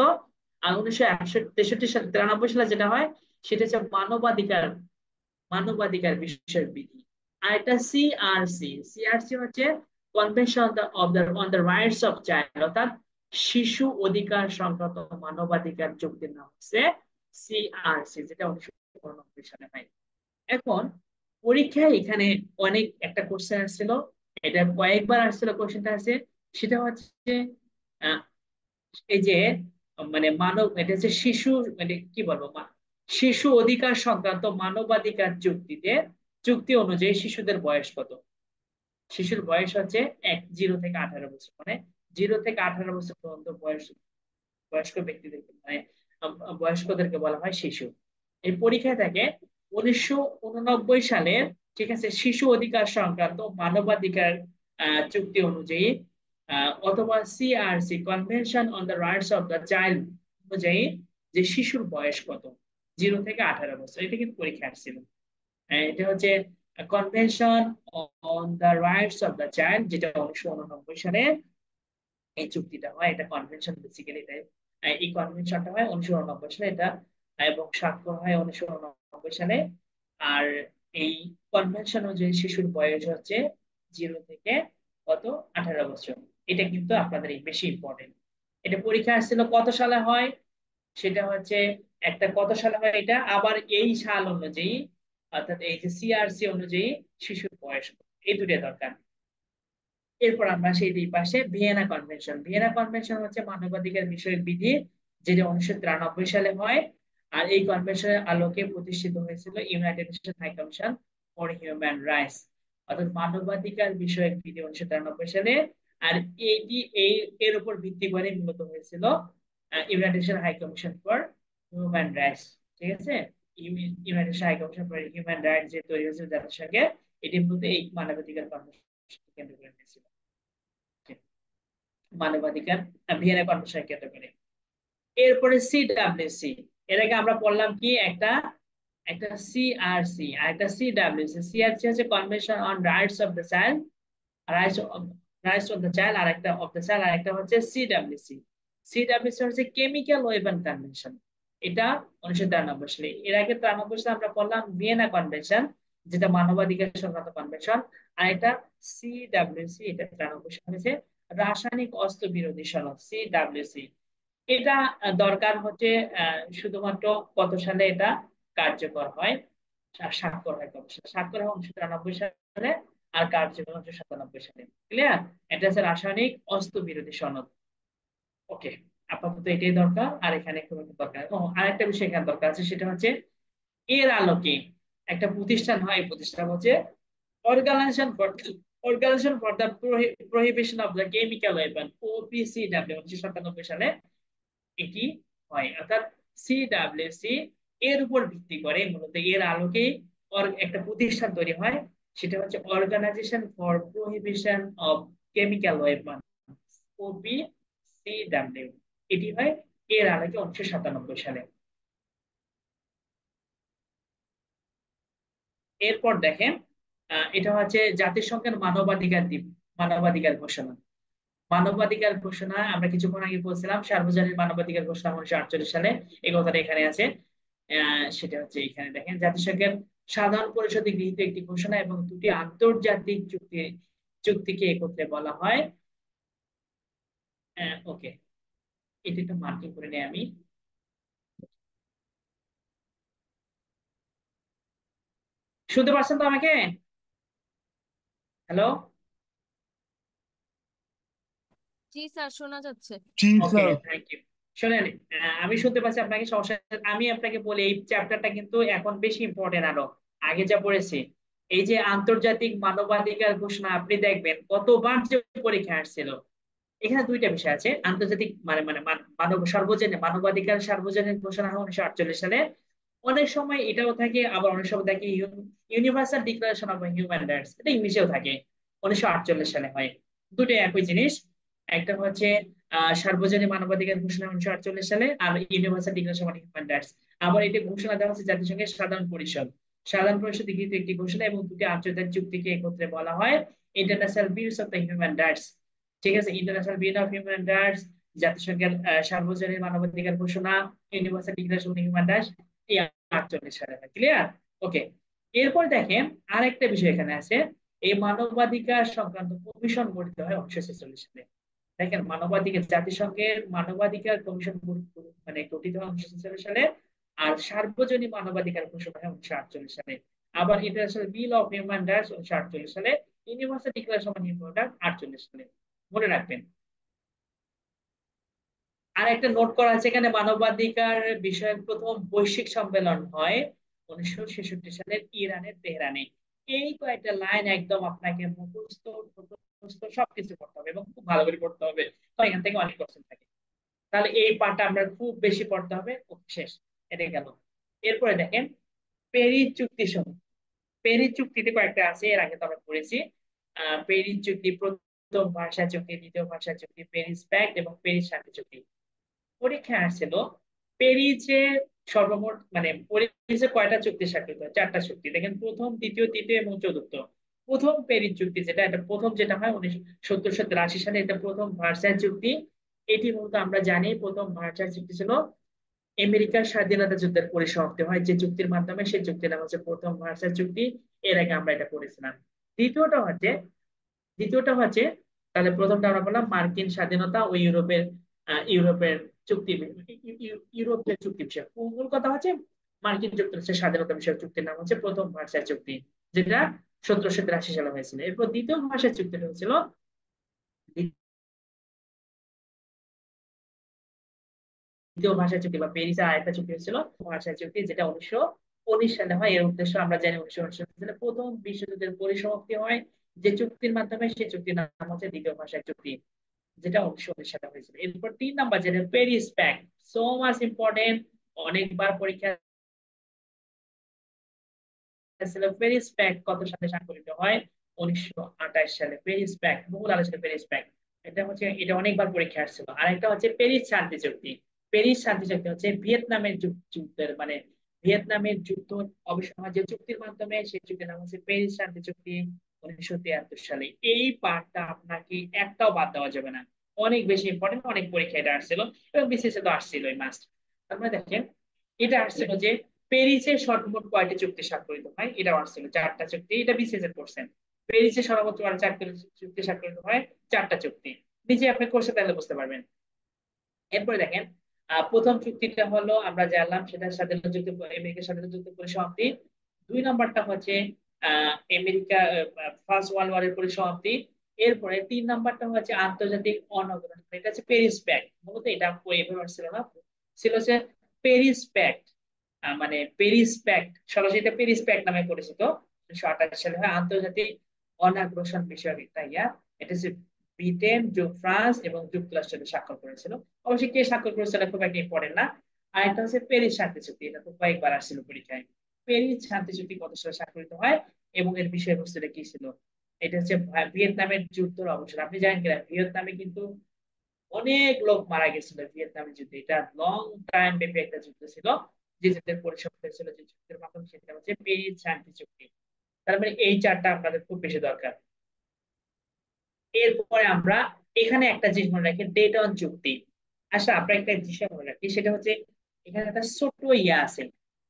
আর 1963 সালে 93 সালে যেটা হয় সেটা হচ্ছে মানবাধিকার বিষয়ক বিধি। আর এটা সিআরসি, সিআরসি হচ্ছে convention on the rights of child, অর্থাৎ শিশু অধিকার সংক্রান্ত মানবাধিকার চুক্তির নাম হচ্ছে সিআরসি, যেটা 1989 সালে হয়। এখন পরীক্ষায় এখানে অনেক একটা কোশ্চেন আসছিল, এটা কয়েকবার আসছিল কোশ্চেনটা আছে, সেটা হচ্ছে আহ, এই যে মানে এটা হচ্ছে শিশু, মানে কি বলবো, শিশু অধিকার সংক্রান্ত মানবাধিকার চুক্তি অনুযায়ী শিশুদের বয়স কত? শিশুর বয়স হচ্ছে 0 থেকে 18 বছর, মানে 0 থেকে 18 বছর পর্যন্ত বয়স্ক ব্যক্তিদেরকে, মানে বয়স্কদেরকে বলা হয় শিশু। এই পরীক্ষায় থাকে 1989 সালের, ঠিক আছে, শিশু অধিকার সংক্রান্ত মানবাধিকার চুক্তি অনুযায়ী অথবা CRC convention on the rights of the child অনুযায়ী যে শিশুর বয়স কত, 0 থেকে 18 বছর, এটা কিন্তু পরীক্ষা আসছিল। এটা হচ্ছে convention on the rights of the child, যেটা 1989 সালে এই চুক্তিটা হয়, এটা কনভেনশন বেসিক্যালি। এই কনভেনশনটা হয় 1989 সালে, এটা এবং স্বাক্ষর হয় 1989 সালে। আর এই কনভেনশন অনুযায়ী শিশুর বয়স হচ্ছে 0 থেকে 18 বছর। এটা কিন্তু আপনাদের এই বেশি ইম্পর্টেন্ট। এটা পরীক্ষা আসছিল কত সালে হয়, সেটা হচ্ছে একটা কত সালে হয় এটা, আবার এই সাল অনুযায়ী, অর্থাৎ এই যে সিআরসি অনুযায়ী শিশুর বয়স কত। এই দুটো দরকার। এরপর আমরা সেই দুই পাশে ভিয়েনা কনভেনশন। ভিয়েনা কনভেনশন হচ্ছে মানবাধিকার বিষয়ক বিধি, যেটা 1993 সালে হয়। আর এই কনভেনশনের আলোকে প্রতিষ্ঠিত হয়েছিল United Nation High Commission for Human Rights, অর্থাৎ মানবাধিকার বিষয়ক বিধি 1993 সালে। আর এইটি এর উপর ভিত্তি করে মূলত হয়েছিল United Nation High Commission for Human Rights. ঠিক আছে, United Nation High Commission for Human Rights যে তৈরি হয়েছিল জাতিসংঘে, এটি মূলত এই মানবাধিকার কনভেনশন কেন্দ্র করে হয়েছিল। মানবাধিকার ভিয়েনা কনভেনশন কেন্দ্র করে। এরপরে সিডব্লিউসি, এর আগে আমরা পড়লাম কি, একটা একটা সিআরসি আর একটা সিডব্লিউসি। সিআরসি হচ্ছে convention on rights of the child, rights rights of the child, আর একটা অফ দ্য চাইল্ড, আর একটা হচ্ছে সিডব্লিউসি। সিডব্লিউসি হচ্ছে কেমিক্যাল ওয়েপন কনভেনশন, এটা 1993 সালে। এর আগে 93 সালে আমরা পড়লাম ভিয়েনা কনভেনশন, যেটা মানবাধিকার সংক্রান্ত কনভেনশন। আর একটা সিডব্লিউসি, এটা 93 সালে হয়েছে, রাসায়নিক অস্ত্র বিরোধী সনদ, সিডব্লিউসি। এটা দরকার হচ্ছে শুধুমাত্র কত সালে এটা কার্যকর হয়, স্বাক্ষর হয় কত সালে? স্বাক্ষর হয় 1993 সালে, আর কার্যকর হচ্ছে 97 সালে। ক্লিয়ার? এটা হচ্ছে রাসায়নিক অস্ত্র বিরোধী সনদ। ওকে, আপাতত এটাই দরকার, আর এখানে খুব একটা দরকার। ও, আরেকটা বিষয় এখানে দরকার আছে, সেটা হচ্ছে এর আলোকে একটা প্রতিষ্ঠান হয়, এই প্রতিষ্ঠান হচ্ছে Organisation for the Prohibition of the Chemical Weapon, OPCW, 1997 সালে এটি হয়। অর্থাৎ সিডব্লিউসি এর উপর ভিত্তি করে, মূলত এর আলোকে একটা প্রতিষ্ঠান তৈরি হয়, সেটা হচ্ছে Organisation for Prohibition of Chemical Weapon, OPCW। এটি হয় এর আলোকে 1997 সালে। এরপর দেখেন, এটা হচ্ছে জাতিসংঘের মানবাধিকার ঘোষণা। মানবাধিকার ঘোষণা আমরা কিছুক্ষণ আগে বলছিলাম, সার্বজনীন মানবাধিকার ঘোষণা 1948 সালে, এই কথাটা এখানে আছে। সেটা হচ্ছে এখানে দেখেন, জাতিসংঘের সাধারণ পরিষদে গৃহীত একটি ঘোষণা এবং দুটি আন্তর্জাতিক চুক্তিকে একত্রে বলা হয়। ওকে, এটা একটু মার্কিং করে নিই আমি। শুনতে পারছেন তো আমাকে? হ্যালো?
জি স্যার, শোনা যাচ্ছে।
জি
ওকে,
স্যার।
Thank you. শোনেন, আমি শুনতে পাচ্ছি, আপনাকে সমস্যা আমি আপনাকে বলি, এই চ্যাপ্টারটা কিন্তু এখন বেশি ইম্পর্টেন্ট আরো, আগে যা পড়েছি। এই যে আন্তর্জাতিক মানবাধিকার ঘোষণা, আপনি দেখবেন কতবার যে পরীক্ষা আসছিল। এখানে দুইটা বিষয় আছে, আন্তর্জাতিক মানে মানে মানবাধিকার সার্বজনীন ঘোষণা হয় 1948 সালে। অনেক সময় এটাও থাকে, আবার অনেক সময় থাকে universal declaration of human rights, এটা ইংলিশেও থাকে, 1948 সালে হয়। দুটো একই জিনিস। একটা হচ্ছে সার্বজনীন মানবাধিকার ঘোষণা 1948 সালে, আর universal declaration of human rights. আবার এটা ঘোষণা দেওয়া হচ্ছে জাতিসংঘের সাধারণ পরিষদ সাধারণ পরিষদ গৃহীত একটি ঘোষণা এবং দুটি আন্তর্জাতিক চুক্তিকে একত্রে বলা হয় International Bills of the Human Rights. ঠিক আছে, International Bill of human Rights, জাতিসংঘের সার্বজনীন মানবাধিকার ঘোষণা, Universal declaration of human Rights, এই 48 সালে হয়। ক্লিয়ার? ওকে। এরপর দেখেন আরেকটা বিষয় এখানে আছে, এই মানবাধিকার সংক্রান্ত কমিশন গঠিত হয় 1946 সালে। দেখেন মানবাধিকার, জাতিসংঘের মানবাধিকার কমিশন মানে গঠিত হয় 1946 সালে, আর সার্বজনীন মানবাধিকার ঘোষণা হয় 1948 সালে। আবার international Bill of human rights 1948 সালে, universal declaration of human rights 48 সালে। মনে রাখবেন। আর একটা নোট করা আছে এখানে, মানবাধিকার বিষয়ক প্রথম বৈশ্বিক সম্মেলন হয় 1966 সালের ইরানের তেহরানে। এই কয়েকটা লাইন একদম আপনাকে মুখস্থ মুখস্থ সবকিছু করতে হবে এবং খুব ভালো করে পড়তে হবে, তো এখান থেকে অনেক কোশ্চেন থাকে। তাহলে এই পার্টটা আমরা খুব বেশি পড়তে হবে। শেষ, এটা গেল। এরপরে দেখেন প্যারিস চুক্তি সমূহ। প্যারিস চুক্তিতে কয়েকটা আছে, এর আগে তো আমরা পড়েছি। প্যারিস চুক্তি, প্রথম ভাষা চুক্তি, দ্বিতীয় ভাষা চুক্তি, প্যারিস প্যাক্ট এবং প্যারিস শান্তি চুক্তি। পরীক্ষায় আসছিল প্যারিসে সর্বমোট মানে প্যারিসে কয়টা চুক্তি স্বাক্ষরিত হয়? 4টা চুক্তি। দেখেন প্রথম, দ্বিতীয়, তৃতীয় এবং চতুর্থ। প্রথম প্যারিস চুক্তি যেটা, এটা প্রথম যেটা হয় 1970-80 সালে, এটা প্রথম ভার্সাই চুক্তি। এটি মূলত আমরা জানি প্রথম ভার্সাই চুক্তি ছিল আমেরিকার স্বাধীনতা যুদ্ধের পরিসমাপ্তি হয় যে চুক্তির মাধ্যমে, সেই চুক্তির নাম হচ্ছে প্রথম ভার্সাই চুক্তি। এর আগে আমরা এটা পড়েছিলাম। দ্বিতীয়টা হচ্ছে দ্বিতীয়টা হচ্ছে তাহলে প্রথমটা আমরা বললাম মার্কিন স্বাধীনতা ও ইউরোপের চুক্তি, ইউরোপের চুক্তি বিষয়। মূল কথা হচ্ছে মার্কিন যুক্তরাষ্ট্রের স্বাধীনতা বিষয়ক চুক্তির নাম হচ্ছে প্রথম ভার্সাই চুক্তি, যেটা 1783 সালে হয়েছিল। এরপর দ্বিতীয় ভার্সাই চুক্তিটা হয়েছিল দ্বিতীয় ভাষা চুক্তি বা প্যারিসে আরেকটা চুক্তি হয়েছিল ভাষা চুক্তি, যেটা 1919 সালে হয়। এর উদ্দেশ্য আমরা জানি 1919 সালে প্রথম বিশ্বযুদ্ধের পরিসমাপ্তি হয় যে চুক্তির মাধ্যমে, সেই চুক্তির নাম হচ্ছে দ্বিতীয় ভাষা চুক্তি, যেটা 1919 সালে হয়েছিল। এরপর 3 নাম্বার যেটা Paris Pact, so much important, অনেকবার পরীক্ষা ছিল। প্যারিস প্যাক্ট কত সালে স্বাক্ষরিত হয়? 1928 সালে। প্যারিস প্যাক্ট বহুল আলোচিত প্যারিস প্যাক্ট, এটা অনেকবার পরীক্ষা আসছিল। আর একটা হচ্ছে প্যারিস শান্তি চুক্তি। প্যারিস শান্তি চুক্তি হচ্ছে ভিয়েতনামের যুদ্ধের মানে ভিয়েতনামের যুদ্ধ অবসান হয় যে চুক্তির মাধ্যমে, সেই চুক্তির নাম হচ্ছে প্যারিস শান্তি চুক্তি 1973 সালে। এই পার্টটা আপনাকে একটাও বাদ দেওয়া যাবে না, অনেক বেশি ইম্পর্টেন্ট, অনেক পরীক্ষা এটা আসছিল এবং বিসিএস তো আসছিল মাস্ট। তারপরে দেখেন এটা আসছিল যে প্যারিসে সর্বমোট কয়টি চুক্তি স্বাক্ষরিত হয়? এটা আসছিল 4টা চুক্তি, এটা বিসিএস এর কোশ্চেন। প্যারিসে সর্বোচ্চ 4টি চুক্তি স্বাক্ষরিত হয়, 4টা চুক্তি। নিজে আপনি কোশ্চেন তাহলে বুঝতে পারবেন। এরপরে দেখেন প্রথম চুক্তিটা হলো আমরা জানলাম সেটা স্বাধীনতা যুদ্ধ, আমেরিকার স্বাধীনতা যুদ্ধ পরিসমাপ্তি। 2 নাম্বারটা হচ্ছে আমেরিকা ফার্স্ট ওয়ার্ল্ড ওয়ারের পরিসমাপ্তি। এরপরে 3 নাম্বারটা হচ্ছে আন্তর্জাতিক অনগ্রহণ, এটা হচ্ছে প্যারিস প্যাক্ট। মূলত এটা এভাবে ছিল না, ছিল হচ্ছে প্যারিস প্যাক্ট, মানে প্যারিস প্যাক্ট সরাসরি এটা প্যারিস প্যাক্ট নামে পরিচিত। 1928 সালে হয়। আন্তর্জাতিক অনাগ্রসন বিষয়ক একটা এটা হচ্ছে ব্রিটেন, ফ্রান্স এবং যুক্তরাষ্ট্র স্বাক্ষর করেছিল। অবশ্যই কে স্বাক্ষর করেছিল খুব একটা ইম্পর্টেন্ট না। আর একটা হচ্ছে প্যারিস শান্তি চুক্তি, এটা তো কয়েকবার আসছিল পরীক্ষায়। প্যারিস শান্তি চুক্তি কত সালে স্বাক্ষরিত হয় এবং এর বিষয়বস্তুটা কি ছিল? এটা হচ্ছে ভিয়েতনামের যুদ্ধের অবসান। আপনি জানেন কিনা ভিয়েতনামে কিন্তু অনেক লোক মারা গেছিল ভিয়েতনামের যুদ্ধে। এটা লং টাইম ব্যাপী একটা যুদ্ধ ছিল, যে যুদ্ধের পরিসমাপ্তি হয়েছিল যে যুদ্ধের মাধ্যমে, সেটা হচ্ছে প্যারিস শান্তি চুক্তি। তার মানে এই 4টা আপনাদের খুব বেশি দরকার। এরপরে আমরা এখানে একটা জিনিস মনে রাখি, ডেটন চুক্তি। আসলে আপনার একটা বিষয় মনে রাখি, সেটা হচ্ছে এখানে একটা ছোট্ট আছে,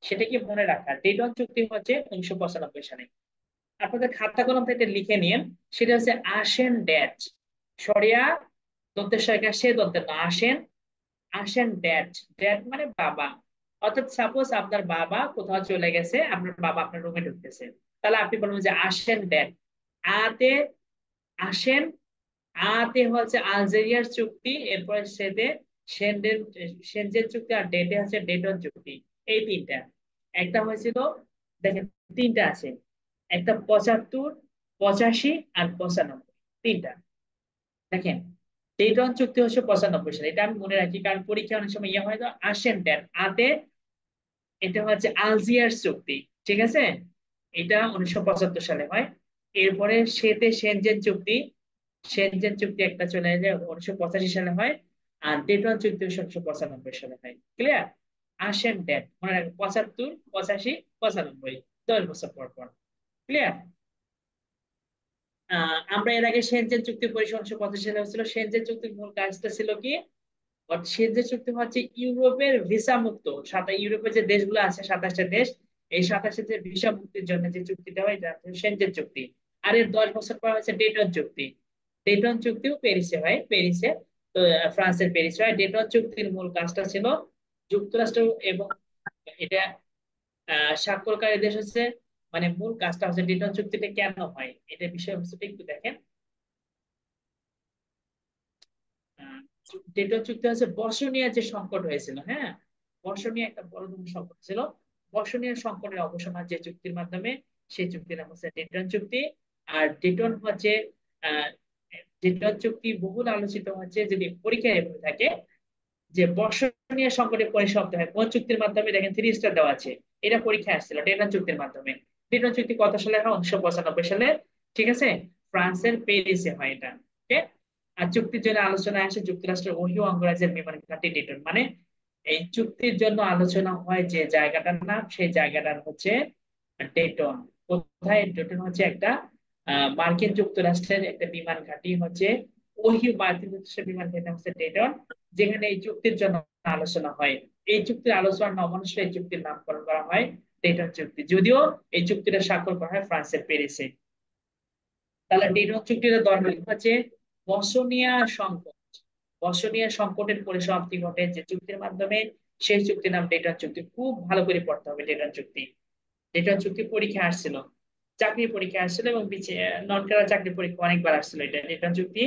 সেটা কি মনে রাখা। ডেটন চুক্তি হচ্ছে 1995 সালে। আপনাদের খাতা কলম থেকে লিখে নিন, সেটা হচ্ছে আসেন ড্যাট, সরিয়া দন্তের সরকার সে দন্তের না, আসেন, আসেন ড্যাট। ড্যাট মানে বাবা। অর্থাৎ সাপোজ আপনার বাবা কোথাও চলে গেছে, আপনার বাবা আপনার রুমে ঢুকতেছে, তাহলে আপনি বলবেন যে আসেন ড্যাট। আতে আসেন, আতে হচ্ছে আলজেরিয়ার চুক্তি, এরপরে সেদে সেনজেন সেনজেন চুক্তি, আর ডেটে হচ্ছে ডেটন চুক্তি। এই 3টা। একটা হয়েছিল, দেখেন 3টা আছে, একটা 75, 85 আর 95, 3টা। দেখেন ডেটন চুক্তি হচ্ছে 95 সালে, এটা আমি মনে রাখি কারণ পরীক্ষা অনেক সময় হয় তো। আসেন ডেট আতে, এটা হচ্ছে আলজিয়ার্স চুক্তি, ঠিক আছে, এটা 1975 সালে হয়। এরপরে সেতে সেনজেন চুক্তি, সেনজেন চুক্তি একটা চলে যায় 1985 সালে হয়। আর ডেটন চুক্তি 1995 সালে হয়। ক্লিয়ার? আসেন ডেট মনে রাখবেন, 75, 85, 95। 10 বছর পর পর। ক্লিয়ার? আমরা এর আগে সেনজেন চুক্তি পরিষদ 1985 সালে হয়েছিল। সেনজেন চুক্তির মূল কাজটা ছিল কি? সেনজেন চুক্তি হচ্ছে ইউরোপের ভিসা মুক্ত ইউরোপের যে দেশগুলো আছে 27টা দেশ, এই 27 ভিসা মুক্তির জন্য যে চুক্তিটা হয় এটা হচ্ছে সেনজেন চুক্তি। আর এর 10 বছর পর হচ্ছে ডেটন চুক্তি। ডেটন চুক্তিও প্যারিসে হয়, প্যারিসে। তো ফ্রান্সের প্যারিসে হয়। ডেটন চুক্তির মূল কাজটা ছিল যুক্তরাষ্ট্র এবং এটা স্বাক্ষরকারী দেশ হচ্ছে, মানে মূল কাজটা হচ্ছে ডেটন চুক্তিটা কেন হয় এটা বিষয়বস্তুটা একটু দেখেন। আহ, ডেটন চুক্তি হচ্ছে বসনিয়া যে সংকট হয়েছিল, হ্যাঁ, বসনিয়া একটা বড় ধরনের সংকট ছিল। বসনিয়া সংকটের অবসান হয় যে চুক্তির মাধ্যমে, সেই চুক্তির নাম হচ্ছে ডেটন চুক্তি। আর ডেটন হচ্ছে আহ ডেটন চুক্তি বহুল আলোচিত হচ্ছে, যদি পরীক্ষায় এভাবে থাকে যে বর্ষণীয় সংকটে পরিসমাপ্ত হয় কোন চুক্তির মাধ্যমে, দেখেন 3 স্টার দেওয়া আছে। এটা পরীক্ষায় আসছিল ডেটন চুক্তির মাধ্যমে। ডেটন চুক্তি কত সালে হয়? 1995 সালে। ঠিক আছে, ফ্রান্সের প্যারিসে হয় এটা। ওকে। আর চুক্তির জন্য আলোচনায় আসে যুক্তরাষ্ট্রের ওহিও অঙ্গরাজ্যের বিমান ঘাঁটি ডেটন। মানে এই চুক্তির জন্য আলোচনা হয় যে জায়গাটার নাম, সেই জায়গাটার হচ্ছে ডেটন। কোথায়? ডেটন হচ্ছে একটা মার্কিন যুক্তরাষ্ট্রের একটা বিমান ঘাঁটি হচ্ছে ওহিও, মার্কিন যুক্তরাষ্ট্রের বিমান ঘাঁটি হচ্ছে ডেটন, যেখানে এই চুক্তির জন্য আলোচনা হয়। এই চুক্তির আলোচনার নমনস্য এই চুক্তির নামকরণ করা হয় ডেটন চুক্তি, যদিও এই চুক্তিটা স্বাক্ষর করা হয় ফ্রান্সের প্যারিসে। তাহলে ডেটন চুক্তির ধর্ম হচ্ছে বসনিয়া সংকট। বসনিয়া সংকটের পরিসমাপ্তি ঘটে যে চুক্তির মাধ্যমে, সেই চুক্তির নাম ডেটন চুক্তি। খুব ভালো করে পড়তে হবে ডেটন চুক্তি। ডেটন চুক্তি পরীক্ষা আসছিল, চাকরি পরীক্ষা আসছিল, এবং নন ক্যাডার চাকরি পরীক্ষা অনেকবার আসছিল। এটা ডেটন চুক্তি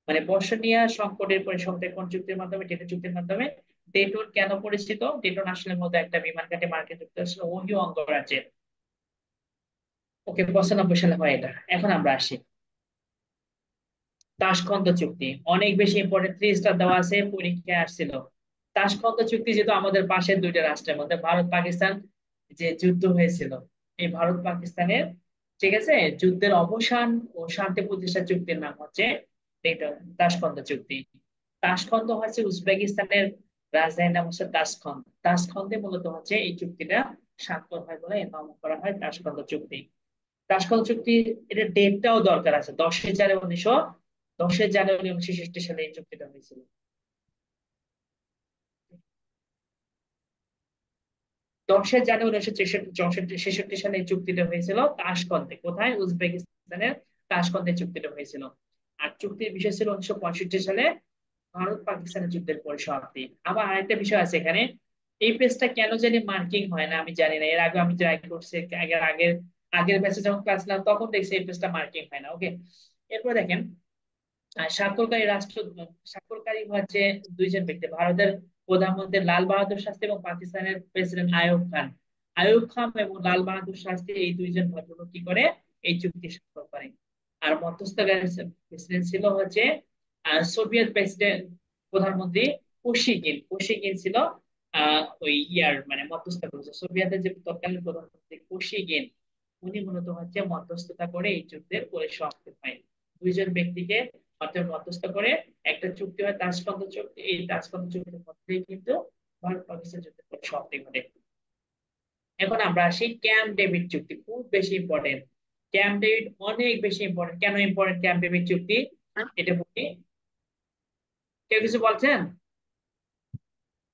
মানে বর্ষণীয় সংকটের পরিসমাপ্তি কোন চুক্তির মাধ্যমে? ডেটন চুক্তির মাধ্যমে। ডেটন কেন পরিচিত? ডেটন আসলে মতো একটা বিমান ঘাঁটি মার্কিন যুক্তরাষ্ট্র ওহিও অঙ্গরাজ্যের। ওকে, 95 সালে হয় এটা। এখন আমরা আসি তাশকন্দ চুক্তি। অনেক বেশি ইম্পর্টেন্ট, 3 স্টার দেওয়া আছে, পরীক্ষায় আসছিল। তাশকন্দ চুক্তি যেহেতু আমাদের পাশের দুইটা রাষ্ট্রের মধ্যে ভারত পাকিস্তান যে যুদ্ধ হয়েছিল, এই ভারত পাকিস্তানের, ঠিক আছে, যুদ্ধের অবসান ও শান্তি প্রতিষ্ঠা চুক্তির নাম হচ্ছে এটা তাশকন্দ চুক্তি। তাশকন্দ হচ্ছে উজবেকিস্তানের রাজধানীর নাম হচ্ছে তাসখন্দ। তাসখন্দে মূলত হচ্ছে এই চুক্তিটা স্বাক্ষর হয় বলে এর নাম করা হয় তাশকন্দ চুক্তি। তাশকন্দ চুক্তি, এটা ডেটটাও দরকার আছে। 10 জানুয়ারি 1966 সালে এই চুক্তিটা হয়েছিল। 10 জানুয়ারি 1966 সালে এই চুক্তিটা হয়েছিল তাশকন্দে। কোথায়? উজবেকিস্তানের তাশকন্দে চুক্তিটা হয়েছিল। আর চুক্তির বিষয় ছিল 1965 সালে ভারত পাকিস্তানের যুদ্ধের পরিসমাপ্তি। আবার আরেকটা বিষয় আছে এখানে, এই পেজটা কেন জানি মার্কিং হয় না, আমি জানি না। এর আগে আমি ট্রাই করছি, আগের আগের আগের ব্যাচে যখন ক্লাস নিলাম তখন দেখছি এই পেজটা মার্কিং হয় না। ওকে। এরপর দেখেন, স্বাক্ষরকারী রাষ্ট্র, স্বাক্ষরকারী হচ্ছে দুইজন ব্যক্তি, ভারতের প্রধানমন্ত্রী লাল বাহাদুর শাস্ত্রী এবং পাকিস্তানের প্রেসিডেন্ট আইয়ুব খান। আইয়ুব খান এবং লাল বাহাদুর শাস্ত্রী এই দুইজন ভদ্রলোক কি করে এই চুক্তি স্বাক্ষর করেন। আর মধ্যস্থকারী প্রেসিডেন্ট ছিল হচ্ছে সোভিয়েত প্রেসিডেন্ট প্রধানমন্ত্রী কোশিগিন। কোশিগিন ছিল ওই ইয়ার মানে মধ্যস্থতা করেছে সোভিয়েতের যে তৎকালীন প্রধানমন্ত্রী কোশিগিন। উনি মূলত হচ্ছে মধ্যস্থতা করে এই যুদ্ধের পরিসমাপ্তি হয়। দুইজন ব্যক্তিকে মধ্যস্থ করে একটা চুক্তি হয় তাশকন্দ চুক্তি। এই তাশকন্দ চুক্তির মধ্যেই কিন্তু ভারত পাকিস্তান যুদ্ধের পরিসমাপ্তি ঘটে। এখন আমরা আসি ক্যাম্প ডেভিড চুক্তি, খুব বেশি ইম্পর্টেন্ট। ক্যাম্প ডেভিড অনেক বেশি ইম্পর্টেন্ট। কেন ইম্পর্টেন্ট ক্যাম্প ডেভিড চুক্তি? এটা বলি, কেউ কিছু বলছেন?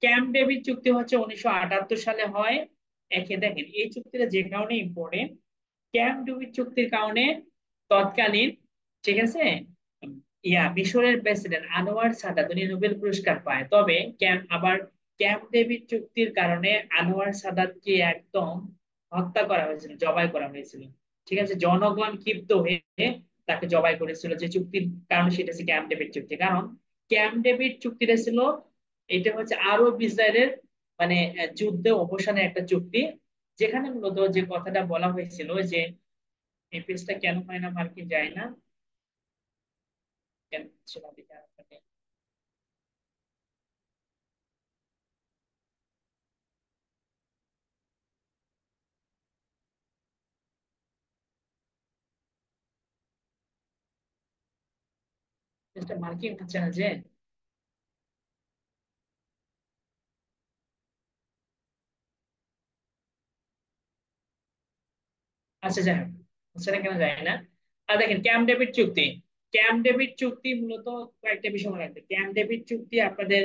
ক্যাম্প ডেভিড চুক্তি হচ্ছে 1978 সালে হয়। একে দেখেন এই চুক্তিটা যে কারণে ইম্পর্টেন্ট, ক্যাম্প ডেভিড চুক্তির কারণে তৎকালীন, ঠিক আছে, মিশরের প্রেসিডেন্ট আনোয়ার সাদাত উনি নোবেল পুরস্কার পায়। তবে ক্যাম্প ডেভিড চুক্তির কারণে আনোয়ার সাদাতকে একদম হত্যা করা হয়েছিল, জবাই করা হয়েছিল। ঠিক আছে, জনগণ ক্ষিপ্ত হয়ে তাকে জবাই করেছিল যে চুক্তির কারণে, সেটা হচ্ছে ক্যাম্প ডেভিড চুক্তি। কারণ ক্যাম্প ডেভিড চুক্তিটা ছিল, এটা হচ্ছে আরব ইসরায়েলের মানে যুদ্ধে অবসানের একটা চুক্তি, যেখানে মূলত যে কথাটা বলা হয়েছিল যে এই পেজটা কেন হয় না মার্কিন যায় না, কেন হচ্ছে না দেখে আপনাকে। পেজটা মার্কিং হচ্ছে না যে। আচ্ছা যাই হোক, সেটা কেন যায় না। আর দেখেন ক্যাম্প ডেভিড চুক্তি। ক্যাম্প ডেভিড চুক্তি মূলত কয়েকটা বিষয় মনে রাখবে। ক্যাম্প ডেভিড চুক্তি আপনাদের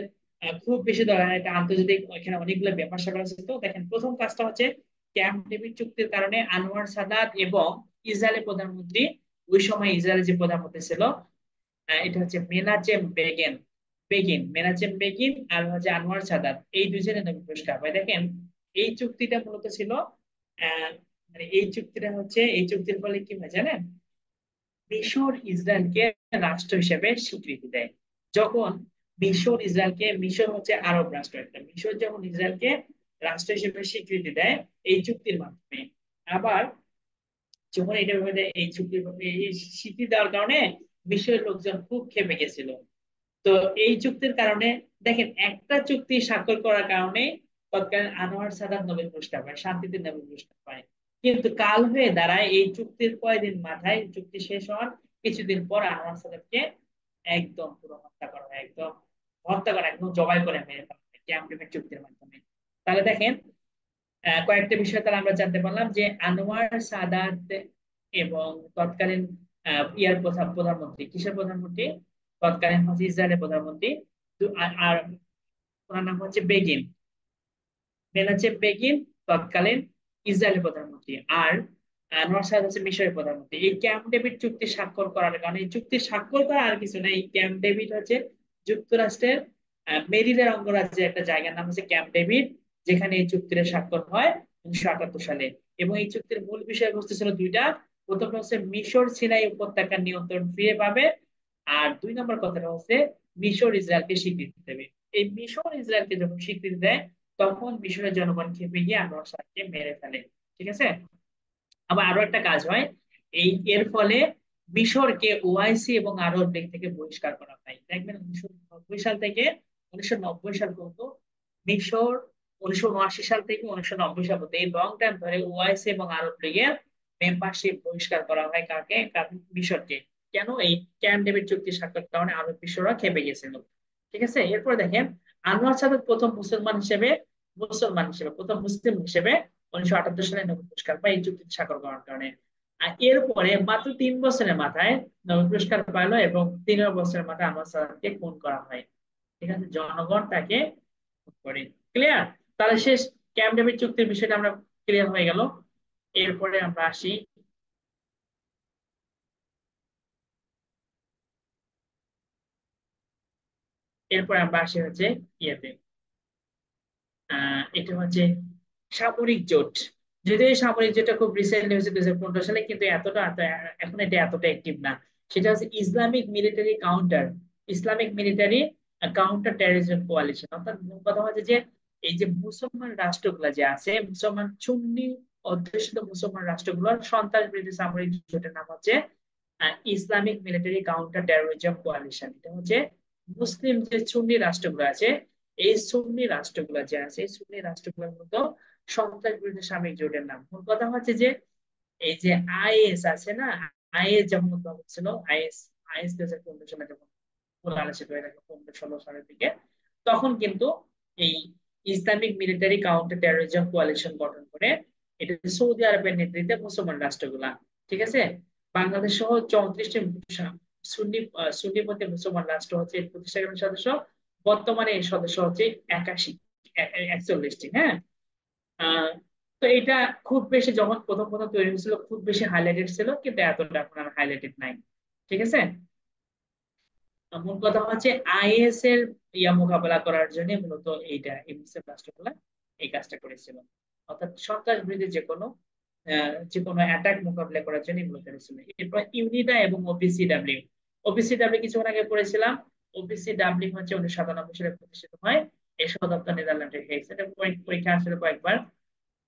খুব বেশি ধরা হয়, এটা আন্তর্জাতিক, এখানে অনেকগুলো ব্যাপার স্যাপার আছে। তো দেখেন প্রথম কাজটা হচ্ছে ক্যাম্প ডেভিড চুক্তির কারণে আনোয়ার সাদাত এবং ইসরায়েলের প্রধানমন্ত্রী, ওই সময় ইসরায়েলের যে প্রধানমন্ত্রী ছিল, এটা হচ্ছে মেনাচেম বেগিন, মেনাচেম বেগিন আর হচ্ছে আনোয়ার সাদাত, এই দুজনের নোবেল পুরস্কার পায়। দেখেন এই চুক্তিটা মূলত ছিল আহ মানে এই চুক্তিটা হচ্ছে, এই চুক্তির ফলে কি হয় জানেন, মিশর ইসরায়েলকে রাষ্ট্র হিসেবে স্বীকৃতি দেয়। যখন মিশর ইসরায়েলকে, মিশর হচ্ছে আরব রাষ্ট্র একটা, মিশর যখন ইসরায়েলকে রাষ্ট্র হিসেবে স্বীকৃতি দেয় এই চুক্তির মাধ্যমে। আবার যখন এটা ভেবে এই চুক্তি, এই স্বীকৃতি দেওয়ার কারণে মিশরের লোকজন খুব ক্ষেপে গেছিল। তো এই চুক্তির কারণে দেখেন একটা চুক্তি স্বাক্ষর করার কারণে তৎকালীন আনোয়ার সাদাত নোবেল পুরস্কার পায়, শান্তিতে নোবেল পুরস্কার পায়। কিন্তু কাল হয়ে দাঁড়ায় এই চুক্তির কয়েকদিন মাথায়, চুক্তি শেষ হওয়ার কিছুদিন পর আনোয়ার সাদাতকে একদম পুরো হত্যা করা হয়, একদম হত্যা করা, একদম জবাই করে মেরে ফেলা হয় ক্যাম্প ডেভিড চুক্তির মাধ্যমে। তাহলে দেখেন কয়েকটা বিষয় তাহলে আমরা জানতে পারলাম যে আনোয়ার সাদাত এবং তৎকালীন প্রধানমন্ত্রী, কিসের প্রধানমন্ত্রী, তৎকালীন হচ্ছে ইসরায়েলের প্রধানমন্ত্রী, আর ওনার নাম হচ্ছে বেগিন, মেনাচেম বেগিন তৎকালীন ইসরায়েলের প্রধানমন্ত্রী, আর আনোয়ার সাদাত হচ্ছে মিশরের প্রধানমন্ত্রী। এই ক্যাম্প ডেভিড চুক্তি স্বাক্ষর করার কারণে, এই চুক্তি স্বাক্ষর করা আর কিছু না, এই ক্যাম্প ডেভিড হচ্ছে যুক্তরাষ্ট্রের মেরিল্যান্ড অঙ্গরাজ্যের একটা জায়গার নাম হচ্ছে ক্যাম্প ডেভিড, যেখানে এই চুক্তির স্বাক্ষর হয় 1978 সালে। এবং এই চুক্তির মূল বিষয়বস্তু ছিল দুইটা। প্রথমটা হচ্ছে মিশর সিনাই উপত্যকার নিয়ন্ত্রণ ফিরে পাবে, আর দুই নম্বর কথাটা হচ্ছে মিশর ইসরায়েলকে স্বীকৃতি দেবে। এই মিশর ইসরায়েলকে যখন স্বীকৃতি দেয় তখন মিশরের জনগণ খেপে গিয়ে আনোয়ার শাহকে মেরে ফেলে। ঠিক আছে। আবার আরো একটা কাজ হয়, এই এর ফলে মিশরকে ওআইসি এবং আরব লীগ থেকে বহিষ্কার করা হয়। দেখবেন 1990 সাল থেকে 1990 সাল পর্যন্ত মিশর, 1979 সাল থেকে 1990 সাল পর্যন্ত এই লং টাইম ধরে ওআইসি এবং আরব লীগের মেম্বারশিপ বহিষ্কার করা হয়। কাকে? মিশরকে। কেন? এই ক্যাম্প ডেভিড চুক্তি স্বাক্ষরের কারণে আরব বিশ্বরা খেপে গেছিল। ঠিক আছে। এরপর দেখেন আনোয়ার সাদাত প্রথম মুসলমান হিসেবে প্রথম মুসলিম হিসেবে 1978 সালে নোবেল পুরস্কার পায় এই চুক্তি স্বাক্ষর করার কারণে। আর এরপরে মাত্র 3 বছরের মাথায় নোবেল পুরস্কার পাইলো এবং 13 বছরের মাথায় আনোয়ার সাদাতকে খুন করা হয়। ঠিক আছে, জনগণ তাকে খুন করে। ক্লিয়ার? তাহলে শেষ, ক্যাম্প ডেভিড চুক্তির বিষয়টা আমরা ক্লিয়ার হয়ে গেল। এরপরে আমরা আসি, হচ্ছে ইয়েতে, এটা হচ্ছে সামরিক জোট। যদিও এই সামরিক জোটটা খুব রিসেন্টলি হয়েছে 2015 সালে, কিন্তু এখন এটা এতটা অ্যাক্টিভ না। সেটা হচ্ছে Islamic military counter terrorism coalition. অর্থাৎ মূল কথা হচ্ছে যে এই যে মুসলমান রাষ্ট্রগুলো যে আছে, মুসলমান সুন্নি অধ্যুষিত মুসলমান রাষ্ট্রগুলোর সন্ত্রাস বিরোধী সামরিক জোটের নাম হচ্ছে Islamic military counter terrorism coalition. এটা হচ্ছে মুসলিম যে সুন্নি রাষ্ট্রগুলো আছে, এই সুন্নি রাষ্ট্রগুলো যে আছে, এই সুন্নি রাষ্ট্রগুলোর মতো সন্ত্রাস বিরোধী সামরিক জোটের নাম। মূল কথা হচ্ছে যে এই যে আইএস আছে না, আইএস যেমন উদ্ভাবন ছিল, আইএস আইএস 2015 সালে যখন আলোচিত হয়ে থাকে, 15-16 সালের দিকে, তখন কিন্তু এই Islamic military counter terrorism coalition গঠন করে, এটা সৌদি আরবের নেতৃত্বে মুসলমান রাষ্ট্রগুলা। ঠিক আছে। বাংলাদেশ সহ 34টি সুন্নিপন্থী মুসলমান রাষ্ট্র হচ্ছে এর প্রতিষ্ঠাকারী সদস্য। বর্তমানে এর সদস্য হচ্ছে 41টি। হ্যাঁ। আহ তো এটা খুব বেশি, যখন প্রথম প্রথম তৈরি হয়েছিল খুব বেশি হাইলাইটেড ছিল, কিন্তু এতটা এখন আর হাইলাইটেড নাই। ঠিক আছে। মূল কথা হচ্ছে আইএস এর মোকাবেলা করার জন্য মূলত এই মুসলিম রাষ্ট্রগুলা এই কাজটা করেছিল। অর্থাৎ সন্ত্রাস বিরোধী যে কোনো অ্যাটাক মোকাবেলা করার জন্য এগুলো করেছিল। এরপর ইউনিটা এবং ওপিসিডাব্লিউ। ওপিসিডাব্লিউ কিছুক্ষণ আগে পড়েছিলাম। ওপিসিডাব্লিউ হচ্ছে 1997 সালে প্রতিষ্ঠিত হয়। এর সদর দপ্তর নেদারল্যান্ডে হয়েছে। এটা পরীক্ষা আসলে কয়েকবার।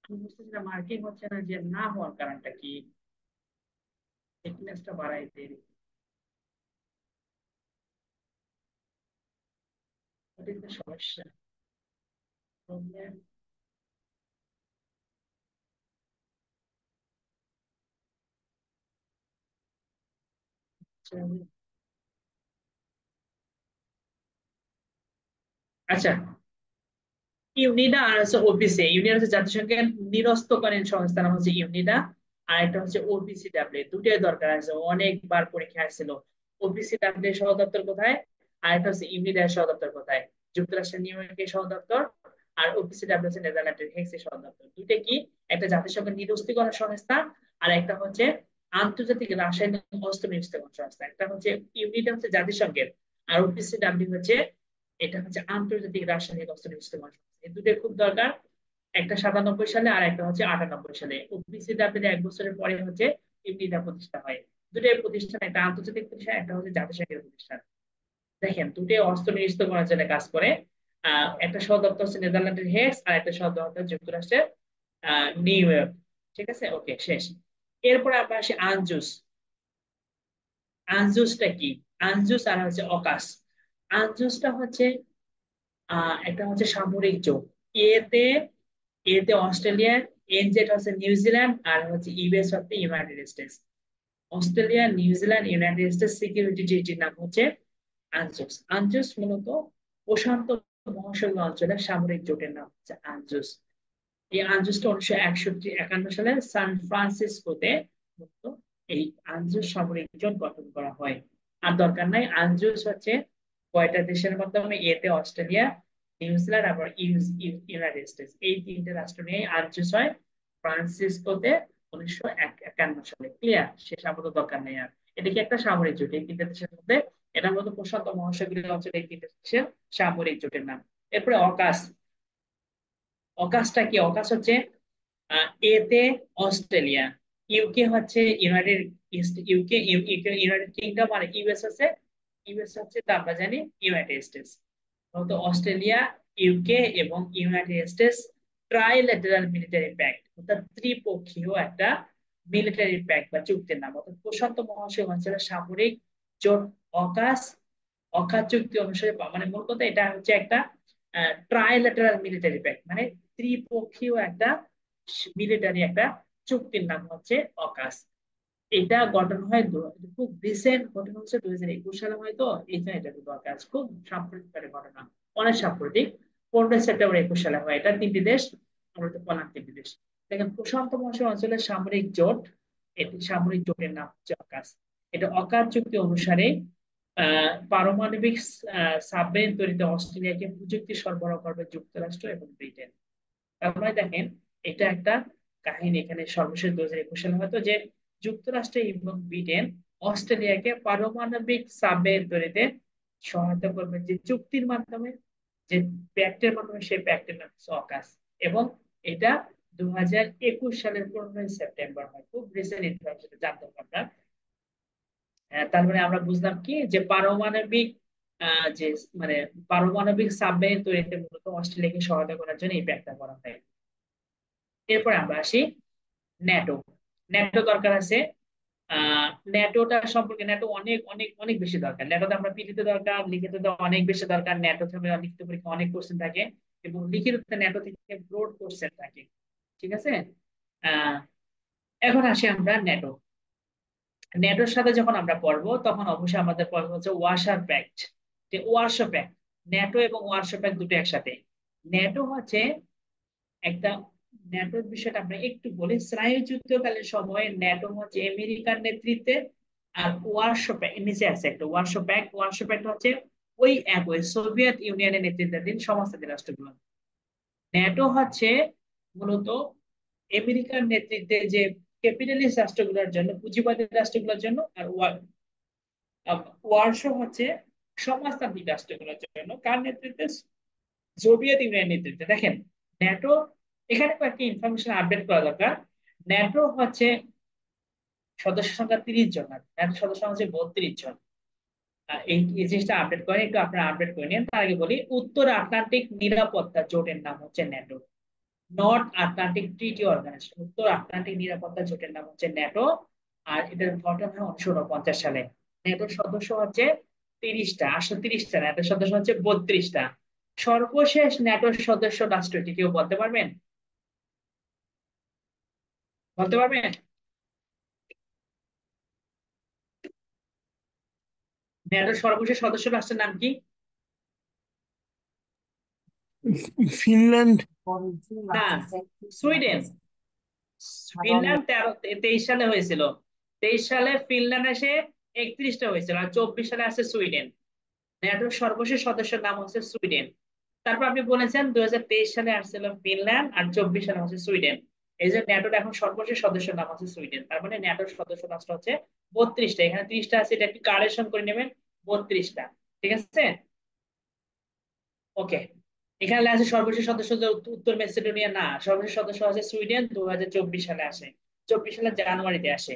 আমি বুঝতেছি না মার্কিং হচ্ছে না, যে না হওয়ার কারণটা কি, থিকনেসটা বাড়াইতে, ওটা একটা সমস্যা, প্রবলেম। আচ্ছা, ইউনিডা আর হচ্ছে ওপিসি। ইউনিডা হচ্ছে জাতিসংঘের নিরস্তকালীন সংস্থা, নাম হচ্ছে ইউনিডা। আর একটা হচ্ছে ওপিসিডাব্লিউ, দুটোই দরকার আছে, অনেকবার পরীক্ষা আসছিল। ওপিসিডাব্লিউ সদর দপ্তর কোথায়, আর একটা হচ্ছে ইউনিডের সদর দপ্তর কোথায়? যুক্তরাষ্ট্রের নিউ ইয়র্কের সদর দপ্তর, আর ওপিসিডাব্লিউ হচ্ছে নেদারল্যান্ডের হেগের সদর দপ্তর। দুইটা কি, একটা জাতিসংঘের নিরস্ত্রীকরণ সংস্থা, আর একটা হচ্ছে আন্তর্জাতিক রাসায়নিক অস্ত্র নিরস্ত্রীকরণ সংস্থা। একটা হচ্ছে ইউনিট হচ্ছে জাতিসংঘের, আর ওপিসিডাব্লিউ হচ্ছে, এটা হচ্ছে আন্তর্জাতিক রাসায়নিক অস্ত্র নিরস্ত্রীকরণ সংস্থা। এই দুটোই খুব দরকার। একটা 97 সালে আর একটা হচ্ছে 98 সালে। ওপিসিডাব্লিউ 1 বছরের পরে হচ্ছে ইউনিটা প্রতিষ্ঠা হয়। দুটোই প্রতিষ্ঠান, একটা আন্তর্জাতিক প্রতিষ্ঠান, একটা হচ্ছে জাতিসংঘের প্রতিষ্ঠান। দেখেন, দুটোই অস্ত্র নিরস্ত্রীকরণের জন্য কাজ করে। একটা সদর দপ্তর হচ্ছে নেদারল্যান্ডের হেগ, আর একটা সদর দপ্তর যুক্তরাষ্ট্রের নিউ ইয়র্ক। ঠিক আছে, ওকে, শেষ। এরপরে আমরা আসি আনজুস। আনজুসটা কি? আনজুস আর হচ্ছে অকাস। আনজুসটা হচ্ছে একটা হচ্ছে সামরিক জোট। এতে এতে অস্ট্রেলিয়া, এনজেড হচ্ছে নিউজিল্যান্ড, আর হচ্ছে ইউএস হচ্ছে United States. Australia, New Zealand, United States security ট্রিটির নাম হচ্ছে আনজুস। আনজুস মূলত প্রশান্ত মহাসাগরীয় অঞ্চলের সামরিক জোটের নাম হচ্ছে আনজুস। এই আনজুসটা 1961-51 সালে সান ফ্রান্সিসকোতে মূলত এই আনজুস সামরিক জোট গঠন করা হয়। আর দরকার নাই, আনজুস হচ্ছে কয়টা দেশের মাধ্যমে? এতে অস্ট্রেলিয়া, নিউজিল্যান্ড, আবার ইউনাইটেড স্টেটস, এই তিনটে রাষ্ট্র নিয়ে আনজুস হয় ফ্রান্সিসকোতে 1951 সালে। ক্লিয়ার? শেষ, আপাতত দরকার নেই আর। এটা কি একটা সামরিক জোট এই তিনটে দেশের মধ্যে। এটা মূলত প্রশান্ত মহাসাগরীয় অঞ্চলে এই তিনটে দেশের সামরিক জোটের নাম। এরপরে অকাস। অকাসটা কি? অকাস হচ্ছে এতে অস্ট্রেলিয়া, ইউকে হচ্ছে ইউনাইটেড ইউকে ইউনাইটেড কিংডম, আর ইউএস হচ্ছে তা আমরা জানি ইউনাইটেড স্টেটস। তো অস্ট্রেলিয়া, ইউকে এবং ইউনাইটেড স্টেটস ট্রাইল্যাটারাল মিলিটারি প্যাক্ট, অর্থাৎ ত্রিপক্ষীয় একটা মিলিটারি প্যাক্ট বা চুক্তির নাম, অর্থাৎ প্রশান্ত মহাসাগরীয় অঞ্চলের সামরিক জোট অকাস। অকাস চুক্তি অনুসারে মানে মূল কথা, এটা হচ্ছে একটা ট্রাইল্যাটারাল মিলিটারি প্যাক্ট, মানে ত্রিপক্ষীয় একটা মিলিটারি একটা চুক্তির নাম হচ্ছে অকাস। এটা গঠন হয় খুব রিসেন্ট ঘটনা, হচ্ছে 2021 সালে হয়তো, এই জন্য এটা দরকার। খুব সাম্প্রতিক ঘটনা, অনেক সাম্প্রতিক। 15 সেপ্টেম্বর 2021 সালে হয় এটা। তিনটি দেশ, আমরা তো বললাম তিনটি দেশ। দেখেন, প্রশান্ত মহাসাগর অঞ্চলের সামরিক জোট, এটি সামরিক জোটের নাম হচ্ছে অকাস। এটা অকাস চুক্তি অনুসারে পারমাণবিক সাবমেরিন তৈরিতে অস্ট্রেলিয়াকে প্রযুক্তি সরবরাহ করবে যুক্তরাষ্ট্র এবং ব্রিটেন। তার মানে দেখেন, এটা একটা কাহিনী। এখানে সর্বশেষ 2021 সালে হয়তো যে যুক্তরাষ্ট্র এবং ব্রিটেন অস্ট্রেলিয়াকে পারমাণবিক সাবমেরিন তৈরিতে সহায়তা করবে, যে চুক্তির মাধ্যমে, যে প্যাক্টের মাধ্যমে, সেই প্যাক্টের নাম হচ্ছে অকাস। এবং এটা 2021 সালের 15 সেপ্টেম্বর হয়। খুব রিসেন্ট ইনফরমেশন জানতে পারলাম। তার মানে আমরা বুঝলাম কি, যে পারমাণবিক যে মানে পারমাণবিক সাবমেরিন তৈরিতে মূলত অস্ট্রেলিয়াকে সহায়তা করার জন্য এই প্যাক্টটা করা হয়। এরপরে আমরা আসি ন্যাটো। ন্যাটো দরকার আছে। ন্যাটোটা সম্পর্কে, ন্যাটো অনেক অনেক অনেক বেশি দরকার। ন্যাটোতে আমরা পিলিতে দরকার, লিখিত অনেক বেশি দরকার। ন্যাটো থেকে লিখিত পরীক্ষা অনেক কোশ্চেন থাকে, এবং লিখিত ন্যাটো থেকে ব্রড কোশ্চেন থাকে। ঠিক আছে। আহ এখন আসি আমরা ন্যাটো। ন্যাটোর সাথে যখন আমরা পড়বো, তখন অবশ্যই আমাদের পড়বো হচ্ছে ওয়ারশা প্যাক্ট। যে ওয়ারশা প্যাক্ট, ন্যাটো এবং ওয়ারশা প্যাক্ট দুটো একসাথে। ন্যাটো হচ্ছে একটা, ন্যাটোর বিষয়টা আমরা একটু বলি। স্নায়ুযুদ্ধকালীন সময়ে ন্যাটো হচ্ছে আমেরিকার নেতৃত্বে, আর ওয়ারশো প্যাক্ট নিচে আছে একটা ওয়ারশো প্যাক্ট। ওয়ারশো প্যাক্ট হচ্ছে ওই একই সোভিয়েত ইউনিয়নের নেতৃত্বাধীন সমস্ত রাষ্ট্রগুলো। ন্যাটো হচ্ছে মূলত আমেরিকার নেতৃত্বে যে ক্যাপিটালিস্ট রাষ্ট্রগুলোর জন্য, পুঁজিবাদী রাষ্ট্রগুলোর জন্য, আর ওয়ারশো হচ্ছে সমাজতান্ত্রিক রাষ্ট্রগুলোর জন্য। কার নেতৃত্বে? সোভিয়েত ইউনিয়নের নেতৃত্বে। দেখেন, ন্যাটো, এখানে কয়েকটি ইনফরমেশন আপডেট করা দরকার। ন্যাটো হচ্ছে সদস্য সংখ্যা 30 জন, আর ন্যাটো সদস্য সংখ্যা হচ্ছে 32 জন। এই জিনিসটা আপডেট করেন, একটু আপনারা আপডেট করে নিন। তার আগে বলি, উত্তর আটলান্টিক নিরাপত্তা জোটের নাম হচ্ছে NATO. North Atlantic treaty organization, উত্তর আটলান্টিক নিরাপত্তা জোটের নাম হচ্ছে ন্যাটো। আর এটার গঠন হয় 1949 সালে। ন্যাটোর সদস্য হচ্ছে 30টা, আসলে 30টা, ন্যাটোর সদস্য হচ্ছে 32টা। সর্বশেষ ন্যাটোর সদস্য রাষ্ট্রটি কেউ বলতে পারবেন? বলতে পারবেন? ন্যাটোর সর্বশেষ সদস্য রাষ্ট্রের নাম কি?
ফিনল্যান্ড।
না, সুইডেন। ফিনল্যান্ড 23 সালে হয়েছিল। 23 সালে ফিনল্যান্ড এসে 31টা হয়েছিল, আর 24 সালে আছে সুইডেন। ন্যাটোর সর্বশেষ সদস্যের নাম হচ্ছে সুইডেন। তারপর আপনি বলেছেন 2023 সালে আসছিল ফিনল্যান্ড, আর 24 সালে হচ্ছে সুইডেন। এই যে ন্যাটোর এখন সর্বশেষ সদস্যের নাম হচ্ছে সুইডেন, তার মানে ন্যাটোর সদস্য রাষ্ট্র হচ্ছে 32টা। এখানে 30টা আছে, এটা একটু কারেকশন করে নেবেন, 32টা। ঠিক আছে, ওকে। এখানে আছে সর্বশেষ সদস্য যে উত্তর মেসিডোনিয়া না, সর্বশেষ সদস্য আছে সুইডেন, 2024 সালে আসে, 24 সালে জানুয়ারিতে আসে।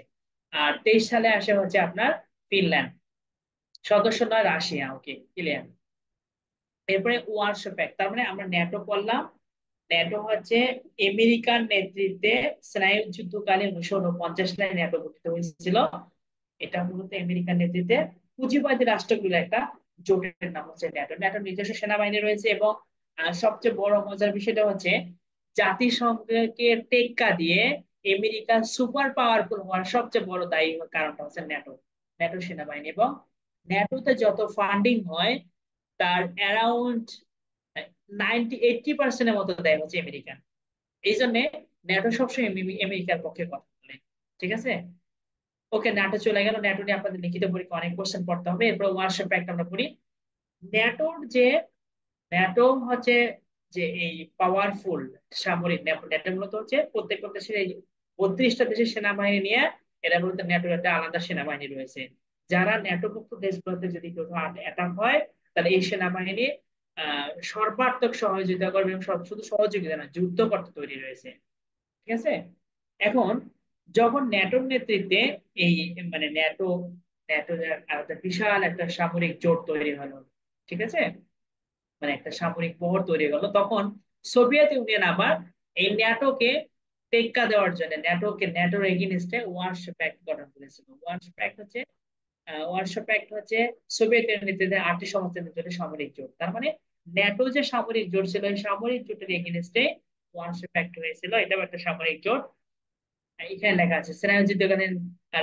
আর 23 সালে আসে হচ্ছে আপনার ফিনল্যান্ড। সদস্য নয় রাশিয়া। ওকে, ক্লিয়ার। এরপরে ওয়ারশো প্যাক্ট, তার মানে আমরা ন্যাটো পড়লাম। ন্যাটো হচ্ছে আমেরিকার নেতৃত্বে স্নায়ু যুদ্ধকালে 1949 সালে ন্যাটো গঠিত হয়েছিল। এটা মূলত আমেরিকার নেতৃত্বে পুঁজিবাদী রাষ্ট্রগুলোর একটা জোটের নাম হচ্ছে ন্যাটো। ন্যাটোর নিজস্ব সেনাবাহিনী রয়েছে, এবং সবচেয়ে বড় মজার বিষয়টা হচ্ছে জাতিসংঘকে টেক্কা দিয়ে আমেরিকা সুপার পাওয়ারফুল হওয়ার সবচেয়ে বড় দায়ী কারণটা হচ্ছে ন্যাটো, ন্যাটো সেনাবাহিনী। এবং ন্যাটোতে যত ফান্ডিং হয় তার অ্যারাউন্ড 80% মতো দেয় হচ্ছে আমেরিকা। এই জন্য ন্যাটো সবসময় আমেরিকার পক্ষে কথা বলে। ঠিক আছে, ওকে। ন্যাটো চলে গেল। ন্যাটো নিয়ে আপনাদের লিখিত পরীক্ষা অনেক কোশ্চেন পড়তে হবে। এরপর ওয়ারশো প্যাক্ট আমরা পড়ি। ন্যাটোর যে ন্যাটো হচ্ছে যে এই পাওয়ারফুল সামরিক, ন্যাটো মূলত হচ্ছে প্রত্যেকটা দেশের এই 32টা দেশের সেনাবাহিনী নিয়ে, এরা মূলত ন্যাটোর একটা আলাদা সেনাবাহিনী রয়েছে। যারা ন্যাটোভুক্ত দেশগুলোতে যদি কেউ অ্যাটাক হয়, তাহলে এই সেনাবাহিনী সর্বাত্মক সহযোগিতা করবে, এবং শুধু সহযোগিতা না, যুদ্ধ করতে তৈরি রয়েছে। ঠিক আছে, এখন যখন ন্যাটোর নেতৃত্বে এই মানে ন্যাটো ন্যাটোর একটা বিশাল একটা সামরিক জোট তৈরি হলো, ঠিক আছে, মানে একটা সামরিক বহর তৈরি হলো, তখন সোভিয়েত ইউনিয়ন আবার এই ন্যাটোকে টেক্কা দেওয়ার জন্য ন্যাটোর এগেইনস্টে ওয়ারশো প্যাক্ট গঠন করেছিল। ওয়ারশো প্যাক্ট হচ্ছে সোভিয়েত ইউনিয়নের নেতৃত্বে 8টি সংস্থার নেতৃত্বে সামরিক জোট। তার মানে ন্যাটো যে সামরিক জোট ছিল, এই সামরিক জোটের এগেইনস্টে ওয়ারশো প্যাক্ট হয়েছিল। এটাও একটা সামরিক জোট। এখানে লেখা আছে স্নায়ু যুদ্ধকালীন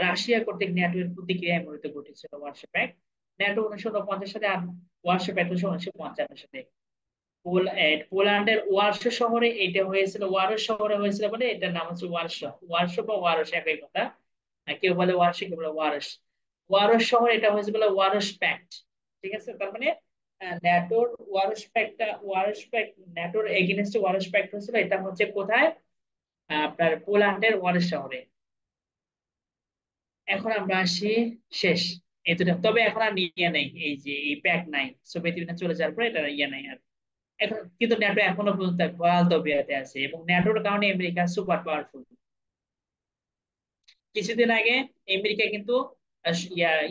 রাশিয়া কর্তৃক ন্যাটোর প্রতিক্রিয়ায় মূলত ঘটেছিল ওয়ারশো প্যাক্ট। ন্যাটো 1949 সালে, আর ওয়ারশো প্যাক্ট 1955 সালে। পোল্যান্ডের ওয়ারশো শহরে এটা হয়েছিল, ওয়ারশ শহরে হয়েছিল বলে এটার নাম হচ্ছে ওয়ারশো। ওয়ারশো বা ওয়ারশ একই কথা, কেউ বলে ওয়ারশো, কেউ বলে ওয়ারশ। ওয়ারশ শহর এটা হয়েছে বলে ওয়ারশ প্যাক্ট। ঠিক আছে, তার মানে ন্যাটোর ওয়ারশ প্যাক্ট ন্যাটোর এগেইনস্টে ওয়ারশ প্যাক্ট হয়েছিল। এটা হচ্ছে কোথায়? আপনার পোল্যান্ডের ওয়ারশ শহরে। এখন আমরা আসি শেষ এতটা, তবে এখন আর ইয়ে নেই, এই যে এই প্যাক নাই, সোভিয়েত ইউনিয়ন চলে যাওয়ার পরে এটা ইয়ে নাই আর। এখন কিন্তু ন্যাটো এখনো পর্যন্ত বহাল তবিয়তে আছে, এবং ন্যাটোর কারণে আমেরিকা সুপার পাওয়ারফুল। কিছুদিন আগে আমেরিকা কিন্তু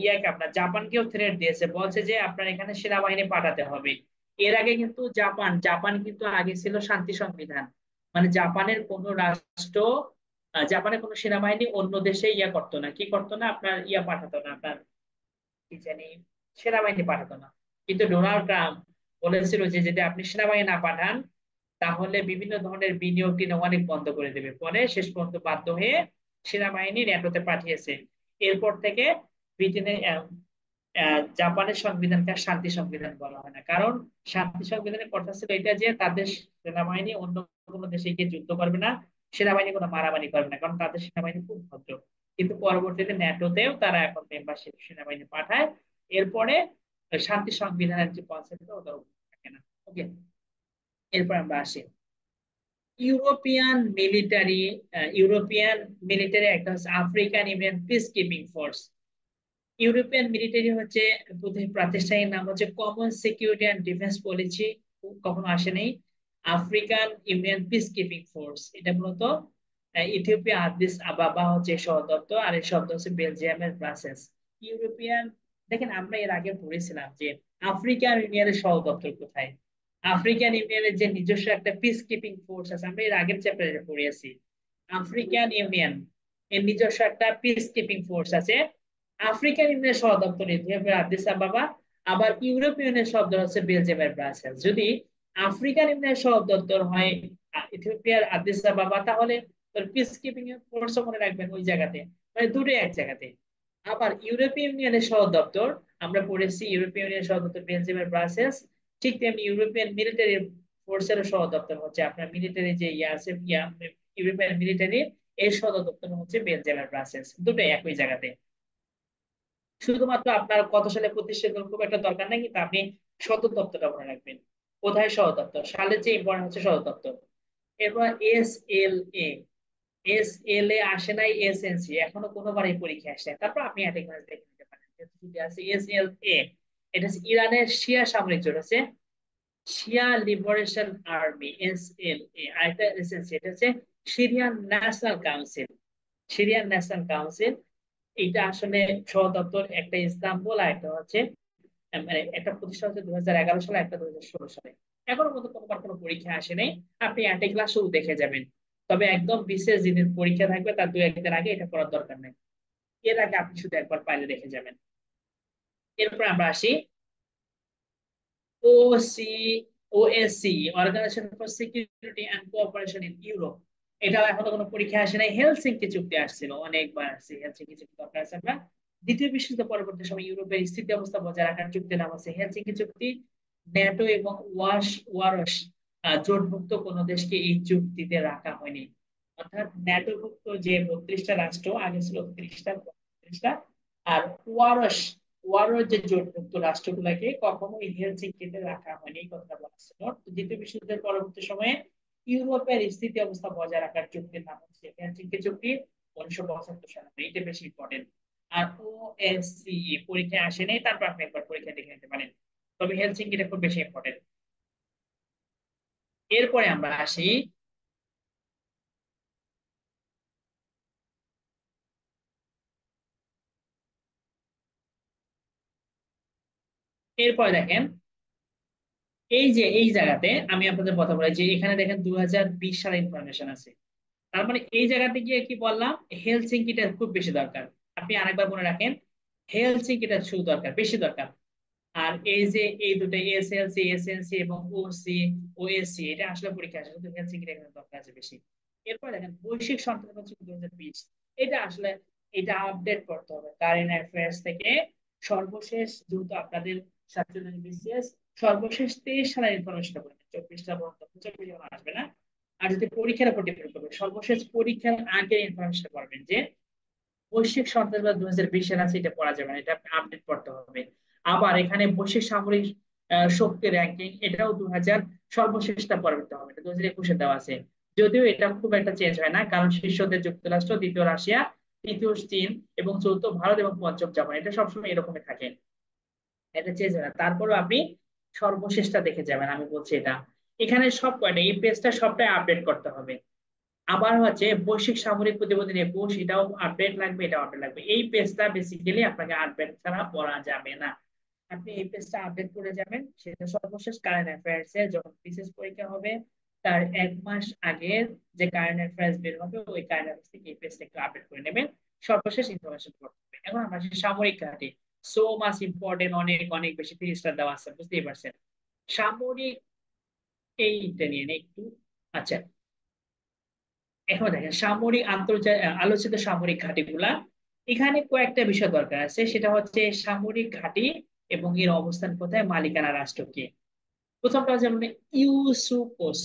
ইয়াকে আপনার জাপানকেও থ্রেট দিয়েছে, বলছে যে আপনার এখানে সেনাবাহিনী পাঠাতে হবে। এর আগে কিন্তু জাপান কিন্তু আগে ছিল শান্তি সংবিধান, মানে জাপানের কোনো সেনাবাহিনী অন্য দেশে করতো না, কি করতো না, আপনার পাঠাতো না, আপনার কি জানি সেনাবাহিনী পাঠাতো না। কিন্তু ডোনাল্ড ট্রাম্প বলেছিল যে যদি আপনি সেনাবাহিনী না পাঠান, তাহলে বিভিন্ন ধরনের বিনিয়োগ টিনিয়োগ অনেক বন্ধ করে দেবে। পরে শেষ পর্যন্ত বাধ্য হয়ে সেনাবাহিনী ন্যাটোতে পাঠিয়েছে। এরপর থেকে ব্রিটেনে জাপানের সংবিধানকে আর শান্তি সংবিধান বলা হয় না, কারণ শান্তি সংবিধানের কথা ছিল এটা যে তাদের সেনাবাহিনী অন্য কোনো দেশে গিয়ে যুদ্ধ করবে না, সেনাবাহিনী কোনো মারামারি করবে না, কারণ তাদের সেনাবাহিনী খুব ভদ্র। কিন্তু পরবর্তীতে ন্যাটোতেও তারা এখন মেম্বারশিপ সেনাবাহিনী পাঠায়। এরপরে শান্তি সংবিধানের যে কনসেপ্ট ওটা থাকে না। ওকে, এরপর আমরা আসি ইউরোপিয়ান মিলিটারি একটা হচ্ছে African union peace keeping force. European military হচ্ছে প্রাতিষ্ঠানিক নাম হচ্ছে common security and defence policy, কখনো আসেনি। African union peace keeping force, এটা মূলত ইথিওপিয়া আদিস আবাবা হচ্ছে সদর দপ্তর, আর এই শব্দ হচ্ছে বেলজিয়ামের ব্রাসেলস। ইউরোপিয়ান, দেখেন আমরা এর আগে পড়েছিলাম যে আফ্রিকান ইউনিয়নের সদর দপ্তর কোথায়। আফ্রিকান ইউনিয়নের যে নিজস্ব একটা পিস কিপিং ফোর্স আছে, আমরা এর আগের চ্যাপ্টারে পড়েছি। আফ্রিকান ইউনিয়ন এর নিজস্ব একটা পিস কিপিং ফোর্স আছে। আফ্রিকান ইউনিয়নের সদর দপ্তর ইথিওপিয়ার আদিস আবাবা, আবার ইউরোপিয়ানের সদর হচ্ছে বেলজিয়ামের ব্রাসেলস। যদি আফ্রিকান ইউনিয়নের সদর দপ্তর হয় ইথিওপিয়ার আদিস আবাবা, তাহলে পিস কিপিং ফোর্স মনে রাখবেন ওই জায়গাতে, মানে দুটোই এক জায়গাতে। আবার ইউরোপীয় ইউনিয়নের সদর দপ্তর আমরা পড়েছি, ইউরোপীয় ইউনিয়নের সদর দপ্তর বেলজিয়ামের ব্রাসেলস। ঠিক তেমনি ইউরোপিয়ান মিলিটারি ফোর্সের সদর দপ্তর হচ্ছে আপনার মিলিটারি যে আছে ইউরোপিয়ান মিলিটারি এর সদর দপ্তর হচ্ছে বেলজিয়ামের ব্রাসেলস, দুটোই একই জায়গাতে। শুধুমাত্র আপনার কত সালে প্রতিষ্ঠিত খুব একটা দরকার নেই, কিন্তু আপনি সদর দপ্তরটা মনে রাখবেন। কোথায় সদর দপ্তর, সালের যে ইম্পর্টেন্ট হচ্ছে সদর দপ্তর। এরপর SLA, SLA আসে নাই, SNC এখনো কোনোবার এই পরীক্ষা আসে নাই। তারপর আপনি একটা ক্লাস দেখে নিতে পারেন যদি আছে SLA, এটা হচ্ছে ইরানের শিয়া সামরিক জোট আছে, শিয়া লিবারেশন আর্মি, SLA। আরেকটা SNC, এটা হচ্ছে Syrian national council, Syrian national council. এটা আসলে সদর দপ্তর একটা ইস্তাম্বুল, আর একটা হচ্ছে মানে একটা প্রতিষ্ঠান হচ্ছে 2011 সালে, একটা 2016 সালে। এখনো পর্যন্ত কোনোবার কোনো পরীক্ষা আসে নাই। আপনি একটা ক্লাস শুরু দেখে যাবেন। তবে একদম বিশেষ যেদিন পরীক্ষা থাকবে তার 2-1 দিন আগে এটা করার দরকার নেই। এর আগে আপনি শুধু একবার পাইলে দেখে যাবেন। এরপর আমরা আসি ওসি, OSCE, Organisation for Security and Cooperation in Europe. এটাও এখনো কোনো পরীক্ষা আসে নাই। হেলসিঙ্কি চুক্তি আসছিল, অনেকবার আসছে হেলসিঙ্কি চুক্তি, দরকার আছে আমরা। দ্বিতীয় বিশ্বযুদ্ধ পরবর্তী সময় ইউরোপের স্থিতি অবস্থা বজায় রাখার চুক্তির নাম আছে হেলসিঙ্কি চুক্তি। ন্যাটো এবং ওয়ারশ জোটভুক্ত কোন দেশকে এই চুক্তিতে রাখা হয়নি। অর্থাৎ ন্যাটোভুক্ত যে 32টা রাষ্ট্র, আগে ছিল 30টা 32টা, আর ওয়ারশ ওয়ারশ যে জোটভুক্ত রাষ্ট্রগুলোকে কখনোই হেলসিঙ্কিতে রাখা হয়নি, এই কথাটা বলা ছিল। দ্বিতীয় বিশ্বযুদ্ধের পরবর্তী সময়ে ইউরোপের স্থিতি অবস্থা বজায় রাখার চুক্তির নাম হচ্ছে হেলসিঙ্কি চুক্তি, 1975 সালে। এটা বেশি ইম্পর্টেন্ট। আর OSCE পরীক্ষায় আসেনি, তারপর আপনি একবার পরীক্ষা দেখে নিতে পারেন। তবে হেলসিঙ্কিটা খুব বেশি ইম্পর্টেন্ট। এরপরে আমরা আসি এরপরে দেখেন, এই যে এই জায়গাতে আমি আপনাদের কথা বলি যে এখানে দেখেন 2020 সালের ইনফরমেশন আছে। তার মানে এই জায়গাতে গিয়ে কি বললাম, হেলসিঙ্কিটা খুব বেশি দরকার। আপনি আরেকবার মনে রাখেন, হেলসিঙ্কিটা শুধু দরকার, বেশি দরকার। আর এই যে এই দুটো SLC, SNC এবং OSCE, এটা আসলে পরীক্ষা আসে, কিন্তু হেলসিঙ্কিটা এখানে দরকার আছে বেশি। এরপর দেখেন বৈশ্বিক সন্ত্রাস হচ্ছে 2020। এটা আসলে এটা আপডেট করতে হবে কারেন্ট অ্যাফেয়ার্স থেকে। সর্বশেষ যেহেতু আপনাদের 47 BCS, সর্বশেষ 23 সালের ইনফরমেশনটা বলবেন, 24টা পর্যন্ত, 24 আসবে না। আর যদি পরীক্ষার উপর ডিপেন্ড করবে, সর্বশেষ পরীক্ষার আগের ইনফরমেশন পারবেন যে বৈশ্বিক সন্ত্রাসবাদ 2020 আছে, এটা পড়া যাবে না, এটা আপডেট করতে হবে। আবার এখানে বৈশ্বিক সামরিক শক্তি র্যাঙ্কিং, এটাও 2000 সর্বশেষটা পড়তে হবে, এটা 2021 দেওয়া আছে। যদিও এটা খুব একটা চেঞ্জ হয় না, কারণ শীর্ষ দেশ যুক্তরাষ্ট্র, দ্বিতীয় রাশিয়া, তৃতীয় চীন এবং চতুর্থ ভারত এবং পঞ্চম জাপান, এটা সবসময় এরকমই থাকে, এটা চেঞ্জ হয় না। তারপরও আপনি সর্বশেষটা দেখে যাবেন, আমি বলছি এটা। এখানে সব কয়টা এই পেজটা সবটাই আপডেট করতে হবে। আবার হচ্ছে বৈশ্বিক সামরিক প্রতিবেদন 21, এটাও আপডেট লাগবে, এটাও আপডেট লাগবে। এই পেজটা বেসিক্যালি আপনাকে আপডেট ছাড়া পড়া যাবে না। আপনি এই পেজটা আপডেট করে যাবেন, সেটা সর্বশেষ কারেন্ট অ্যাফেয়ার্স এ যখন বিশেষ পরীক্ষা হবে তার 1 মাস আগে যে কারেন্ট অ্যাফেয়ার্স বের হবে, ওই কারেন্ট অ্যাফেয়ার্স থেকে এই পেজটা একটু আপডেট করে নেবেন, সর্বশেষ ইনফরমেশন পড়তে হবে। এখন আমরা আসি সামরিক ঘাঁটি। সো মাচ ইম্পর্টেন্ট, অনেক অনেক বেশি, 30টা দেওয়া আছে, বুঝতেই পারছেন। সামরিক, এইটা নিয়ে একটু, আচ্ছা এখন দেখেন সামরিক আন্তর্জাতিক আলোচিত সামরিক ঘাঁটিগুলা, এখানে কয়েকটা বিষয় দরকার আছে। সেটা হচ্ছে সামরিক ঘাঁটি এবং এর অবস্থান কোথায়, মালিকানা রাষ্ট্র কে। প্রথমটা হচ্ছে মানে ইউসুকোস,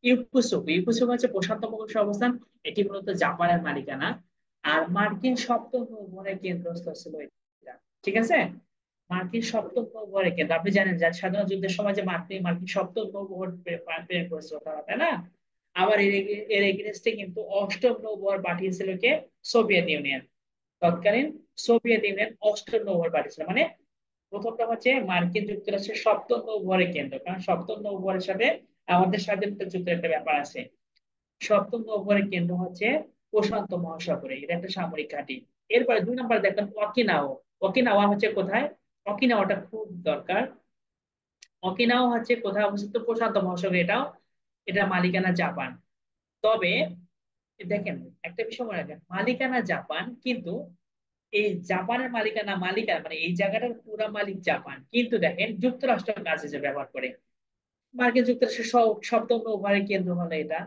ইউকুসুকো হচ্ছে প্রশান্ত মহাসাগরের অবস্থান। এটি মূলত জাপানের মালিকানা। আর মার্কিন সপ্তম নৌবহরের কেন্দ্রস্থ ছিল এটা, ঠিক আছে। মার্কিন সপ্তম নৌবহরের কেন্দ্র, আপনি জানেন যে স্বাধীনতা যুদ্ধের সময় যে মার্কিন মার্কিন সপ্তম নৌবহর প্রেরণ করেছিল তারা, তাই না। আবার এর এগেনস্টে কিন্তু অষ্টম নৌবহর পাঠিয়েছিল কে, সোভিয়েত ইউনিয়ন। তৎকালীন সোভিয়েত ইউনিয়ন অষ্টম নৌবহর পাঠিয়েছিল। মানে প্রথমটা হচ্ছে মার্কিন যুক্তরাষ্ট্রের সপ্তম নৌবহরের কেন্দ্র, কারণ সপ্তম নৌবহরের সাথে আমাদের স্বাধীনতা যুদ্ধের একটা ব্যাপার আছে। সপ্তম নৌবহরের কেন্দ্র হচ্ছে প্রশান্ত মহাসাগরে, এটা একটা সামরিক ঘাঁটি। এরপরে 2 নম্বর দেখেন অকিনাও। অকিনাওয়া হচ্ছে কোথায়, অকিনাওয়াটা খুব দরকার। অকিনাওয়া হচ্ছে কোথায় অবস্থিত, প্রশান্ত মহাসাগরে, এটাও এটা মালিকানা জাপান। তবে দেখেন একটা বিষয় মনে রাখবেন, মালিকানা জাপান, কিন্তু এই জাপানের মালিকানা মালিকানা মানে এই জায়গাটার পুরা মালিক জাপান, কিন্তু দেখেন যুক্তরাষ্ট্র কাছে যে ব্যবহার করে। মার্কিন যুক্তরাষ্ট্রের সপ্তম নৌবহরের কেন্দ্র হলো এটা।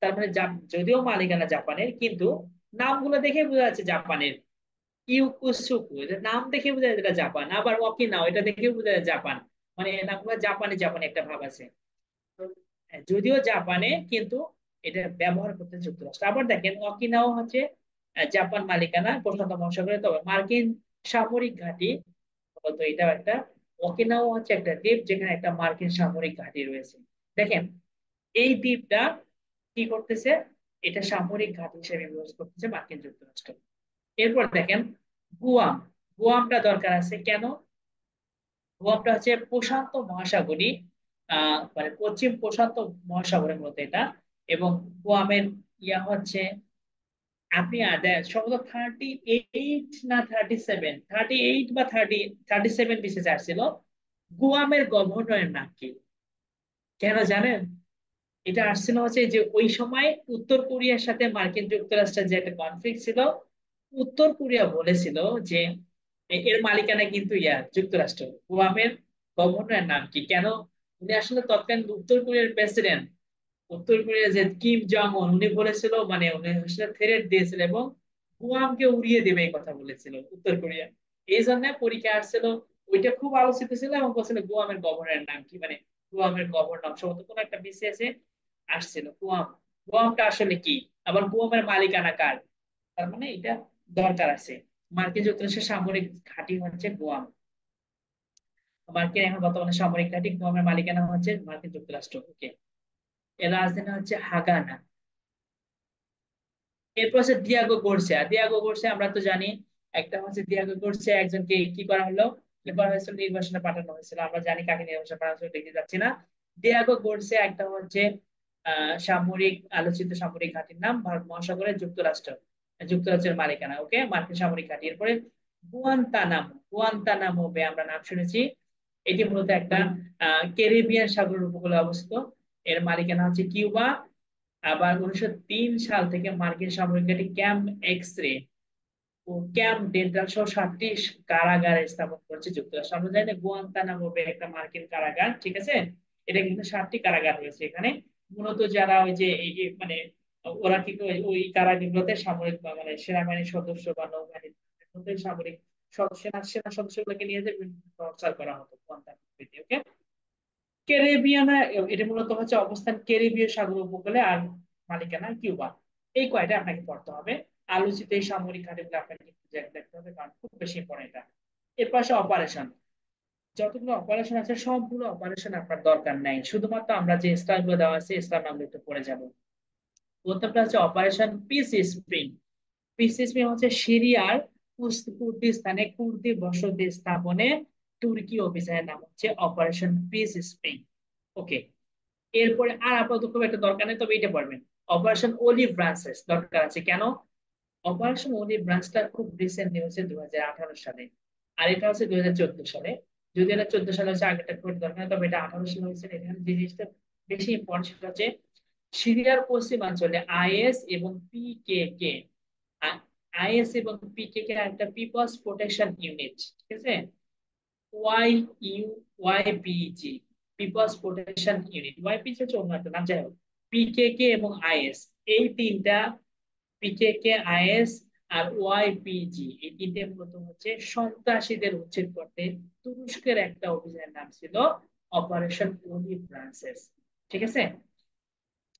তার মানে যদিও মালিকানা জাপানের, কিন্তু নামগুলো দেখে বোঝা যাচ্ছে জাপানের। ইউকুসুকু, এটা নাম দেখে বোঝা যায় এটা জাপান। আবার অকিনাও, এটা দেখে বোঝা যায় জাপান। মানে নামগুলো জাপানি জাপানি একটা ভাব আছে। যদিও জাপানে, কিন্তু এটা ব্যবহার করতে যুক্তরাষ্ট্র। আবার দেখেন অকিনাও হচ্ছে জাপান মালিকানা প্রশান্ত মহাসাগরে, তবে মার্কিন সামরিক ঘাঁটি মূলত এটা একটা, অকিনাও হচ্ছে একটা দ্বীপ যেখানে একটা মার্কিন সামরিক ঘাঁটি রয়েছে। দেখেন এই দ্বীপটা কি করতেছে, এটা সামরিক ঘাঁটি হিসেবে ব্যবহার করতেছে মার্কিন যুক্তরাষ্ট্র। এরপর দেখেন গুয়াম, গুয়ামটা দরকার আছে কেন? গোয়াটা হচ্ছে প্রশান্ত মহাসাগরী, মানে পশ্চিম প্রশান্ত মহাসাগরের মধ্যে এটা। এবং গোয়ামের ইয়া হচ্ছে, আপনি সম্ভবত 38 না 37, 38 বা 37 বিসিএস আসছিল। গুয়ামের গভর্নরের নাম কি কেন জানেন? এটা আসছিল হচ্ছে যে ওই সময় উত্তর কোরিয়ার সাথে মার্কিন যুক্তরাষ্ট্রের যে একটা কনফ্লিক্ট ছিল, উত্তর কোরিয়া বলেছিল যে এর মালিকানা কিন্তু যুক্তরাষ্ট্র। গুয়ামের গভর্নরের নাম কি কেন? উনি আসলে তৎকালীন উত্তর কোরিয়ার প্রেসিডেন্ট, উত্তর কোরিয়ার যে কিম জং উন, উনি বলেছিল, মানে উনি আসলে থ্রেট দিয়েছিল এবং গুয়ামকে উড়িয়ে দেবে এই কথা বলেছিল উত্তর কোরিয়া। এই জন্য পরীক্ষা আসছিল, ওইটা খুব আলোচিত ছিল এবং বলছিল গুয়ামের গভর্নরের নাম কি, মানে গুয়ামের গভর্নর সম্ভবত কোন একটা বিসিএস এ আসছিল গুয়াম। গুয়ামটা আসলে কি, আবার গুয়ামের মালিকানা কার, তার মানে এটা দরকার আছে। মার্কিন যুক্তরাষ্ট্রের সামরিক ঘাঁটি হচ্ছে গুয়াম। মার্কিন এখন বর্তমানে সামরিক ঘাঁটি গুয়ামের মালিকানা হচ্ছে মার্কিন যুক্তরাষ্ট্র। ওকে, এর রাজধানী হচ্ছে হাগানা। এরপর হচ্ছে দিয়াগো গোরসে। দিয়াগো গোরসে আমরা তো জানি, একটা হচ্ছে দিয়াগো গোরসে একজনকে কি করা হলো, এবার হয়েছিল নির্বাসনে পাঠানো হয়েছিল, আমরা জানি কাকে নির্বাসনে পাঠানো হয়েছিল, দেখতে যাচ্ছি না। দিয়াগো গোরসে একটা হচ্ছে সামরিক, আলোচিত সামরিক ঘাঁটির নাম, ভারত মহাসাগরের যুক্তরাষ্ট্র, যুক্তরাষ্ট্রের মালিকানা। ওকে, মার্কিন সামরিক ঘাঁটি। এরপরে গুয়ান্তানামো, গুয়ান্তানামো বে আমরা নাম শুনেছি। এটি মূলত একটা ক্যারিবিয়ান সাগরের উপকূলে অবস্থিত। এর মালিকানা হচ্ছে কিউবা। আবার 1903 সাল থেকে মার্কিন সামরিক ঘাঁটি ক্যাম্প এক্স রে ও ক্যাম্প ডেল্টা সহ 7টি কারাগার স্থাপন করেছে যুক্তরাষ্ট্র। আমরা জানি না গুয়ান্তানামো বে একটা মার্কিন কারাগার, ঠিক আছে? এটা কিন্তু 7টি কারাগার রয়েছে এখানে। মূলত যারা ওই যে এই যে মানে ওরা কি করে, ওই কারাগারগুলোতে সামরিক মানে সেনাবাহিনীর সদস্য বা নৌবাহিনীর মধ্যে সামরিক সেনা সেনা সদস্যগুলোকে নিয়ে যে টর্চার করা হতো গুয়ান্তানামোতে। ওকে, ক্যারিবিয়ানা, এটা মূলত হচ্ছে অবস্থান ক্যারিবীয় সাগর উপকূলে, আর মালিকানা কিউবা। এই কয়টা আপনাকে পড়তে হবে। আলোচিত এই সামরিক ঘাঁটিগুলো আপনাকে একটু দেখতে হবে, কারণ খুব বেশি ইম্পর্টেন্ট এটা। এর পাশে অপারেশন, যতগুলো অপারেশন আছে সবগুলো অপারেশন আপনার দরকার নাই, শুধুমাত্র আমরা যে স্টার গুলো দেওয়া আছে স্টার নামগুলো একটু পড়ে যাব। প্রথমটা হচ্ছে operation piece spring. Piece spring হচ্ছে সিরিয়ার কুর্দিস্তানে কুর্দি বসতি স্থাপনে তুর্কি অভিযানের নাম হচ্ছে অপারেশন পিস স্প্রিং। ওকে, এরপরে আর আপাতত খুব একটা দরকার নেই, তবে এটা পড়বেন। অপারেশন অলিভ ব্রাঞ্চেস দরকার আছে কেন? অপারেশন অলিভ ব্রাঞ্চটা খুব রিসেন্ট হয়েছে 2018 সালে, আর এটা হচ্ছে 2014 সালে। যদি এটা 14 সালে হচ্ছে, আগেটা খুব দরকার নেই, তবে এটা 18 সালে হয়েছে। এখানে যে জিনিসটা বেশি ইম্পর্টেন্ট সেটা হচ্ছে সিরিয়ার পশ্চিমাঞ্চলে আইএস এবং পিকেকে, আইএস এবং পিকেকে একটা পিপলস প্রোটেকশন ইউনিট, ঠিক আছে, Y U YPG, people's protection unit. YPG হচ্ছে অন্য একটা নাম, যাই হোক। পিকেকে এবং আইএস, এই তিনটা, পিকেকে, আইএস আর ওয়াইপিজি, এই তিনটে মূলত হচ্ছে সন্ত্রাসীদের উচ্ছেদ করতে তুরস্কের একটা অভিযানের নাম ছিল অপারেশন অলিভ ব্রাঞ্চেস। ঠিক আছে,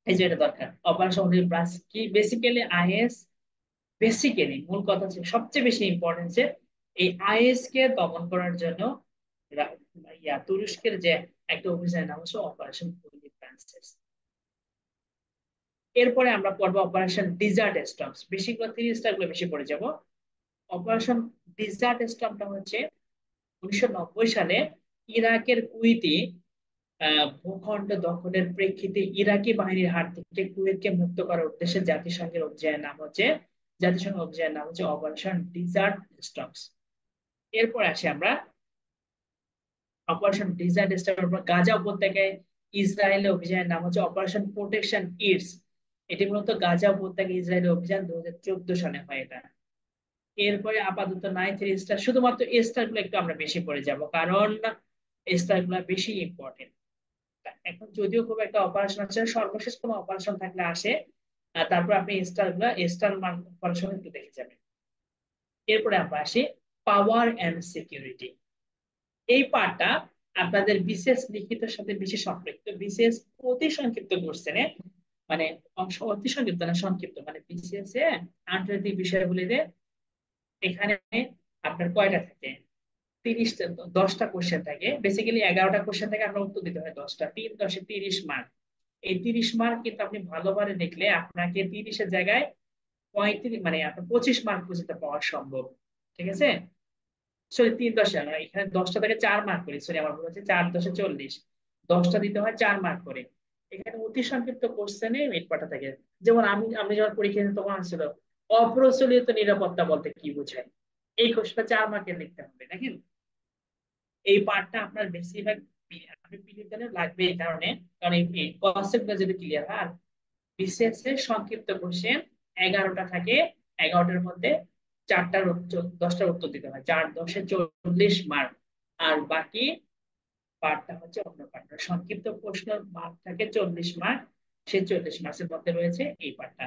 এই যে এটা দরকার। অপারেশন অলিভ ব্রাঞ্চ কি, বেসিক্যালি আইএস, বেসিক্যালি মূল কথা হচ্ছে সবচেয়ে বেশি ইম্পর্টেন্স যে এই আইএস কে দমন করার জন্য তুরস্কের যে একটা অভিযানের নাম হচ্ছে অপারেশন অলিভ ব্রাঞ্চেস। এরপরে আমরা পড়বো অপারেশন ডিজার্ট স্টর্মস, বেশিগুলো 3 স্টার গুলো বেশি পড়ে যাব। অপারেশন ডিজার্ট স্টর্মটা হচ্ছে 1990 সালে ইরাকের কুইতে ভূখণ্ড দখলের প্রেক্ষিতে ইরাকি বাহিনীর হাত থেকে কুয়েতকে মুক্ত করার উদ্দেশ্যে জাতিসংঘের অভিযানের নাম হচ্ছে অপারেশন ডিজার্ট স্টর্মস। এরপর আসি আমরা অপারেশন ডিজার্ট স্টর্মের পর গাজা উপত্যকায় ইসরায়েলের অভিযানের নাম হচ্ছে অপারেশন প্রোটেকশন ইটস। এটি মূলত গাজা উপত্যকায় ইসরায়েলের অভিযান 2014 সালে হয় এটা। এরপরে আপাতত নাই 3 স্টার, শুধুমাত্র স্টার গুলো একটু আমরা বেশি পড়ে যাব, কারণ স্টার গুলো বেশি ইম্পর্টেন্ট। এখন যদিও খুব একটা অপারেশন আছে, সর্বশেষ কোনো অপারেশন থাকলে আসে, আর তারপর আপনি স্টার মান অপারেশন একটু দেখে যাবেন। এরপরে আমরা আসি পাওয়ার এন্ড সিকিউরিটি। এই পার্টটা আপনাদের বিশেষ লিখিতের সাথে বেশি সম্পৃক্ত, বিশেষ অতি সংক্ষিপ্ত কোশ্চেনে মানে অংশ অতি সংক্ষিপ্ত না সংক্ষিপ্ত, মানে বিসিএস এ আন্তর্জাতিক বিষয়গুলিতে এখানে আপনার কয়টা থাকে, 10টা কোশ্চেন থাকে, বেসিক্যালি 11টা কোশ্চেন থাকে, আমরা উত্তর দিতে হয় 10টা, 3×10 30 মার্ক। এই 30 মার্ক কিন্তু আপনি ভালোভাবে দেখলে আপনাকে 30-এর জায়গায় 35 মানে আপনার 25 মার্ক পর্যন্ত পাওয়া সম্ভব। ঠিক আছে, সরি 3×10 আমরা এখানে 10টা থেকে 4 মার্ক করি, সরি আমার ভুল হচ্ছে, 4×10 40, 10টা দিতে হয় 4 মার্ক করে। এখানে অতি সংক্ষিপ্ত কোশ্চেনে মিড পার্টটা থাকে। যেমন আমি যখন পরীক্ষা দিই তখন আসছিল অপ্রচলিত নিরাপত্তা বলতে কি বোঝায়, এই কোশ্চেনটা 4 মার্কের লিখতে হবে। দেখেন এই পার্টটা আপনার বেশিরভাগ আপনি পিডিএফ লাগবে এই কারণে, কারণ এই কনসেপ্টটা যদি ক্লিয়ার হয়। আর বিসিএস এর সংক্ষিপ্ত কোশ্চেন 11টা থাকে, 11টার মধ্যে 10টার উত্তর দিতে হয়, 4×10 40 মার্ক। আর বাকি পার্টটা হচ্ছে অন্য পার্টটা, সংক্ষিপ্ত প্রশ্নের মার্ক থাকে 40 মার্ক, সেই 40 মার্কের মধ্যে রয়েছে এই পার্টটা।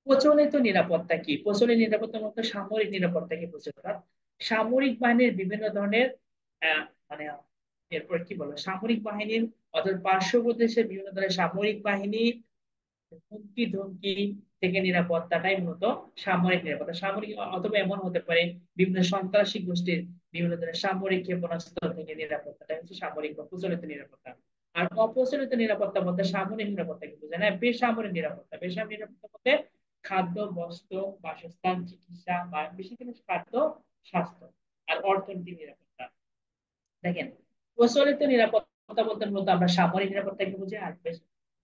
প্রচলিত নিরাপত্তা কি? প্রচলিত নিরাপত্তার মধ্যে সামরিক নিরাপত্তা কি প্রচলিত? সামরিক বাহিনীর বিভিন্ন ধরনের আহ, মানে এরপর কি বলবো, সামরিক বাহিনীর অর্থাৎ পার্শ্ববর্তী দেশের বিভিন্ন ধরনের সামরিক বাহিনী হুমকি ধমকি থেকে নিরাপত্তাটাই মূলত সামরিক নিরাপত্তা। সামরিক অথবা এমন হতে পারে বিভিন্ন সন্ত্রাসী গোষ্ঠীর বিভিন্ন ধরনের সামরিক ক্ষেপণাস্ত্র থেকে নিরাপত্তাটা হচ্ছে সামরিক বা প্রচলিত নিরাপত্তা। আর অপ্রচলিত নিরাপত্তা বলতে সামরিক নিরাপত্তাকে বোঝায় না, বেসামরিক নিরাপত্তা। বেসামরিক নিরাপত্তা বলতে খাদ্য, বস্ত্র, বাসস্থান, চিকিৎসা বা বেশি করে খাদ্য, স্বাস্থ্য আর অর্থনৈতিক নিরাপত্তা। দেখেন প্রচলিত নিরাপত্তা বলতে মূলত আমরা সামরিক নিরাপত্তাকে বুঝি, আর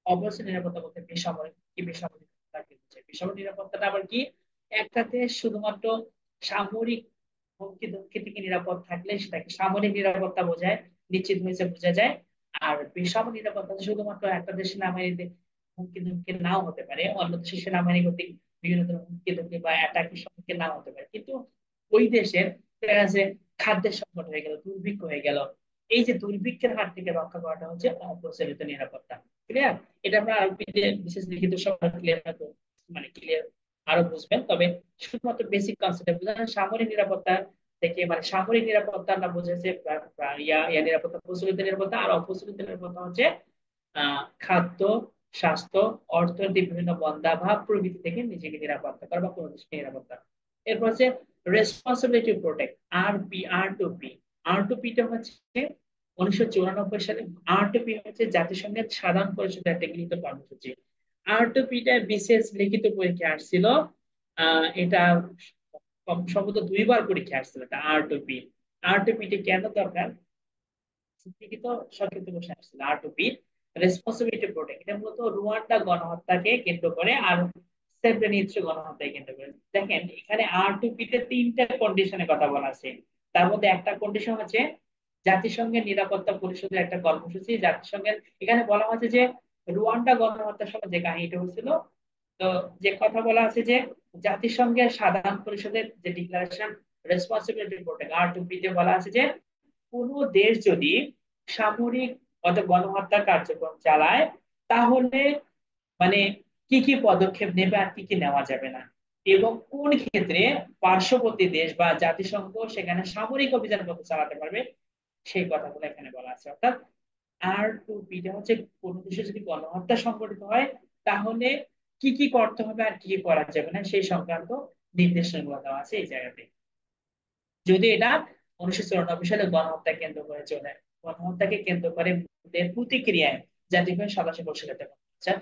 অবশ্যই নিরাপত্তা বলতে বেসামরিক কি বেসামরিক নিরাপত্তাকে বুঝায়। বেসামরিক নিরাপত্তাটা আবার কি, একটাতে শুধুমাত্র সামরিক হুমকি ধমকি থেকে নিরাপদ থাকলে সেটাকে সামরিক নিরাপত্তা বোঝায়, নিশ্চিত হয়েছে বোঝা যায়। আর বেসামরিক নিরাপত্তা শুধুমাত্র একটা দেশের সেনাবাহিনীতে হুমকি ধমকি নাও হতে পারে, অন্য দেশের সেনাবাহিনী কর্তৃক বিভিন্ন ধরনের হুমকি ধমকি বা অ্যাটাকের সম্মুখীন নাও হতে পারে, কিন্তু ওই দেশের দেখা যাচ্ছে খাদ্যের সংকট হয়ে গেল, দুর্ভিক্ষ হয়ে গেল, এই যে দুর্ভিক্ষের হাত থেকে রক্ষা করাটা হচ্ছে অপ্রচলিত নিরাপত্তা। ক্লিয়ার? এটা আমরা আরো বিশেষ লিখিত সব ক্লিয়ার মানে ক্লিয়ার আরো বুঝবেন, তবে শুধুমাত্র বেসিক কনসেপ্ট বুঝলেন। সামরিক নিরাপত্তা থেকে মানে সামরিক নিরাপত্তা আমরা বুঝেছি ইয়া নিরাপত্তা, প্রচলিত নিরাপত্তা। আর অপ্রচলিত নিরাপত্তা হচ্ছে খাদ্য, স্বাস্থ্য, অর্থনৈতিক বিভিন্ন মন্দাভাব প্রভৃতি থেকে নিজেকে নিরাপত্তা করা বা কোনো দেশকে নিরাপত্তা। এরপর হচ্ছে রেসপন্সিবিলিটি প্রোটেক্ট, আর টু পি টা হচ্ছে 1994 সালে। আর টু পি হচ্ছে জাতিসংঘের সাধারণ পরিষদের একটা গৃহীত কর্মসূচি। আর টু পি টা বিশেষ লিখিত পরীক্ষা আসছিল, এটা সম্ভবত 2বার পরীক্ষা আসছিল এটা আর টু পি। আর টু পি টা কেন দরকার, লিখিত সংক্ষিপ্ত কোশ্চেন আসছিল। আর টু পি রেসপন্সিবিলিটি প্রোটেক্ট, এটা মূলত রুয়ান্ডা গণহত্যাকে কেন্দ্র করে আর সেব্রেনিত্রা গণহত্যাকে কেন্দ্র করে। দেখেন এখানে আর টু পি তে 3টা কন্ডিশনের কথা বলা আছে, তার মধ্যে একটা কন্ডিশন হচ্ছে জাতিসংঘের নিরাপত্তা পরিষদের একটা কর্মসূচি। জাতিসংঘের এখানে বলা হয়েছে যে রুয়ান্ডা গণহত্যার সময় যে কাহিনীটা হয়েছিল, তো যে কথা বলা আছে যে জাতিসংঘের সাধারণ পরিষদের যে ডিক্লারেশন রেসপন্সিবিলিটি প্রোটেক্ট, আর টু পি তে বলা আছে যে কোন দেশ যদি সামরিক অথবা গণহত্যা কার্যক্রম চালায় তাহলে মানে কি কি পদক্ষেপ নেবে আর কি কি নেওয়া যাবে না, এবং কোন ক্ষেত্রে পার্শ্ববর্তী দেশ বা জাতিসংঘ সেখানে সামরিক অভিযান কত চালাতে পারবে, সেই কথাগুলো এখানে বলা আছে। অর্থাৎ আর টু পি হচ্ছে কোন দেশে যদি গণহত্যা সংঘটিত হয় তাহলে কি কি করতে হবে আর কি কি করা যাবে না সেই সংক্রান্ত নির্দেশনাগুলো দেওয়া আছে এই জায়গাতে। যদি এটা 1994 সালে গণহত্যা কেন্দ্র করে চলে, গণহত্যাকে কেন্দ্র করে এর প্রতিক্রিয়ায় জাতিসংঘের সদস্য পরিষদের। আচ্ছা,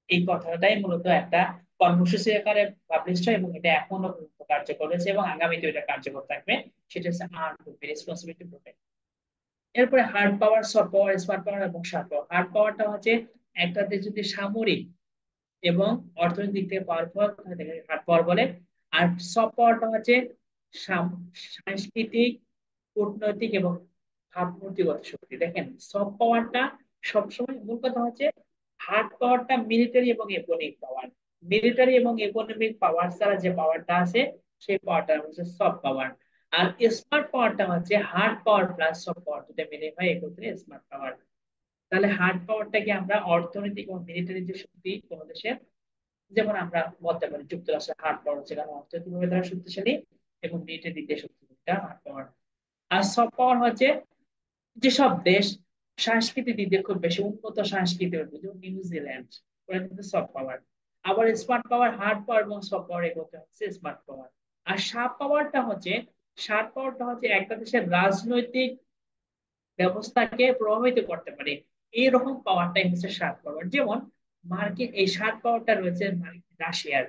এই কথাটাই মূলত একটা কর্মসূচি আকারে পাবলিশ হয় এবং এটা এখনো পর্যন্ত কার্যকর রয়েছে এবং আগামীতে এটা কার্যকর থাকবে। সেটা হচ্ছে আর টু পি রেসপন্সিবিলিটি প্রোটেক্ট। এরপরে হার্ড পাওয়ার, সফট পাওয়ার, স্মার্ট পাওয়ার এবং শার্প পাওয়ার। হার্ড পাওয়ারটা হচ্ছে একটা দেশ যদি সামরিক এবং অর্থনৈতিক দিক থেকে পাওয়ারফুল তাহলে হার্ড পাওয়ার বলে। আর সফট পাওয়ারটা হচ্ছে সাংস্কৃতিক, কূটনৈতিক এবং ভাবমূর্তিগত শক্তি। দেখেন সফট পাওয়ারটা সবসময় মূল কথা হচ্ছে হার্ড পাওয়ারটা মিলিটারি এবং ইকোনমিক পাওয়ার, মিলিটারি এবং ইকোনমিক পাওয়ার ছাড়া যে পাওয়ারটা আছে সেই পাওয়ারটা হচ্ছে সফট পাওয়ার। আর স্মার্ট পাওয়ারটা হচ্ছে hard power plus soft power দুটো মিলে হয় একত্রে স্মার্ট পাওয়ার। তাহলে হার্ড পাওয়ারটাকে আমরা অর্থনৈতিক এবং মিলিটারি যে শক্তি কোনো দেশের, যেমন আমরা বলতে পারি যুক্তরাষ্ট্রের হার্ড পাওয়ার হচ্ছে কারণ অর্থনৈতিকভাবে তারা শক্তিশালী এবং মিলিটারি দিক দিয়ে শক্তিশালী, হার্ড পাওয়ার। আর সফট পাওয়ার হচ্ছে যেসব দেশ সাংস্কৃতিক দিক দিয়ে খুব বেশি উন্নত সংস্কৃতি, যেমন নিউজিল্যান্ড, ওটা কিন্তু সফট পাওয়ার। আবার স্মার্ট পাওয়ার, হার্ড পাওয়ার এবং সফট পাওয়ার এগুলো হচ্ছে স্মার্ট পাওয়ার। আর শার্প পাওয়ারটা হচ্ছে একটা দেশের রাজনৈতিক ব্যবস্থাকে প্রভাবিত করতে পারে, এইরকম পাওয়ারটাই হচ্ছে শার্প পাওয়ার। যেমন এই শার্প পাওয়ারটা রয়েছে রাশিয়ার।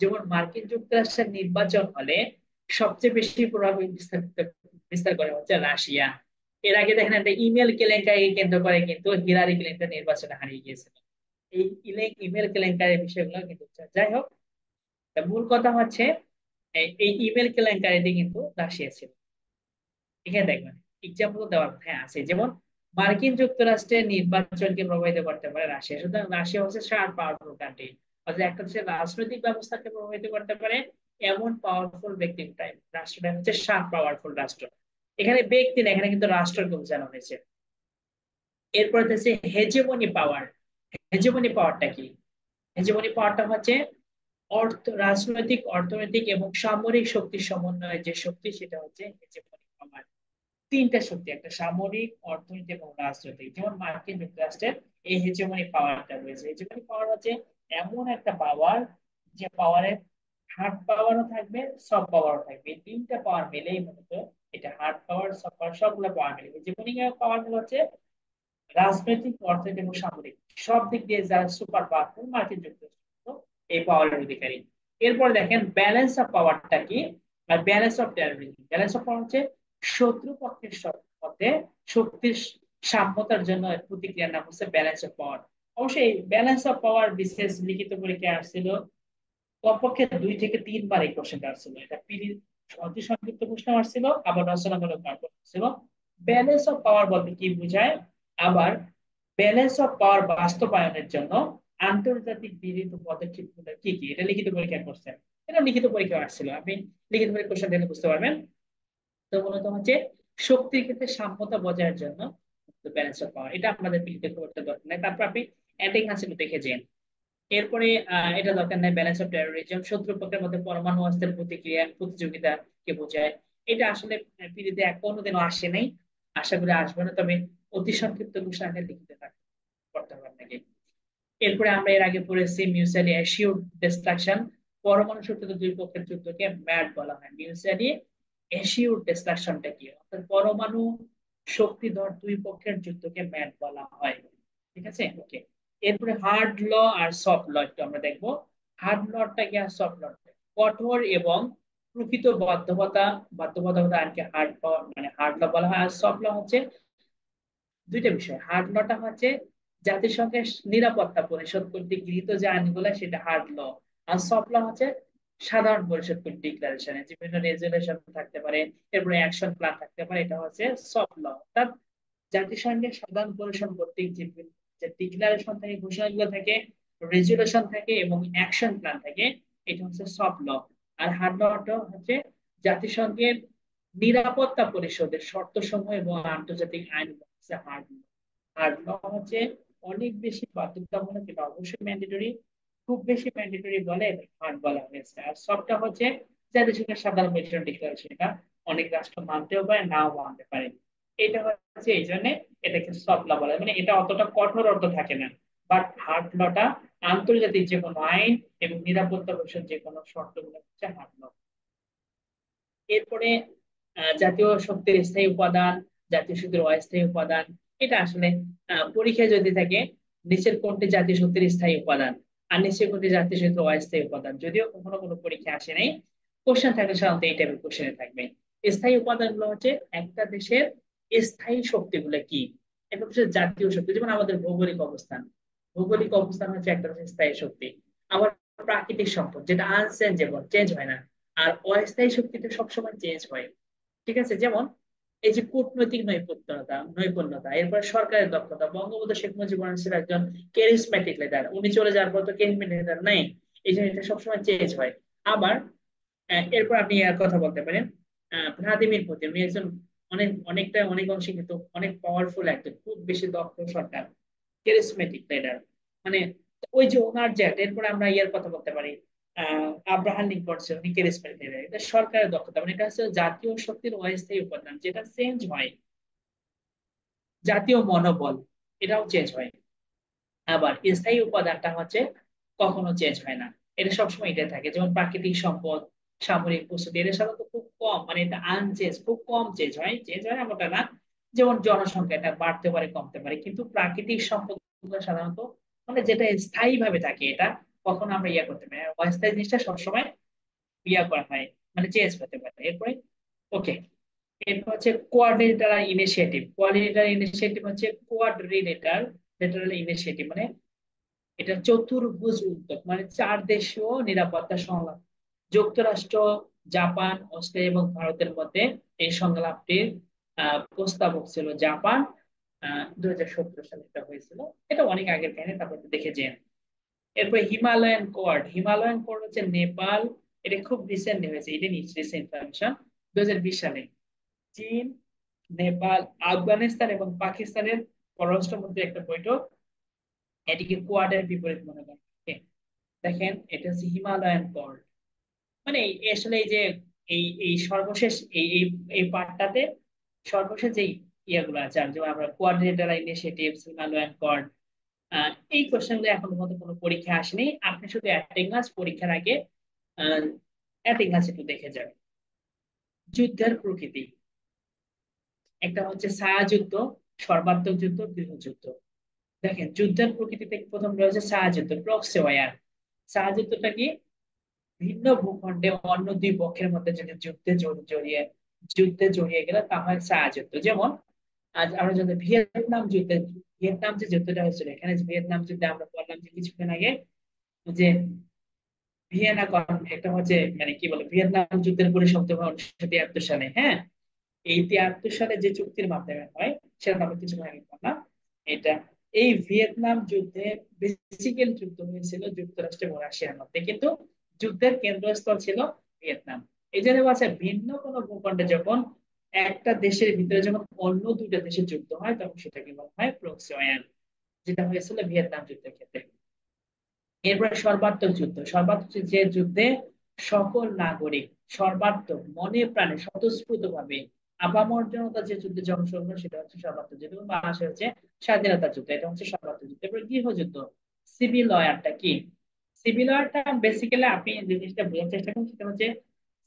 যেমন মার্কিন যুক্তরাষ্ট্রের নির্বাচন হলে সবচেয়ে বেশি প্রভাব বিস্তার বিস্তার করে হচ্ছে রাশিয়া। এর আগে দেখেন একটা ইমেল কেলেঙ্কারিকে কেন্দ্র করে কিন্তু হিলারি ক্লিনটন নির্বাচনে হারিয়ে গিয়েছিল। এই ইমেল কেলেঙ্কারির বিষয়গুলো কিন্তু যাই হোক, তা মূল কথা হচ্ছে এই ইমেল কেলেঙ্কারিতে কিন্তু রাশিয়া ছিল। এখানে দেখবেন এক্সাম্পল দেওয়ার হ্যাঁ আছে, যেমন মার্কিন যুক্তরাষ্ট্রের নির্বাচনকে প্রভাবিত করতে পারে রাশিয়া। সুতরাং রাশিয়া হচ্ছে শার্প পাওয়ারফুল কান্ট্রি, অর্থাৎ একটা দেশের রাজনৈতিক ব্যবস্থাকে প্রভাবিত করতে পারে এমন পাওয়ারফুল ব্যক্তি রাষ্ট্রটা হচ্ছে শার্প পাওয়ারফুল রাষ্ট্র। এখানে ব্যক্তি না, এখানে কিন্তু রাষ্ট্রকে বোঝানো হয়েছে। এরপর হচ্ছে হেজেমনি পাওয়ার। হেজেমনি পাওয়ারটা কি? হেজেমনি পাওয়ারটা হচ্ছে রাজনৈতিক, অর্থনৈতিক এবং সামরিক শক্তির সমন্বয়ে যে শক্তি, সেটা হচ্ছে হেজেমনি পাওয়ার। তিনটা শক্তি, একটা সামরিক, অর্থনৈতিক এবং রাজনৈতিক। যেমন মার্কিন যুক্তরাষ্ট্রের এই হেজেমনি পাওয়ারটা রয়েছে। হেজেমনি পাওয়ার হচ্ছে এমন একটা পাওয়ার যে পাওয়ারের হার্ড পাওয়ারও থাকবে, সফট পাওয়ারও থাকবে। এই তিনটা পাওয়ার মিলেই মূলত এটা হার্ড পাওয়ার, সফট পাওয়ার সবগুলো পাওয়ার মিলে। হেজেমনি পাওয়ার গুলো হচ্ছে রাজনৈতিক, অর্থনৈতিক এবং সামরিক সব দিক দিয়ে যারা সুপার পাওয়ারফুল মার্কিন যুক্তরাষ্ট্র এই পাওয়ারের অধিকারী। এরপর দেখেন ব্যালেন্স অফ পাওয়ারটা কি, আর balance of terrorism. Balance of power হচ্ছে শত্রু পক্ষের মধ্যে শক্তির সাম্যতার জন্য প্রতিক্রিয়ার নাম হচ্ছে ব্যালেন্স অফ পাওয়ার। অবশ্যই ব্যালেন্স অফ পাওয়ার বিশেষ লিখিত পরীক্ষায় আসছিল কমপক্ষে 2 থেকে 3 বার এই কোশ্চেনটা আসছিল। এটা পিডি অতি সংক্ষিপ্ত প্রশ্ন আসছিল, আবার রচনামূলক আসছিল। ব্যালেন্স অফ পাওয়ার বলতে কি বোঝায়, আবার ব্যালেন্স অফ পাওয়ার বাস্তবায়নের জন্য আন্তর্জাতিক বিহিত পদক্ষেপগুলো কি কি, এটা লিখিত পরীক্ষা করছেন। এটা লিখিত পরীক্ষা আসছিল, আপনি লিখিত পরীক্ষা কোশ্চেন দেখে বুঝতে পারবেন। তো মূলত হচ্ছে শক্তির ক্ষেত্রে সাম্যতা বজায়ের জন্য ব্যালেন্স অফ পাওয়ার, এটা আপনাদের লিখিত করতে দরকার নেই। তারপর আপনি অ্যাটাক হাসিল দেখে যান। এরপরে এটা দরকার নাই, ব্যালেন্স অফ টেরোরিজম শত্রু পক্ষের মধ্যে পরমাণু অস্ত্রের প্রতিযোগিতা কে বোঝায়। এটা আসলে পিড়িতে কোনোদিনও আসে নাই, আশা করি আসবে না, তবে অতি সংক্ষিপ্ত ঘোষণা লিখিতে করতে হবে আপনাকে। এরপরে আমরা এর আগে পড়েছি মিউচুয়ালি অ্যাসিউরড ডিস্ট্রাকশন। পরমাণু শক্তিতে দুই পক্ষের যুদ্ধকে ম্যাড বলা হয়। মিউচুয়ালি অ্যাসিউরড ডিস্ট্রাকশনটা কি, অর্থাৎ পরমাণু শক্তিধর দুই পক্ষের যুদ্ধকে ম্যাড বলা হয়। ঠিক আছে, ওকে। এরপরে হার্ড ল আর সফট ল একটু আমরা দেখবো। হার্ড লটা কি আর সফট ল, কঠোর এবং প্রকৃত বাধ্যবাধকতা আনকে হার্ড মানে হার্ড ল বলা হয়। আর সফট ল হচ্ছে দুইটা বিষয়। হার্ড লটা হচ্ছে জাতিসংঘের নিরাপত্তা পরিষদ কর্তৃক গৃহীত যে আইনগুলো, সেটা হার্ড ল। আর সফট ল হচ্ছে সাধারণ পরিষদ কর্তৃক ডিক্লারেশনে বিভিন্ন রেজুলেশন থাকতে পারে, এরপরে অ্যাকশন প্ল্যান থাকতে পারে, এটা হচ্ছে সফট ল। অর্থাৎ জাতিসংঘের সাধারণ পরিষদ কর্তৃক যে ডিক্লারেশন থাকে, ঘোষণাগুলো থাকে, রেজুলেশন থাকে এবং অ্যাকশন প্ল্যান থাকে, এটা হচ্ছে সফট ল। আর হার্ড লটা হচ্ছে জাতিসংঘের নিরাপত্তা পরিষদের শর্তসমূহ এবং আন্তর্জাতিক আইন হচ্ছে হার্ড ল। হার্ড ল হচ্ছে অনেক বেশি বাধ্যতামূলক, এটা অবশ্যই ম্যান্ডেটরি, খুব বেশি ম্যান্ডেটরি বলে হার্ড বলা হয়েছে। আর সফটটা হচ্ছে জাতিসংঘের সাধারণ পরিষদ ডিক্লারেশন, এটা অনেক রাষ্ট্র মানতেও পারে, নাও মানতে পারে। এটা হচ্ছে এই জন্য এটাকে সফট ল বলে, মানে এটা অতটা কঠোর অর্থ থাকে না। বাট হার্ড লটা আন্তর্জাতিক যে কোনো আইন এবং নিরাপত্তা পরিষদ যে কোনো শর্তগুলো হচ্ছে হার্ড ল। এরপরে জাতীয় শক্তির স্থায়ী উপাদান, জাতীয় শক্তির অস্থায়ী উপাদান। এটা আসলে পরীক্ষায় যদি থাকে নিচের কোনটি জাতীয় শক্তির স্থায়ী উপাদান আর নিচের কোনটি জাতীয় শক্তির অস্থায়ী উপাদান, যদিও কখনো কোনো পরীক্ষা আসে নাই, কোশ্চেন থাকলে সাধারণত এই টাইপের কোশ্চেনে থাকবে। স্থায়ী উপাদানগুলো হচ্ছে একটা দেশের স্থায়ী শক্তিগুলো কি। একটা দেশের জাতীয় শক্তি, যেমন আমাদের ভৌগোলিক অবস্থান, ভৌগোলিক অবস্থান হচ্ছে একটা দেশের স্থায়ী শক্তি। আবার প্রাকৃতিক সম্পদ যেটা আনচেঞ্জেবল, চেঞ্জ হয় না। আর অস্থায়ী শক্তিতে সবসময় চেঞ্জ হয়। ঠিক আছে, যেমন এই যে কূটনৈতিক নৈপুণ্যতা, এরপর সরকারের দক্ষতা। বঙ্গবন্ধু শেখ মুজিবুর ছিলেন একজন ক্যারিসম্যাটিক লিডার, উনি চলে যাওয়ার পর তো ক্যারিসম্যাটিক লিডার নাই, এই জন্য এটা সবসময় চেঞ্জ হয়। আবার এরপর আপনি আর কথা বলতে পারেন ভ্লাদিমির পুতিন, উনি একজন অনেক অংশে কিন্তু অনেক পাওয়ারফুল একজন, খুব বেশি দক্ষ সরকার, ক্যারিসম্যাটিক লিডার। মানে ওই যে ওনার জেট। এরপরে আমরা ইয়ার কথা বলতে পারি আব্রাহাম লিঙ্কন, উনি ক্যারিসম্যাটিক লিডার। এটা সরকারের দক্ষতা, মানে এটা হচ্ছে জাতীয় শক্তির অস্থায়ী উপাদান যেটা চেঞ্জ হয়। জাতীয় মনোবল, এটাও চেঞ্জ হয়। আবার স্থায়ী উপাদানটা হচ্ছে কখনো চেঞ্জ হয় না, এটা সবসময় এটা থাকে। যেমন প্রাকৃতিক সম্পদ, সামরিক প্রস্তুতি, এটা সাধারণত খুব কম, মানে এটা আনচেঞ্জ, খুব কম চেঞ্জ হয়, চেঞ্জ হয় এমনটা না। যেমন জনসংখ্যা, এটা বাড়তে পারে কমতে পারে, কিন্তু প্রাকৃতিক সম্পদ সাধারণত মানে যেটা স্থায়ী ভাবে থাকে, এটা কখনো আমরা ইয়া করতে পারি না। অস্থায়ী জিনিসটা সবসময় ইয়া করা হয়, মানে চেঞ্জ হতে পারে। এরপরে ওকে, এরপর হচ্ছে কোঅর্ডিনেটর ইনিশিয়েটিভ। কোঅর্ডিনেটর ইনিশিয়েটিভ হচ্ছে কোঅর্ডিনেটর ইনিশিয়েটিভ, মানে এটা চতুর্ভুজ উদ্যোগ, মানে চার দেশীয় নিরাপত্তা সংলাপ। যুক্তরাষ্ট্র, জাপান, অস্ট্রেলিয়া এবং ভারতের মধ্যে এই সংলাপটির প্রস্তাবক ছিল জাপান। 2017 সালে এটা হয়েছিল। এটা অনেক আগের কাহিনী, তারপর দেখে যে এরপরে হিমালয়ান কোর্ট হচ্ছে নেপাল। এটা খুব রিসেন্টলি হয়েছে, এটা রিসেন্ট ইনফরমেশন। 2020 সালে চীন, নেপাল, আফগানিস্তান এবং পাকিস্তানের পররাষ্ট্রমন্ত্রী একটা বৈঠক, এটিকে কোয়াডের বিপরীত মনে করা হয়। দেখেন, এটা হচ্ছে হিমালয়ান কোর্ট, মানে আসলে এই যে এই সর্বশেষ এই এই পার্টটাতে সর্বশেষ যেই ইয়েগুলো আছে, আর যেমন আমরা কোঅর্ডিনেটর ইনিশিয়েটিভ, হিমালয়ান কোর্ট, এই কোশ্চেনগুলো এখন পর্যন্ত কোনো পরীক্ষা আসেনি। আপনি শুধু অ্যাটেন্ডেন্স পরীক্ষার আগে অ্যাটেন্ডেন্স একটু দেখে যাবেন। যুদ্ধের প্রকৃতি, একটা হচ্ছে ছায়াযুদ্ধ, সর্বাত্মক যুদ্ধ, গৃহযুদ্ধ। দেখেন, যুদ্ধের প্রকৃতিতে প্রথম রয়েছে ছায়াযুদ্ধ, প্রক্সি ওয়ার। ছায়াযুদ্ধটা কি? ভিন্ন ভূখণ্ডে অন্য দুই পক্ষের মধ্যে যদি যুদ্ধে জড়িয়ে গেলে তা হয় ছায়াযুদ্ধ। যেমন আজ আমরা যদি ভিয়েতনাম যে যুদ্ধটা হয়েছিল, এখানে যে ভিয়েতনাম যুদ্ধে আমরা বললাম যে কিছুক্ষণ আগে যে একটা হচ্ছে মানে কি বলে, ভিয়েতনাম যুদ্ধের পরিসমাপ্তি হয় 1973 সালে। হ্যাঁ, এই 73 সালে যে চুক্তির মাধ্যমে হয়, সেটা আমরা কিছু আগে বললাম। এটা এই ভিয়েতনাম যুদ্ধে বেসিক্যাল যুদ্ধ হয়েছিল যুক্তরাষ্ট্র এবং রাশিয়ার মধ্যে, কিন্তু যুদ্ধের কেন্দ্রস্থল ছিল ভিয়েতনাম। এই জন্য আছে, ভিন্ন কোনো ভূখণ্ডে যখন একটা দেশের ভিতরে যখন অন্য দুইটা দেশের যুদ্ধ হয়, তখন সেটাকে বলা হয় প্রক্সি ওয়ার, যেটা হয়েছিল ভিয়েতনাম যুদ্ধের ক্ষেত্রে। এরপরে সর্বাত্মক যে যুদ্ধে সকল নাগরিক সর্বাত্মক মনে প্রাণে স্বতঃস্ফূর্ত ভাবে আপামর্জনতা যে যুদ্ধে অংশগ্রহণ করে, সেটা হচ্ছে সর্বাত্মক যুদ্ধ। এবং বাংলাদেশে হচ্ছে স্বাধীনতা যুদ্ধ, এটা হচ্ছে সর্বাত্মক যুদ্ধ। এরপরে গৃহযুদ্ধ, সিভিল ওয়ারটা কি? সিভিল ওয়ারটা বেসিক্যালি আপনি যে জিনিসটা বোঝার চেষ্টা করুন, সেটা হচ্ছে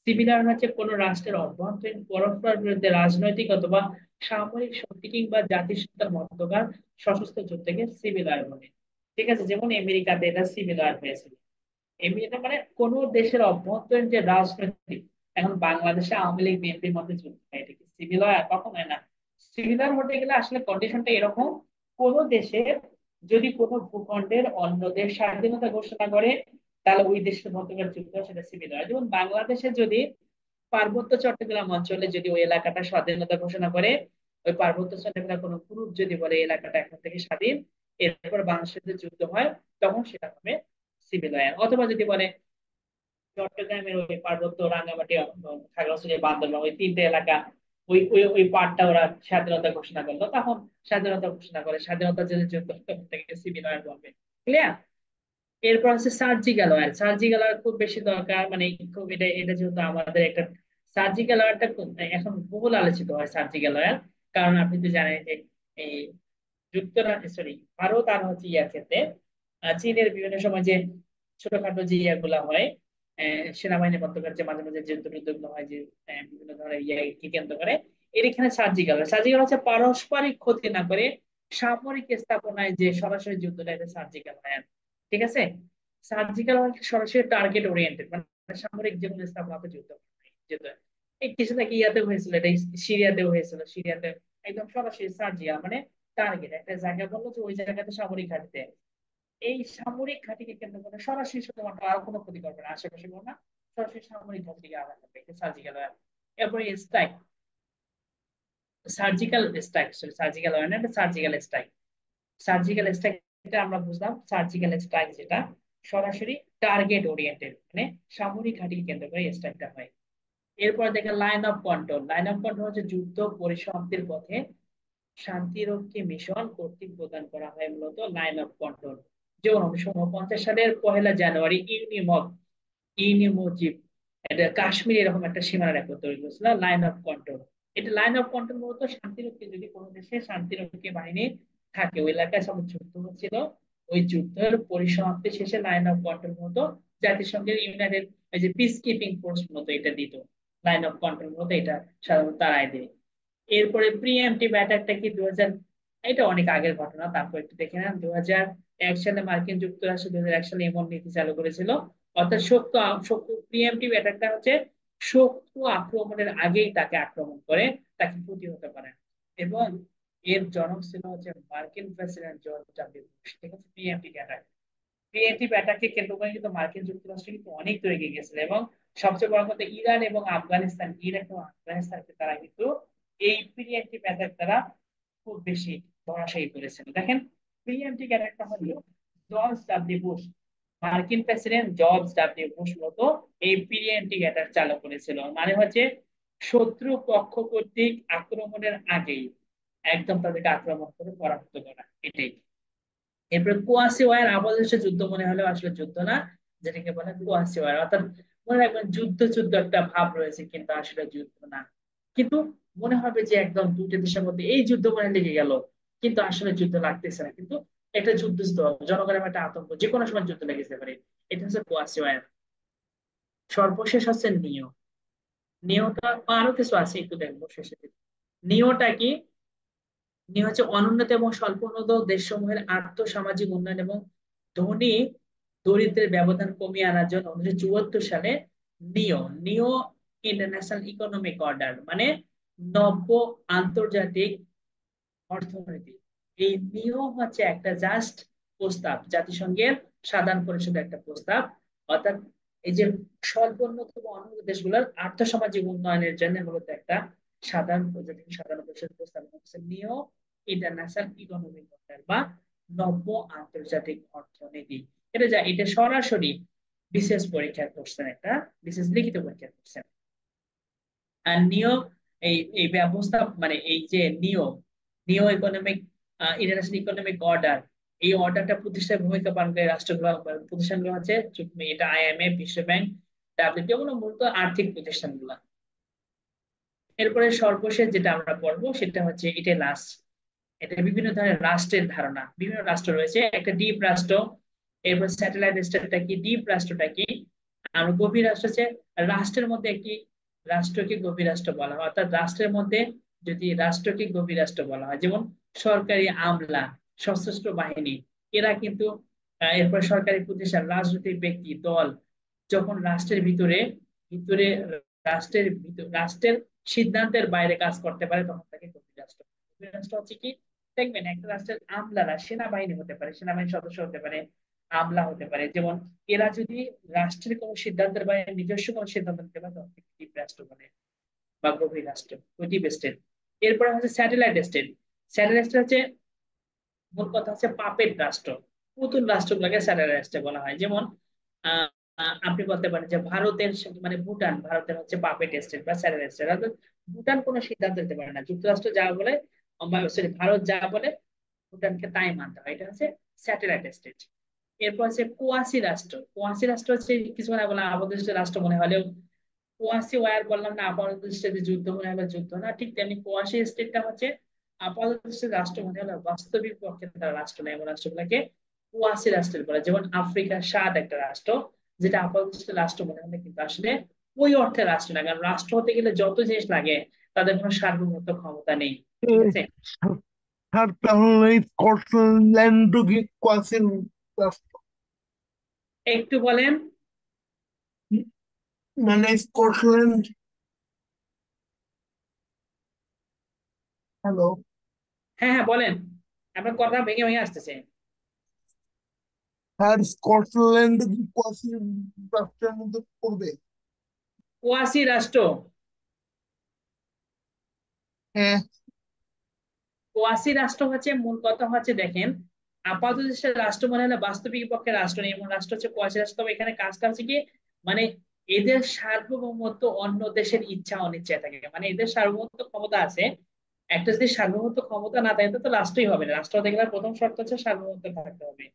সিভিল ওয়ার হচ্ছে কোন রাষ্ট্রের অভ্যন্তরীণ পরস্পর বিরুদ্ধে রাজনৈতিক অথবা সামরিক শক্তি কিংবা জাতিসত্তার মধ্যকার সশস্ত্র যুদ্ধকে সিভিল ওয়ার বলে। ঠিক আছে, যেমন আমেরিকাতে এটা সিভিল ওয়ার হয়েছিল। এমনিতে মানে কোন দেশের অভ্যন্তরীণ যে রাজনৈতিক, এখন বাংলাদেশে আওয়ামী লীগ বিএনপির মধ্যে যুদ্ধ হয়, এটা কি সিভিল ওয়ার? কখনো হয় না। সিভিল ওয়ার হতে গেলে আসলে কন্ডিশনটা এরকম: কোন দেশের যদি কোনো ভূখণ্ডের অন্য দেশ স্বাধীনতা ঘোষণা করে, তাহলে ওই দেশের মধ্যকার যুদ্ধ, সেটা সিভিল ওয়ার। যেমন বাংলাদেশে যদি পার্বত্য চট্টগ্রাম অঞ্চলে যদি ওই এলাকাটা স্বাধীনতা ঘোষণা করে, ওই পার্বত্য চট্টগ্রাম কোনো গ্রুপ যদি বলে এই এলাকাটা এখন থেকে স্বাধীন, এরপর বাংলাদেশের সাথে যুদ্ধ হয়, তখন সেটা হবে সিভিল ওয়ার। অথবা যদি বলে চট্টগ্রামের ওই পার্বত্য, রাঙ্গামাটি, খাগড়াছড়ি, বান্দরবান, ওই তিনটে এলাকা, ওই পার্টটা ওরা স্বাধীনতা ঘোষণা করলো, তখন স্বাধীনতা ঘোষণা করে স্বাধীনতা যদি যুদ্ধ হয়, তখন থেকে সিভিল ওয়ার বলবে। ক্লিয়ার? এরপর হচ্ছে সার্জিক্যাল ওয়্যার। সার্জিক্যাল ওয়্যার খুব বেশি দরকার, মানে খুব এটা এটা যেহেতু আমাদের একটা সার্জিক্যাল ওয়্যারটা এখন বহুল আলোচিত হয় সার্জিক্যাল ওয়্যার। কারণ আপনি তো জানেন যে এই ভারত আর হচ্ছে ইয়ার ক্ষেত্রে চীনের বিভিন্ন সময় যে ছোটখাটো যে ইয়াগুলা হয়, সেনাবাহিনীর মধ্যকার যে মাঝে মাঝে যুদ্ধ টুদ্ধ হয়, যে বিভিন্ন ধরনের কি কেন্দ্র করে, এর এখানে সার্জিক্যাল হচ্ছে পারস্পরিক ক্ষতি না করে সামরিক স্থাপনায় যে সরাসরি যুদ্ধটা, এটা সার্জিক্যাল হয়। ঠিক আছে, সার্জিক্যাল সরাসরি টার্গেট ওরিয়েন্টেড, মানে সামরিক যে কোনো স্থাপনাতে যুদ্ধ হয়। এই কিছুটা কি ইয়াতে হয়েছিল, এটা সিরিয়াতেও হয়েছিল। সিরিয়াতে একদম সরাসরি সার্জিয়া, মানে টার্গেট একটা জায়গা বললো যে ওই জায়গাতে সামরিক ঘাঁটিতে, এই সামরিক ঘাঁটিকে কেন্দ্র করে সরাসরি শুধুমাত্র আর কোনো ক্ষতি করবে না, আশেপাশে কোনো না, সরাসরি সামরিক ঘাঁটিকে আঘাত করবে, এটা সার্জিক্যাল ওয়্যার। এরপরে strike, surgical strike, sorry surgical war না, এটা সার্জিক্যাল স্ট্রাইক। সার্জিক্যাল স্ট্রাইক, এটা আমরা বুঝলাম। সার্জিক্যাল স্ট্রাইক যেটা সরাসরি টার্গেট ওরিয়েন্টেড, মানে সামরিক ঘাঁটিকে কেন্দ্র করে স্ট্রাইকটা হয়। এরপর দেখেন line of control. Line of control হচ্ছে যুদ্ধ পরিসমাপ্তির পথে শান্তিরক্ষী মিশন কর্তৃক প্রদান করা হয় মূলত লাইন অফ কন্ট্রোল। যেমন 1949 সালের 1লা জানুয়ারি ইউনিমোজিব এটা কাশ্মীর এরকম একটা সীমানা রেখা তৈরি করেছিল, লাইন অফ কন্ট্রোল। এটা লাইন অফ কন্ট্রোল মূলত শান্তিরক্ষী, যদি কোনো দেশে শান্তিরক্ষী বাহিনী থাকে, ওই এলাকায় সব যুদ্ধ হচ্ছিল, ওই যুদ্ধের পরিসমাপ্তি শেষে লাইন অফ কন্ট্রোল মতো জাতিসংঘের ইউনাইটেড এই যে পিস কিপিং ফোর্স মতো এটা দিত। লাইন অফ কন্ট্রোল মতো এটা সাধারণত তারাই দেয়। এরপরে প্রিএমটিভ অ্যাটাকটা কি 2000, এটা অনেক আগের ঘটনা, তারপর একটু দেখে নেন। 2001 সালে মার্কিন যুক্তরাষ্ট্র 2001 সালে এমন নীতি চালু করেছিল, অর্থাৎ শত্রু প্রিএমটিভ অ্যাটাকটা হচ্ছে শত্রু আক্রমণের আগেই তাকে আক্রমণ করে তাকে প্রতিহত করে। এবং এর জনক ছিল হচ্ছে মার্কিন প্রেসিডেন্ট জর্জ ডব্লিউ বুশ। ঠিক আছে, প্রিএমটিভ অ্যাটাক, প্রিএমটিভ অ্যাটাককে কেন্দ্র করে কিন্তু মার্কিন যুক্তরাষ্ট্র কিন্তু অনেক দূরে এগিয়ে গেছিল। এবং সবচেয়ে বড় কথা, ইরান এবং আফগানিস্তান, ইরাক এবং আফগানিস্তানকে তারা কিন্তু এই প্রিএমটিভ অ্যাটাক দ্বারা খুব বেশি ধরাশায়ী করেছেন। দেখেন, প্রিএমটিভ অ্যাটাকটা হলো জর্জ ডাব্লিউ বুশ, মার্কিন প্রেসিডেন্ট জর্জ ডাব্লিউ বুশ মতো এই প্রিএমটিভ অ্যাটাক চালু করেছিল। মানে হচ্ছে শত্রু পক্ষ কর্তৃক আক্রমণের আগেই একদম তাদেরকে আক্রমণ করে পরাস্ত করা, এটাই। এরপরে কুয়াশি ওয়ার আপাতত যুদ্ধ মনে হলেও আসলে যুদ্ধ না, যেটাকে বলে কুয়াশি ওয়ার, অর্থাৎ মনে রাখবেন যুদ্ধ যুদ্ধ একটা ভাব রয়েছে কিন্তু আসলে যুদ্ধ না। কিন্তু মনে হবে যে একদম দুটো দেশের মধ্যে এই যুদ্ধ মনে লেগে গেল, কিন্তু আসলে যুদ্ধ লাগতেছে না, কিন্তু একটা যুদ্ধ যুদ্ধ জনগণের একটা আতঙ্ক, যে কোনো সময় যুদ্ধ লেগে যেতে পারে। এটা হচ্ছে কুয়াশি ওয়ার। সর্বশেষ হচ্ছে নিও। নিওটা আরো কিছু আছে, একটু দেখবো শেষে। নিওটা কি? নিও হচ্ছে অনুন্নত এবং স্বল্পোন্নত দেশসমূহের আর্থ-সামাজিক উন্নয়ন এবং ধনী দরিদ্রের ব্যবধান কমিয়ে আনার জন্য 1974 সালে নিও নিও ইন্টারন্যাশনাল ইকোনমিক অর্ডার, মানে নব্য আন্তর্জাতিক অর্থনীতি। এই নিয়ম হচ্ছে একটা জাস্ট প্রস্তাব, জাতিসংঘের সাধারণ পরিষদের একটা প্রস্তাব, অর্থাৎ এই যে স্বল্পোন্নত এবং অনুন্নত দেশগুলোর আর্থসামাজিক উন্নয়নের জন্য মূলত একটা সাধারণ পরিষদ প্রস্তাব হচ্ছে নিও ইন্টারন্যাশনাল ইকোনমিক অর্ডার বা নব্য আন্তর্জাতিক অর্থনীতি। এটা সরাসরি বিশেষ পরীক্ষা করছেন, একটা বিশেষ লিখিত পরীক্ষা করছেন। আর নিও এই এই ব্যবস্থা মানে এই যে নিও নিও ইকোনমিক ইন্টারন্যাশনাল ইকোনমিক অর্ডার, এই অর্ডারটা প্রতিষ্ঠায় ভূমিকা পালন করে রাষ্ট্রগুলো প্রতিষ্ঠানগুলো হচ্ছে এটা আইএমএফ, বিশ্ব ব্যাংক, ডাব্লিউটিও, এগুলো মূলত আর্থিক প্রতিষ্ঠানগুলো। এরপরে সর্বশেষ যেটা আমরা পড়বো সেটা হচ্ছে এটা লাস্ট। এটা বিভিন্ন ধরনের রাষ্ট্রের ধারণা, বিভিন্ন রাষ্ট্র রয়েছে, একটা দ্বীপ রাষ্ট্র। এরপর স্যাটেলাইট স্টেটটা কি, দ্বীপ রাষ্ট্রটা কি, আর গভীর রাষ্ট্র হচ্ছে রাষ্ট্রের মধ্যে একটি রাষ্ট্রকে গভীর রাষ্ট্র বলা হয়। অর্থাৎ রাষ্ট্রের মধ্যে যদি রাষ্ট্রকে গভীর রাষ্ট্র বলা হয়, যেমন সরকারি আমলা, সশস্ত্র বাহিনী, এরা কিন্তু এরপর সরকারি প্রতিষ্ঠান, রাজনৈতিক ব্যক্তি, দল যখন রাষ্ট্রের ভিতরে ভিতরে রাষ্ট্রের সিদ্ধান্তের বাইরে কাজ করতে পারে, তখন তাকে গভীর রাষ্ট্র। গভীর রাষ্ট্র হচ্ছে কি, দেখবেন একটা রাষ্ট্রের আমলারা সেনাবাহিনী হতে পারে, সেনাবাহিনীর সদস্য হতে পারে, আমলা হতে পারে, যেমন এরা যদি রাষ্ট্রের কোন সিদ্ধান্তের বাইরে নিজস্ব কোন সিদ্ধান্ত নিতে পারে, তখন তাকে ডিপ রাষ্ট্র বলে বা গভীর রাষ্ট্র, ওই ডিপ স্টেট। এরপরে হচ্ছে স্যাটেলাইট স্টেট। স্যাটেলাইট স্টেট হচ্ছে মূল কথা হচ্ছে পাপেট রাষ্ট্র, পুতুল রাষ্ট্রগুলোকে স্যাটেলাইট স্টেট বলা হয়। যেমন আহ আপনি বলতে পারেন যে ভারতের মানে ভুটান, ভারতের হচ্ছে পাপেট স্টেট বা স্যাটেলাইট স্টেট, অর্থাৎ ভুটান কোনো সিদ্ধান্ত নিতে পারে না, যুক্তরাষ্ট্র যা বলে, সরি ভারত যা বলে ভুটানকে তাই মানতে হয়, এটা হচ্ছে স্যাটেলাইট স্টেট। এরপর হচ্ছে কুয়াশি রাষ্ট্র। কুয়াশি রাষ্ট্র হচ্ছে কিছু মানে বললাম আপাতত রাষ্ট্র মনে হলেও, কুয়াশি ওয়ার বললাম না, আপাতত যুদ্ধ মনে হলে যুদ্ধ না, ঠিক তেমনি কুয়াশি স্টেটটা হচ্ছে আপাতত রাষ্ট্র মনে হলে বাস্তবিক পক্ষে তারা রাষ্ট্র নয়, এমন রাষ্ট্রগুলোকে কুয়াশি রাষ্ট্র বলে। যেমন আফ্রিকার স্বাদ একটা রাষ্ট্র, যেটা আপাতত রাষ্ট্র মনে হলে কিন্তু আসলে ওই অর্থে রাষ্ট্র না, কারণ রাষ্ট্র হতে গেলে যত জিনিস লাগে তাদের কোনো সার্বভৌমত্ব ক্ষমতা নেই। ঠিক আছে,
স্যার তাহলে স্কটল্যান্ড কি কোয়াসি রাষ্ট্র?
একটু বলেন।
মানে স্কটল্যান্ড, হ্যালো
হ্যাঁ হ্যাঁ বলেন, আপনার কথা ভেঙে ভেঙে আসতেছে।
স্যার, স্কটল্যান্ড কি কোয়াসি রাষ্ট্রের মধ্যে পড়বে?
কুয়াশি রাষ্ট্র,
হ্যাঁ।
ওয়াসি রাষ্ট্র হচ্ছে মূল কথা হচ্ছে, দেখেন আপাতত রাষ্ট্র মানে হলো বাস্তবিক পক্ষে রাষ্ট্র নেই, এমন রাষ্ট্র হচ্ছে কোয়াসি রাষ্ট্র। তবে এখানে কাজটা হচ্ছে কি, মানে এদের সার্বভৌমত্ব অন্য দেশের ইচ্ছা অনিচ্ছায় থাকে, মানে এদের সার্বভৌমত্ব ক্ষমতা আছে। একটা যদি সার্বভৌমত্ব ক্ষমতা না থাকে তো রাষ্ট্রই হবে না। রাষ্ট্র হতে গেলে প্রথম শর্ত হচ্ছে সার্বভৌমত্ব থাকতে হবে।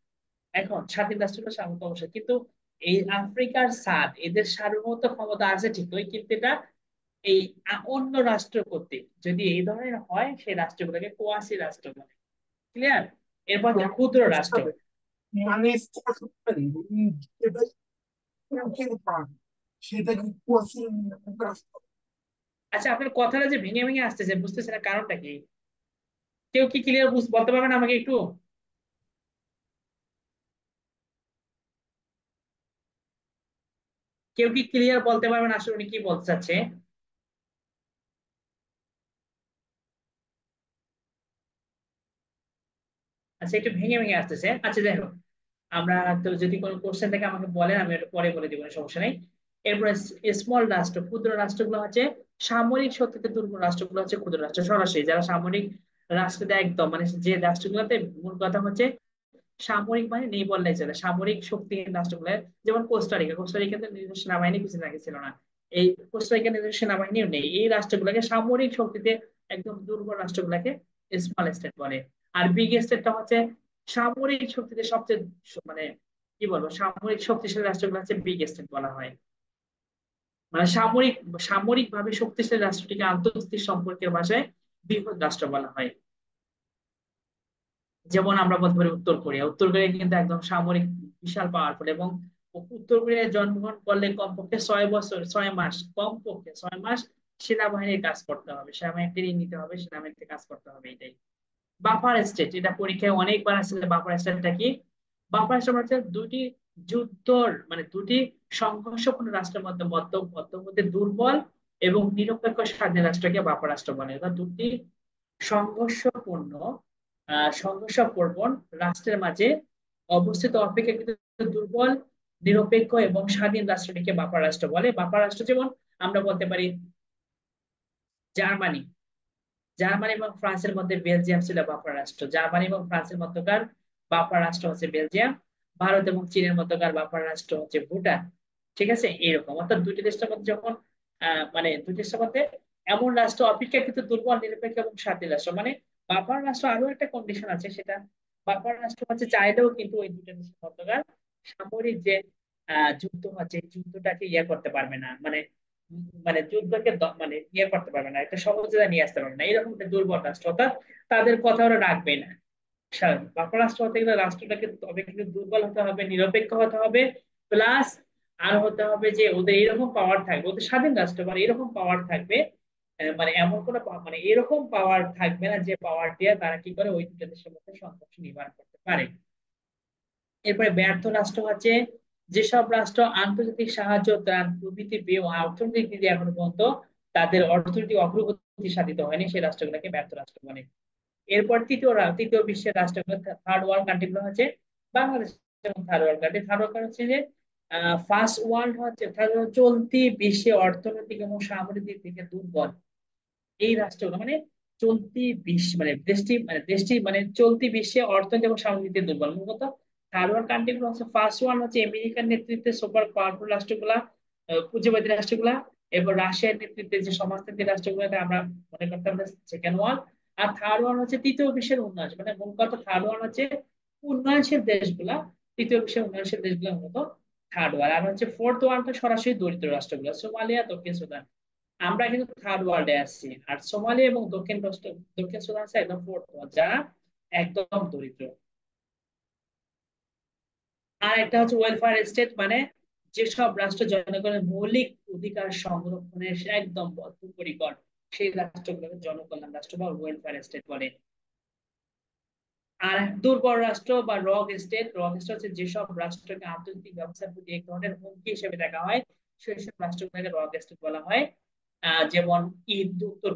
এখন স্বাধীন রাষ্ট্রগুলো সার্বভৌমত্ব অবশ্যই, কিন্তু এই আফ্রিকার সাদ এদের সার্বভৌমত্ব ক্ষমতা আছে ঠিকই, কিন্তু এটা এই অন্য রাষ্ট্র কর্তৃক যদি এই ধরনের হয়, সেই রাষ্ট্রগুলোকে কোয়াসি রাষ্ট্র বলে। ক্লিয়ার? এরপর হচ্ছে ক্ষুদ্র রাষ্ট্র।
মানে সেটাই সেটা কি কোয়াশি রাষ্ট্র?
আচ্ছা, আপনার কথাটা যে ভেঙে ভেঙে আসতেছে, বুঝতেছে না কারণটা কি? কেউ কি ক্লিয়ার বলতে পারবেন আমাকে একটু? কেউ কি ক্লিয়ার বলতে পারবেন আসলে উনি কি বলতে চাচ্ছে? আচ্ছা, একটু ভেঙে ভেঙে আসতেছে। আচ্ছা, যাই হোক, আমরা তো যদি কোনো কোশ্চেন থাকে আমাকে বলেন, আমি একটু পরে বলে দিব, কোনো সমস্যা নেই। এরপরে স্মল রাষ্ট্র, ক্ষুদ্র রাষ্ট্রগুলো হচ্ছে সামরিক শক্তিতে দুর্বল রাষ্ট্রগুলো হচ্ছে ক্ষুদ্র রাষ্ট্র। সরাসরি যারা সামরিক রাষ্ট্রতে একদম মানে যে রাষ্ট্রগুলোতে মূল কথা হচ্ছে সামরিক বাহিনী নেই বললেই চলে, সামরিক শক্তিহীন রাষ্ট্রগুলো, যেমন কোস্টারিকা। কোস্টারিকাতে নিজস্ব সেনাবাহিনী কিছু আগে ছিল না, এই কোস্টারিকার নিজস্ব সেনাবাহিনীও নেই। এই রাষ্ট্রগুলোকে সামরিক শক্তিতে একদম দুর্বল রাষ্ট্রগুলোকে স্মল স্টেট বলে। আর বিগ স্টেটটা হচ্ছে সামরিক শক্তিতে সবচেয়ে মানে কি বলবো, সামরিক শক্তিশালী রাষ্ট্রগুলো হচ্ছে বিগ স্টেট বলা হয়। মানে সামরিক ভাবে শক্তিশালী রাষ্ট্রটিকে আন্তর্জাতিক সম্পর্কের ভাষায় বৃহৎ রাষ্ট্র বলা হয়। যেমন আমরা বলতে পারি উত্তর কোরিয়া। উত্তর কোরিয়া কিন্তু একদম সামরিক বিশাল পাওয়ারফুল, এবং উত্তর কোরিয়ায় জন্মগ্রহণ করলে কমপক্ষে 6 বছর 6 মাস, কমপক্ষে 6 মাস সেনাবাহিনীর কাজ করতে হবে, সেনাবাহিনী ট্রেনিং নিতে হবে, সেনাবাহিনীতে কাজ করতে হবে। এটাই বাফার স্টেট। এটা পরীক্ষায় অনেকবার আসলে। বাফার স্টেটটা কি? বাফার স্টেট হচ্ছে দুটি যুদ্ধর মানে দুটি সংঘর্ষপূর্ণ রাষ্ট্রের মধ্যে মধ্যবর্তী দুর্বল এবং নিরপেক্ষ স্বাধীন রাষ্ট্রকে বাফার রাষ্ট্র বলে। অর্থাৎ দুটি সংঘর্ষপূর্ণ সংঘর্ষপ্রবণ রাষ্ট্রের মাঝে অবস্থিত অপেক্ষাকৃত দুর্বল, নিরপেক্ষ এবং স্বাধীন রাষ্ট্রটিকে বাফার রাষ্ট্র বলে। বাফার রাষ্ট্র যেমন আমরা বলতে পারি জার্মানি। জার্মানি এবং ফ্রান্সের মধ্যে বেলজিয়াম ছিল বাফার রাষ্ট্র। জার্মানি এবং ফ্রান্সের মধ্যকার বাফার রাষ্ট্র হচ্ছে বেলজিয়াম। ভারত এবং চীনের মধ্যকার বাফার রাষ্ট্র হচ্ছে ভুটান। ঠিক আছে, এইরকম। অর্থাৎ দুইটি দেশের মধ্যে যখন মানে দুই দেশের মধ্যে এমন রাষ্ট্র অপেক্ষাকৃত দুর্বল, নিরপেক্ষ এবং স্বাধীন রাষ্ট্র, মানে বাফার রাষ্ট্র আরো একটা কন্ডিশন আছে, সেটা বাফার রাষ্ট্র হচ্ছে চাইলেও কিন্তু ওই দুটো দেশের মধ্যকার সামরিক যে যুদ্ধ হচ্ছে, এই যুদ্ধটাকে ইয়ে করতে পারবে না, মানে মানে যুদ্ধকে মানে ইয়ে করতে পারবে না, একটা সমঝোতা নিয়ে আসতে পারবে না। এরকম একটা দুর্বল রাষ্ট্র, অর্থাৎ তাদের কথা ওরা রাখবে না। বাফার রাষ্ট্র হতে গেলে রাষ্ট্রটাকে তবে কিন্তু দুর্বল হতে হবে, নিরপেক্ষ হতে হবে, প্লাস আর হতে হবে যে ওদের এরকম পাওয়ার থাকবে, ওদের স্বাধীন রাষ্ট্র মানে এরকম পাওয়ার থাকবে, মানে এমন কোনো মানে এরকম পাওয়ার থাকবে না যে পাওয়ার দিয়ে তারা কি করে ওই দুটো দেশের মধ্যে সংঘর্ষ নিবারণ করতে পারে। এরপরে ব্যর্থ রাষ্ট্র হচ্ছে যেসব রাষ্ট্র আন্তর্জাতিক সাহায্য, ত্রাণ প্রভৃতি পেয়ে অর্থনৈতিক দিকে এখনো পর্যন্ত তাদের অর্থনৈতিক অগ্রগতি সাধিত হয়নি, সেই রাষ্ট্রগুলোকে ব্যর্থ রাষ্ট্র বলে। এরপর তৃতীয় বিশ্বের রাষ্ট্রগুলো, থার্ড ওয়ার্ল্ড কান্ট্রি গুলো হচ্ছে বাংলাদেশ এবং third world country. Third world country হচ্ছে যে ফার্স্ট ওয়ার্ল্ড হচ্ছে চলতি বিশ্বে অর্থনৈতিক এবং সামরিক দিক থেকে দুর্বল এই রাষ্ট্রগুলো, মানে চলতি বিশ্ব মানে দেশটি মানে চলতি বিশ্বে অর্থনীতি এবং সামরিক দিক দিয়ে দুর্বল। মূলত থার্ড ওয়ার্ল্ড কান্ট্রি গুলো হচ্ছে, ফার্স্ট ওয়ান হচ্ছে আমেরিকার নেতৃত্বে সুপার পাওয়ারফুল রাষ্ট্রগুলা, পুঁজিবাদী রাষ্ট্রগুলা। এরপর রাশিয়ার নেতৃত্বে যে সমাজতান্ত্রিক রাষ্ট্রগুলোকে আমরা মনে করতাম সেকেন্ড ওয়ান। আর থার্ড ওয়ান হচ্ছে তৃতীয় বিশ্বের উন্নয়ন, মানে মূল কথা থার্ড ওয়ান হচ্ছে উন্নয়নশীল দেশগুলা, তৃতীয় বিশ্বের উন্নয়নশীল দেশগুলো মূলত থার্ড ওয়ান। আর হচ্ছে ফোর্থ ওয়ানটা সরাসরি দরিদ্র রাষ্ট্রগুলো, সোমালিয়া, দক্ষিণ সুদান। আমরা কিন্তু থার্ড ওয়ার্ল্ডে আসছি, আর সোমালিয়া এবং দক্ষিণ সুদান হচ্ছে একদম ফোর্থ ওয়ার্ল্ড, যারা একদম দরিদ্র। আর একটা হচ্ছে ওয়েলফেয়ার স্টেট, মানে যেসব রাষ্ট্র জনগণের মৌলিক অধিকার সংরক্ষণে একদম বদ্ধপরিকর, সেই রাষ্ট্রগুলোকে জনকল্যাণ রাষ্ট্র বা ওয়েলফেয়ার স্টেট বলে। আর দুর্বল রাষ্ট্র বা রগ স্টেট হচ্ছে যেসব রাষ্ট্রকে আন্তর্জাতিক ব্যবস্থার প্রতি এক ধরনের হুমকি হিসেবে দেখা হয়, সেই সব রাষ্ট্রগুলোকে রগ স্টেট বলা হয়। যেমন উত্তর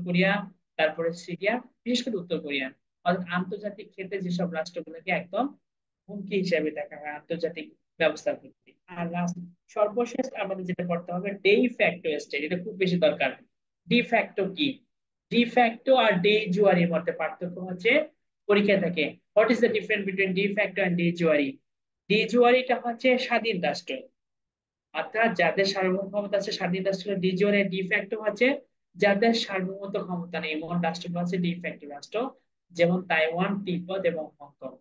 কোরিয়া, তারপরে সিরিয়া, বিশেষ করে উত্তর কোরিয়া। অর্থাৎ আন্তর্জাতিক ক্ষেত্রে যেসব রাষ্ট্রগুলোকে একদম হুমকি হিসেবে দেখা হয় আন্তর্জাতিক ব্যবস্থার প্রতি। আর সর্বশেষ আমাদের যেটা করতে হবে ডে ফ্যাক্টো স্টেট, এটা খুব বেশি দরকার। ডি ফ্যাক্টো কি? ডি ফ্যাক্টো আর ডে জুয়ারির মধ্যে পার্থক্য হচ্ছে পরীক্ষা থেকে, what is the difference between de facto and de jure জুয়ারিটা হচ্ছে স্বাধীন রাষ্ট্র, অর্থাৎ যাদের সার্বভৌম ক্ষমতা আছে স্বাধীন রাষ্ট্র। ডি জুয়ারি ডি ফ্যাক্টো হচ্ছে যাদের সার্বভৌমত্ব ক্ষমতা নেই, এমন রাষ্ট্রগুলো হচ্ছে ডি ফ্যাক্টো রাষ্ট্র। যেমন তাইওয়ান, তিব্বত এবং হংকং।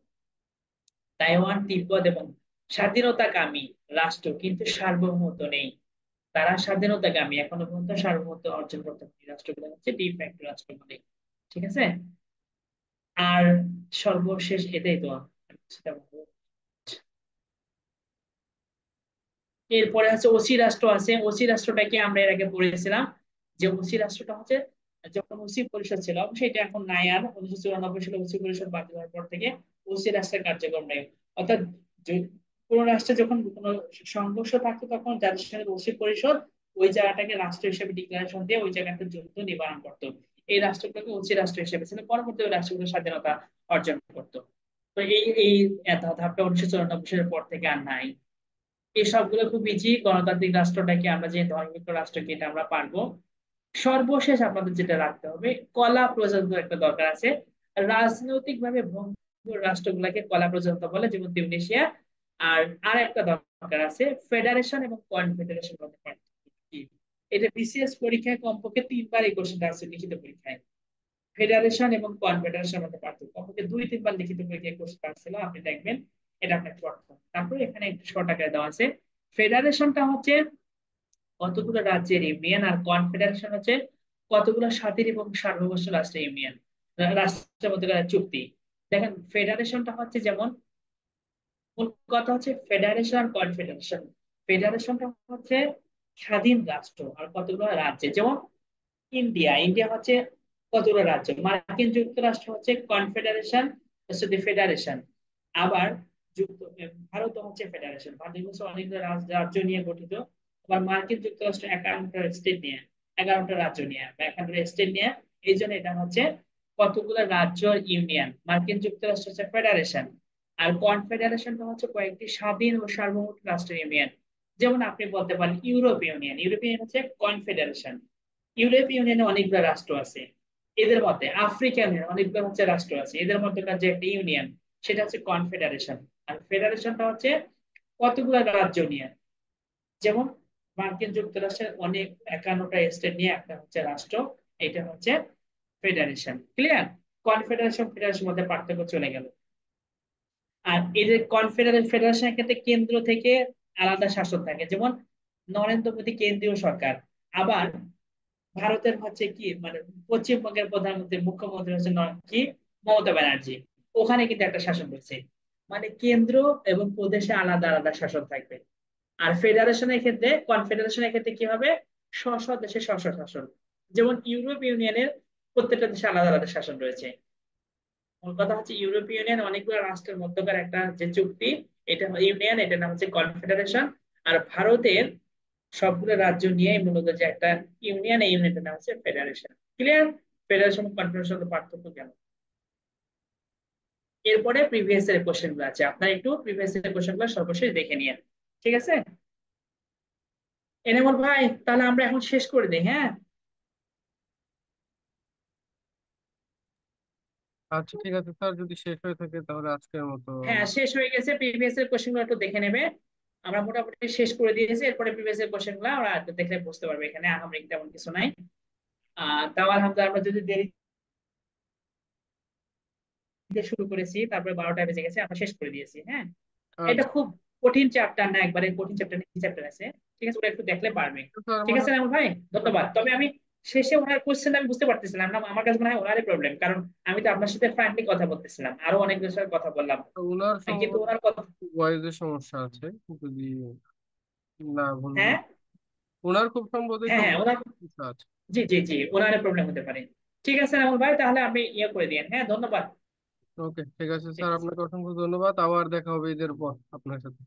তাইওয়ান, তিব্বত এবং স্বাধীনতাকামী রাষ্ট্র কিন্তু সার্বভৌমত্ব নেই, তারা স্বাধীনতাকামী, এখনো পর্যন্ত সার্বভৌমত্ব অর্জন করতে পারেনি, রাষ্ট্রগুলো হচ্ছে ডি ফ্যাক্টো রাষ্ট্র বলে। ঠিক আছে। আর সর্বশেষ এটাই তো সেটা বলবো। এরপরে হচ্ছে ওসি রাষ্ট্র আছে। ওসি রাষ্ট্রটাকে আমরা এর আগে পড়েছিলাম, যে ওসি রাষ্ট্রটা হচ্ছে যখন ওসি পরিষদ ছিল, অবশ্যই এটা এখন নাই আর, 1994 সালে ওসি পরিষদ বাতিল হওয়ার পর থেকে ওসি রাষ্ট্রের কার্যক্রম নেই। অর্থাৎ কোন রাষ্ট্রে যখন কোনো সংঘর্ষ থাকতো তখন জাতিসংঘের ওসি পরিষদ ওই জায়গাটাকে রাষ্ট্র হিসেবে ডিক্লারেশন দিয়ে ওই জায়গাটা যুদ্ধ নিবারণ করতো। এই রাষ্ট্রগুলোকে ওসি রাষ্ট্র হিসেবে ছিল, পরবর্তী ওই রাষ্ট্রগুলো স্বাধীনতা অর্জন করতো। তো এই এই ধাপটা 1994 সালের পর থেকে আর নাই। এই সবগুলো খুব ইজি। গণতান্ত্রিক রাষ্ট্রটাকে আমরা যে ধর্মনিরপেক্ষ রাষ্ট্রকে এটা আমরা পারবো। সর্বশেষ আপনাদের যেটা রাখতে হবে, কলা প্রজাতন্ত্র একটা দরকার আছে। রাজনৈতিক ভাবে ভঙ্গুর রাষ্ট্রগুলোকে কলা প্রজাতন্ত্র বলে, যেমন তিউনিসিয়া। আর একটা দরকার আছে, ফেডারেশন এবং কনফেডারেশন মধ্যে পার্থক্য কি। এটা বিসিএস পরীক্ষায় কমপক্ষে 3বার এই কোশ্চেনটা আছে লিখিত পরীক্ষায়। ফেডারেশন এবং কনফেডারেশনের মধ্যে পার্থক্য কমপক্ষে 2-3বার লিখিত পরীক্ষায় কোশ্চেন আসছিল, আপনি দেখবেন। এটা আপনাকে পড়তে হবে। তারপরে এখানে একটু শর্ট আকারে দেওয়া আছে, ফেডারেশনটা হচ্ছে কতগুলো রাজ্যের ইউনিয়ন, আর কনফেডারেশন হচ্ছে কতগুলো স্বাধীন এবং সার্বভৌম রাষ্ট্রের ইউনিয়ন, রাষ্ট্রের মধ্যে চুক্তি। দেখেন ফেডারেশনটা হচ্ছে যেমন, মূল কথা হচ্ছে ফেডারেশন আর কনফেডারেশন। ফেডারেশনটা হচ্ছে স্বাধীন রাষ্ট্র আর কতগুলো রাজ্য, যেমন ইন্ডিয়া। ইন্ডিয়া হচ্ছে কতগুলো রাজ্য। মার্কিন যুক্তরাষ্ট্র হচ্ছে কনফেডারেশন, ফেডারেশন। আবার যুক্ত ভারত হচ্ছে ফেডারেশন। ভারত হচ্ছে অনেকগুলো রাজ্য নিয়ে গঠিত। আবার মার্কিন যুক্তরাষ্ট্র 51টা স্টেট নিয়ে, 11টা রাজ্য নিয়ে বা 51টা স্টেট নিয়ে। এই জন্য এটা হচ্ছে কতগুলো রাজ্য ইউনিয়ন। মার্কিন যুক্তরাষ্ট্র হচ্ছে ফেডারেশন, আর কনফেডারেশনটা হচ্ছে কয়েকটি স্বাধীন ও সার্বভৌম রাষ্ট্রের ইউনিয়ন। যেমন আপনি বলতে পারেন ইউরোপ ইউনিয়ন। ইউরোপ ইউনিয়ন হচ্ছে কনফেডারেশন। ইউরোপীয় ইউনিয়নে অনেকগুলো রাষ্ট্র আছে, এদের মধ্যে আফ্রিকান অনেকগুলো হচ্ছে রাষ্ট্র আছে, এদের মধ্যে যে একটা ইউনিয়ন সেটা হচ্ছে কনফেডারেশন। আর ফেডারেশনটা হচ্ছে কতগুলো রাজ্য নিয়ে, যেমন মার্কিন যুক্তরাষ্ট্রের অনেক 51টা স্টেট নিয়ে একটা হচ্ছে রাষ্ট্র, এটা হচ্ছে ফেডারেশন। ক্লিয়ার? কনফেডারেশন ফেডারেশন মধ্যে পার্থক্য চলে গেল। আর এই যে ফেডারেশনের ক্ষেত্রে কেন্দ্র থেকে আলাদা শাসন থাকে, যেমন নরেন্দ্র মোদী কেন্দ্রীয় সরকার। আবার ভারতের হচ্ছে কি মানে পশ্চিমবঙ্গের প্রধানমন্ত্রী মুখ্যমন্ত্রী হচ্ছে কি মমতা ব্যানার্জি। ওখানে কিন্তু একটা শাসন করছে, মানে কেন্দ্র এবং প্রদেশে আলাদা আলাদা শাসন থাকবে। আর ফেডারেশনের ক্ষেত্রে, কনফেডারেশনের ক্ষেত্রে কি হবে, স্ব দেশে স্ব শাসন। যেমন ইউরোপ ইউনিয়নের প্রত্যেকটা দেশে আলাদা আলাদা শাসন রয়েছে। মূল কথা হচ্ছে ইউরোপীয় ইউনিয়ন অনেকগুলো রাষ্ট্রের মধ্যকার একটা যে চুক্তি, এটা ইউনিয়ন, এটার নাম হচ্ছে কনফেডারেশন। আর ভারতের সবগুলো রাজ্য নিয়ে মূলত যে একটা ইউনিয়ন, এই ইউনিয়নের নাম হচ্ছে ফেডারেশন। ক্লিয়ার? ফেডারেশন কনফেডারেশন পার্থক্য কেন। এরপরে প্রিভিয়াস এর কোশ্চেন গুলো আছে, আপনার একটু প্রিভিয়াস এর কোশ্চেন গুলো সর্বশেষ দেখে নিন। ঠিক আছে এনামুল ভাই, তাহলে আমরা এখন শেষ করে দিই। হ্যাঁ,
আচ্ছা ঠিক আছে স্যার, যদি শেষ হয়ে থাকে তাহলে আজকের মতো।
হ্যাঁ শেষ হয়ে গেছে। প্রিভিয়াস এর কোশ্চেন গুলো একটু দেখে নেবে। আমরা মোটামুটি শেষ করে দিয়েছি। এরপরে প্রিভিয়াস এর কোশ্চেন গুলো আমরা দেখলে বুঝতে পারবে, এখানে আমরা তেমন কিছু নাই। তাও আলহামদুলিল্লাহ, আমরা যদি দেরি দিয়ে শুরু করেছি, তারপরে 12টা বেজে গেছে, আমরা শেষ করে দিয়েছি। হ্যাঁ, এটা
আচ্ছা
খুব কঠিন চ্যাপ্টার না, একবারে কঠিন চ্যাপ্টার নেই, চ্যাপ্টার আছে। ঠিক আছে, ওটা একটু দেখলে পারবে।
স্যার,
ঠিক
মনে
আছে রাহুল ভাই, ধন্যবাদ। তবে আমি শেষে ওনার কোশ্চেন আমি বুঝতে পারতেছিলাম না, আমার কাছে মনে হয় ওনারই প্রবলেম, কারণ আমি তো আপনার সাথে ফ্র্যাঙ্কলি কথা বলতেছিলাম, আরো অনেকদের সাথে কথা বললাম,
ওনার
কিন্তু
সম্ভবত
ওনার কথা।
ভয়েসের সমস্যা আছে, যদি না ভুল
হ্যাঁ
ওনার খুব সম্ভবত
হ্যাঁ
একটু
হ্যাঁ, ওনার,
সমস্যা আছে।
জি জি জি, ওনারই প্রবলেম হতে পারে। ঠিক আছে রাহুল ভাই, তাহলে আপনি ইয়ে করে দিন। হ্যাঁ, ধন্যবাদ।
ওকে ঠিক আছে
ঠিক
স্যার,
আছে।
আপনাকে অসংখ্য ধন্যবাদ। আবার দেখা হবে ঈদের পর আপনার সাথে।